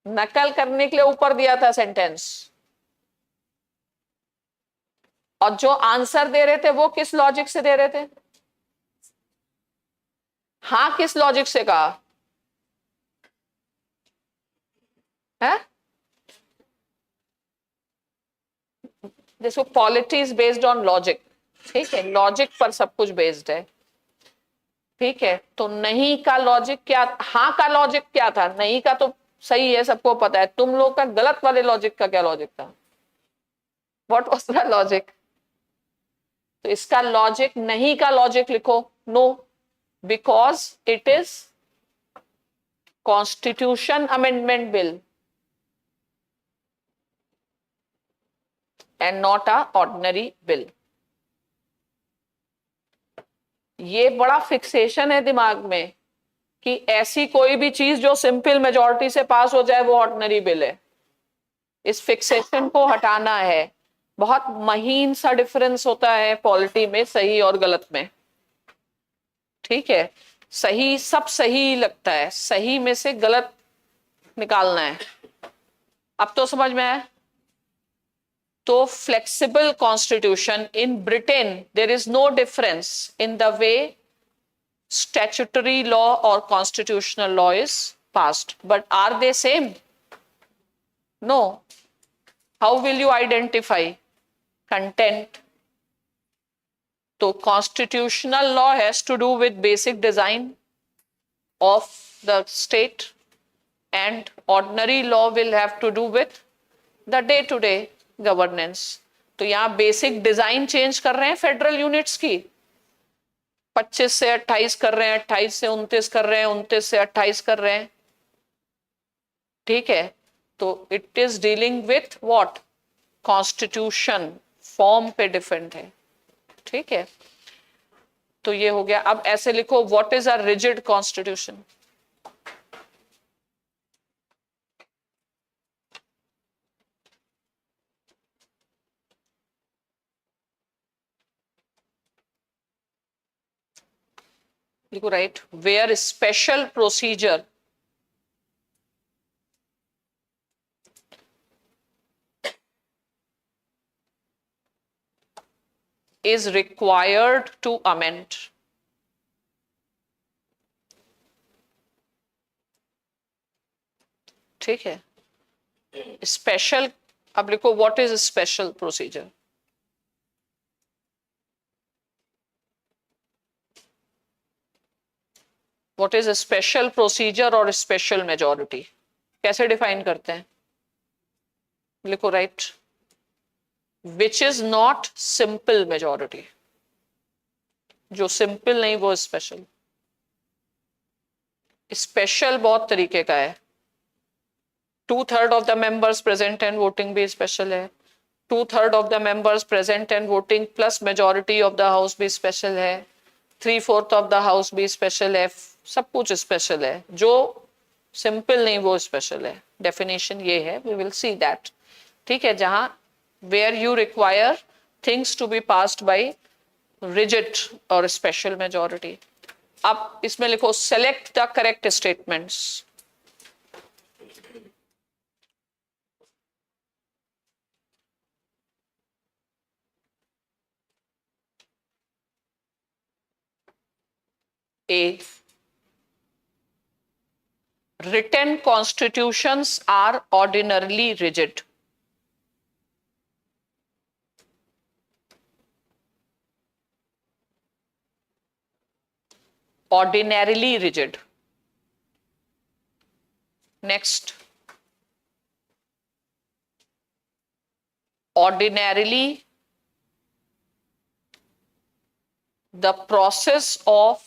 नकल करने के लिए ऊपर दिया था सेंटेंस, और जो आंसर दे रहे थे वो किस लॉजिक से दे रहे थे? हाँ, किस लॉजिक से कहा है? देखो, polity is based on logic. ठीक है, लॉजिक पर सब कुछ बेस्ड है। ठीक है, तो नहीं का लॉजिक क्या, हाँ का लॉजिक क्या था? नहीं का तो सही है, सबको पता है। तुम लोग का गलत वाले लॉजिक का क्या लॉजिक था? What was the logic? तो इसका लॉजिक, नहीं का लॉजिक लिखो no, because it is constitution amendment bill and not a ordinary bill. ये बड़ा फिक्सेशन है दिमाग में कि ऐसी कोई भी चीज जो सिंपल मेजॉरिटी से पास हो जाए वो ऑर्डिनरी बिल है। इस फिक्सेशन को हटाना है। बहुत महीन सा डिफरेंस होता है पॉलिटी में सही और गलत में। ठीक है, सही सब सही लगता है, सही में से गलत निकालना है। अब तो समझ में आया? तो flexible constitution in Britain, there is no difference in the way statutory law or constitutional law is passed, but are they same? No. How will you identify content? So constitutional law has to do with basic design of the state, and ordinary law will have to do with the day to day governance. तो यहाँ basic design change कर रहे हैं federal units की, 25 से 28 कर रहे हैं, 28 से 29 कर रहे हैं, 29 से 28 कर रहे हैं। ठीक है, तो it is dealing with what? Constitution, form पे डिफरेंट है। ठीक है, तो ये हो गया। अब ऐसे लिखो, what is a rigid constitution? लिखो, right, where special procedure is required to amend. ठीक है, स्पेशल। अब लिखो, what is special procedure? What is special procedure और स्पेशल मेजॉरिटी कैसे डिफाइन करते हैं? लिखो, right, which is not simple majority. जो सिंपल नहीं वो स्पेशल। स्पेशल बहुत तरीके का है। 2/3 of the members present and voting भी स्पेशल है। 2/3 of the members present and voting plus majority of the house भी स्पेशल है। 3/4 ऑफ द हाउस भी स्पेशल है। सब कुछ स्पेशल है। जो सिंपल नहीं वो स्पेशल है। डेफिनेशन ये है, वी विल सी दैट। ठीक है, जहां where you require things to be passed by rigid और स्पेशल मेजॉरिटी। अब इसमें लिखो, select the correct statements. A, written constitutions are ordinarily rigid. Ordinarily rigid. Next, ordinarily the process of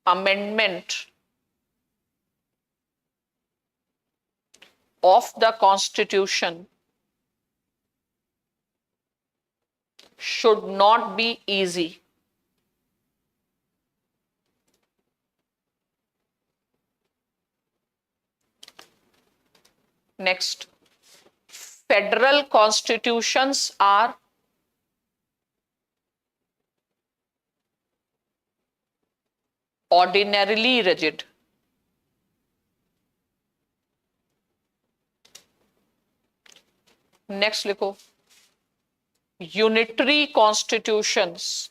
amendment of the Constitution should not be easy. Next, federal constitutions are ordinarily rigid. Next लिखो, unitary constitutions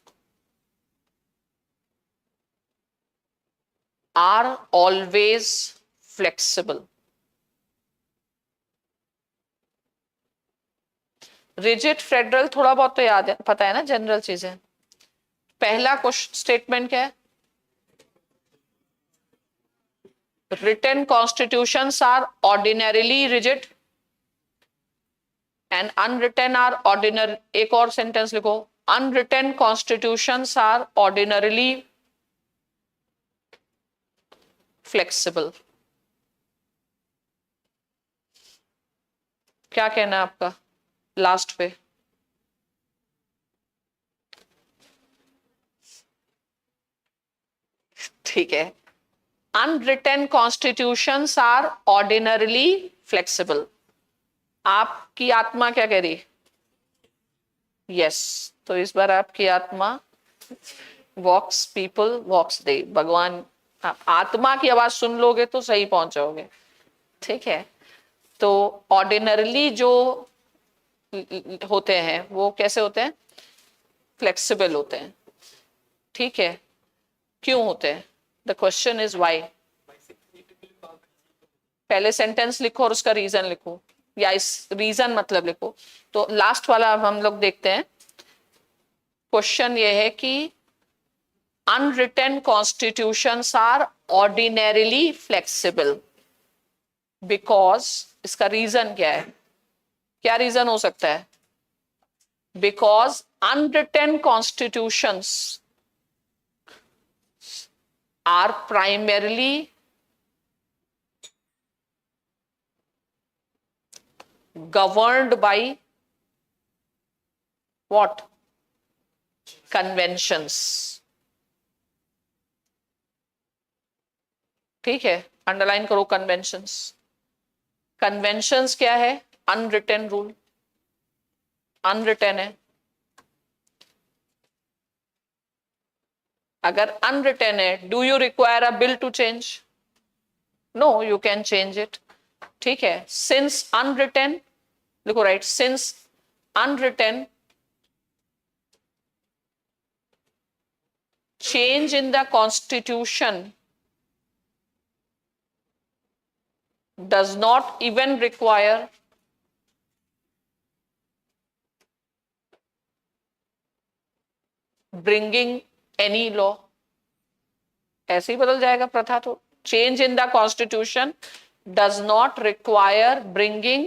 are always flexible. Rigid federal थोड़ा बहुत तो याद है, पता है ना, general चीजें. पहला क्वेश्चन स्टेटमेंट क्या है? written constitutions are ordinarily rigid and unwritten are ordinary. एक और सेंटेंस लिखो, unwritten constitutions are ordinarily flexible. क्या कहना है आपका लास्ट पे? ठीक है, unwritten constitutions are ordinarily flexible. आपकी आत्मा क्या कह रही? यस, तो इस बार आपकी आत्मा वॉक्स पीपल वॉक्स दे, भगवान. आप आत्मा की आवाज सुन लोगे तो सही पहुंचोगे. ठीक है, तो ऑर्डिनरली जो होते हैं वो कैसे होते हैं? फ्लेक्सिबल होते हैं. ठीक है, क्यों होते हैं? The question is why. पहले सेंटेंस लिखो और उसका रीजन लिखो, या इस रीजन मतलब लिखो. तो लास्ट वाला अब हम लोग देखते हैं. क्वेश्चन ये है कि unwritten constitutions are ordinarily flexible because, इसका रीजन क्या है? क्या रीजन हो सकता है? Because unwritten constitutions are primarily governed by what? Conventions. ठीक है, अंडरलाइन करो कन्वेंशंस. कन्वेंशंस क्या है? Unwritten rule. अनरिटन है. अगर अनरिटन है, do you require a bill to change? No, you can change it. ठीक है, सिंस अनरिटन लिखो, right, since unwritten, change in the constitution does not even require bringing any law. ऐसे ही बदल जाएगा प्रथा. तो change in the constitution does not require bringing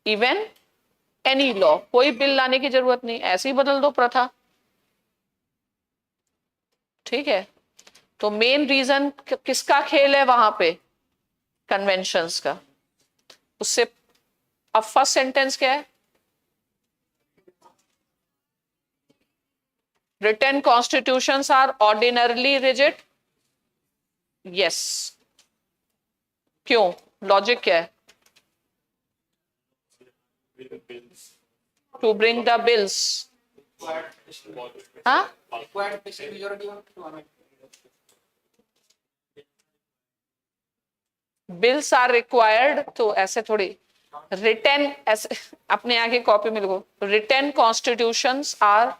even any law. कोई bill लाने की जरूरत नहीं, ऐसे ही बदल दो प्रथा. ठीक है, तो मेन रीजन किसका खेल है वहां पे? कन्वेंशंस का. उससे अब फर्स्ट सेंटेंस क्या है? Written constitutions are ordinarily rigid. Yes, क्यों? लॉजिक क्या है? To bring the bills. हाँ, बिल्स आर रिक्वायर्ड. तो ऐसे थोड़ी रिटन, ऐसे अपने आगे कॉपी में लिखो, written constitutions are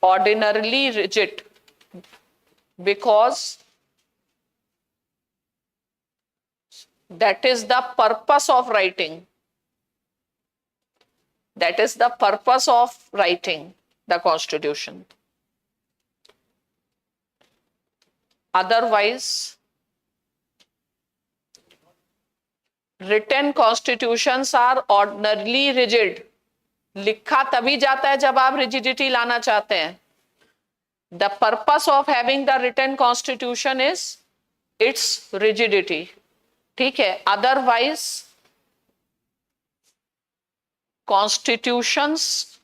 ordinarily rigid because that is the purpose of writing. That is the purpose of writing the constitution. Otherwise, written constitutions are ordinarily rigid. लिखा तभी जाता है जब आप रिजिडिटी लाना चाहते हैं. The purpose of having the written constitution is its rigidity. ठीक है, otherwise constitutions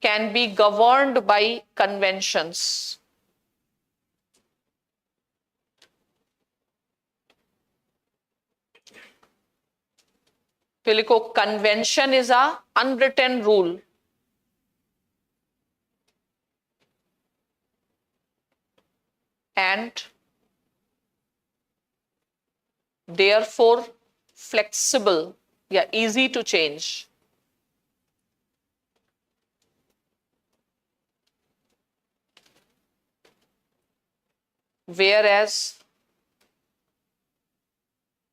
can be governed by conventions. तो लिखो convention is a unwritten rule. And therefore flexible, yeah, easy to change. Whereas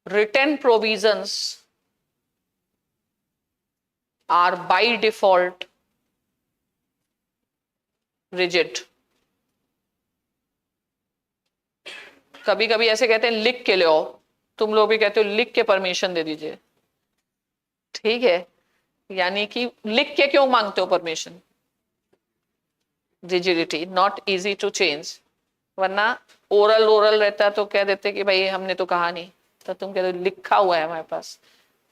written provisions are by default rigid. कभी कभी ऐसे कहते हैं लिख के ले आओ, तुम लोग भी कहते हो लिख के परमिशन दे दीजिए, ठीक है, यानी कि लिख के क्यों मांगते हो permission? Rigidity, not easy to change. वरना ओरल ओरल रहता तो कह देते कि भाई हमने तो कहा नहीं, तो तुम कहते हो लिखा हुआ है हमारे पास,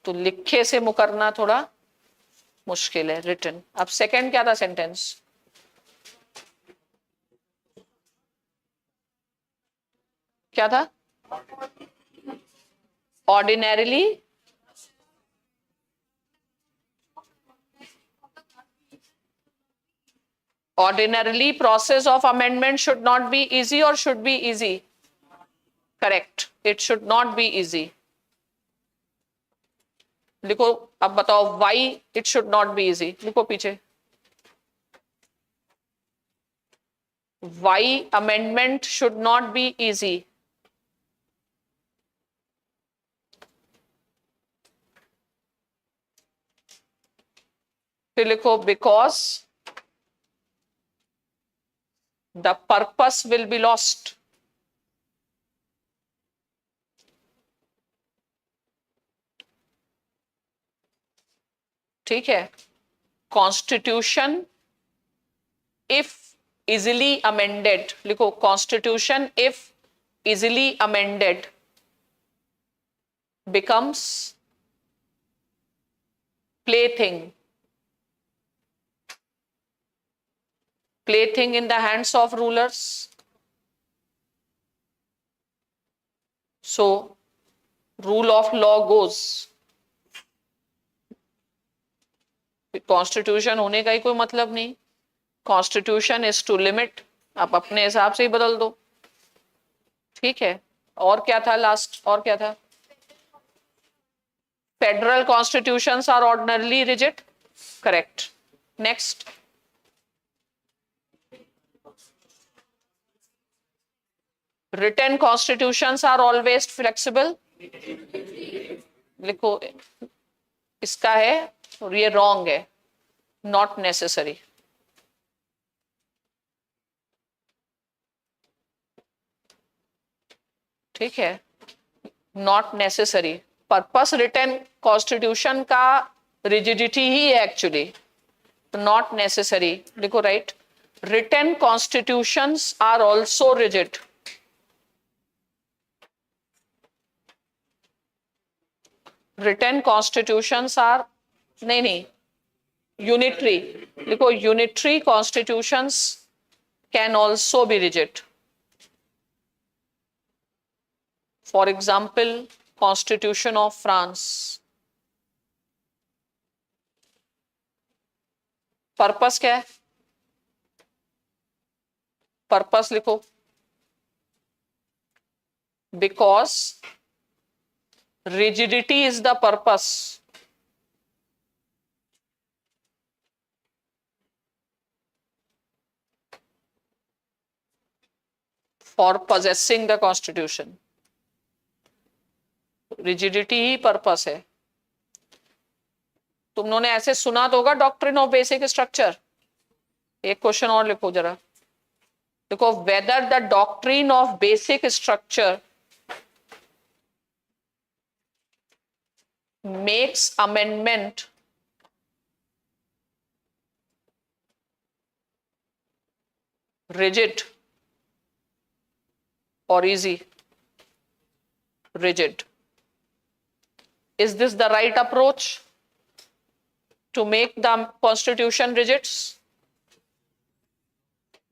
तो लिखे से मुकरना थोड़ा मुश्किल है, रिटन. अब सेकंड क्या था सेंटेंस? क्या था? Ordinarily ordinarily process of amendment should not be easy or should be easy? Correct, it should not be easy. लिखो, अब बताओ why it should not be easy. लिखो पीछे, why amendment should not be easy. फिर लिखो because the purpose will be lost. ठीक है, constitution if easily amended, लिखो constitution if easily amended becomes plaything in the hands of rulers. So rule of law goes. Constitution होने का ही कोई मतलब नहीं. कॉन्स्टिट्यूशन इज टू लिमिट, आप अपने हिसाब से ही बदल दो, ठीक है. और क्या था लास्ट, और क्या था? Federal constitutions are ordinarily rigid. Correct. Next, written constitutions are always flexible. लिखो, इसका है और ये रॉन्ग है, नॉट नेसेसरी. ठीक है, not necessary. Purpose written constitution का रिजिडिटी ही है एक्चुअली, नॉट नेसेसरी. लिखो right, written constitutions are also rigid. written constitutions are नहीं, unitary. लिखो unitary constitutions can also be rigid. For example, Constitution of France. Purpose क्या है? Purpose लिखो, because rigidity is the purpose. For possessing the constitution. Rigidity he purpose है. तुमने ऐसे सुना तो होगा डॉक्ट्रिन ऑफ बेसिक स्ट्रक्चर. एक क्वेश्चन और लिखो जरा, देखो, whether the doctrine of basic structure makes amendment rigid or easy? Rigid. Is this the right approach to make the constitution rigid?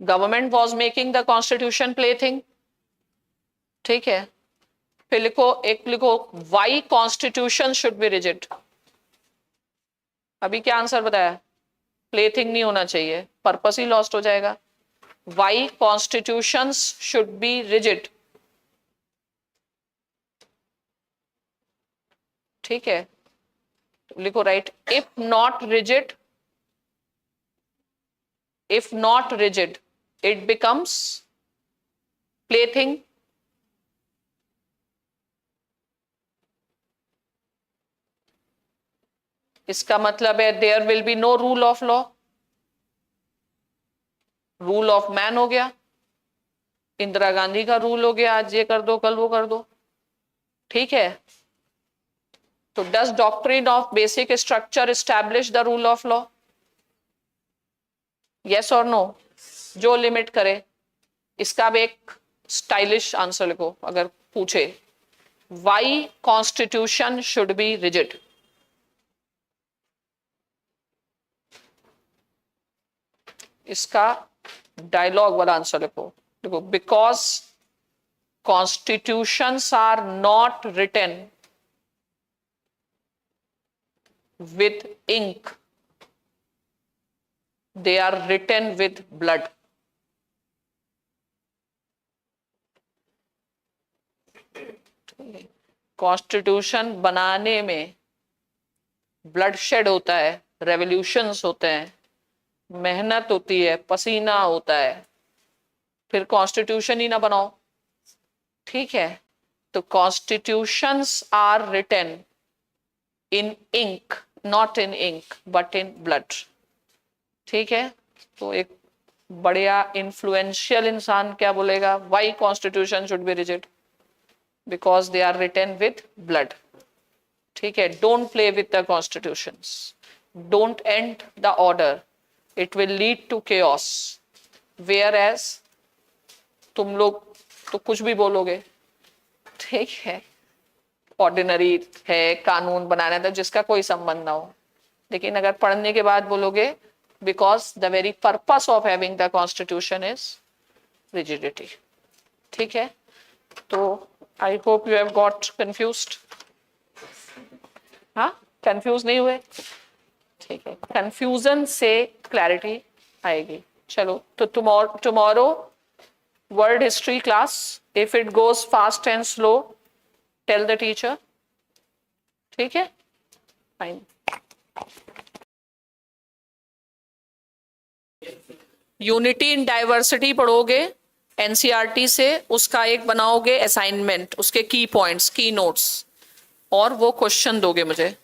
Government was making the constitution plaything. ठीक है, फिर लिखो why constitution should be rigid. अभी क्या answer बताया? प्लेथिंग नहीं होना चाहिए, पर्पस ही लॉस्ट हो जाएगा. Why constitutions should be rigid. ठीक है, तो लिखो right. If not rigid, it becomes plaything. इसका मतलब है there will be no rule of law. Rule of man हो गया, इंदिरा गांधी का रूल हो गया, आज ये कर दो कल वो कर दो. ठीक है, तो does doctrine of basic structure establish the rule of law? Yes और नो? जो लिमिट करे. इसका भी एक स्टाइलिश आंसर लिखो अगर पूछे. Why constitution should be rigid? इसका डायलॉग वाला आंसर लिखो. देखो, because constitutions are not written with ink, they are written with blood. कॉन्स्टिट्यूशन बनाने में ब्लड शेड होता है, रेवोल्यूशंस होते हैं, मेहनत होती है, पसीना होता है, फिर कॉन्स्टिट्यूशन ही ना बनाओ. ठीक है, तो constitutions are written in ink, not in ink but in blood. ठीक है, तो एक बढ़िया इन्फ्लुएंशियल इंसान क्या बोलेगा? Why constitution should be rigid? Because they are written with blood. ठीक है, don't play with the constitutions, don't end the order, it will lead to chaos. Whereas तुम लोग तो कुछ भी बोलोगे. ठीक है, ऑर्डिनरी है, कानून बनाना था जिसका कोई संबंध ना हो, लेकिन अगर पढ़ने के बाद बोलोगे because the very purpose of having the constitution is rigidity. ठीक है, तो I hope you have got confused. हाँ, कंफ्यूज नहीं हुए? ठीक है, कंफ्यूजन से क्लैरिटी आएगी. चलो, तो tomorrow world history class. If it goes fast and slow, tell the teacher. ठीक है, फाइन. यूनिटी इन डाइवर्सिटी पढ़ोगे एनसीईआरटी से, उसका एक बनाओगे असाइनमेंट, उसके की पॉइंट्स, की नोट्स, और वो क्वेश्चन दोगे मुझे.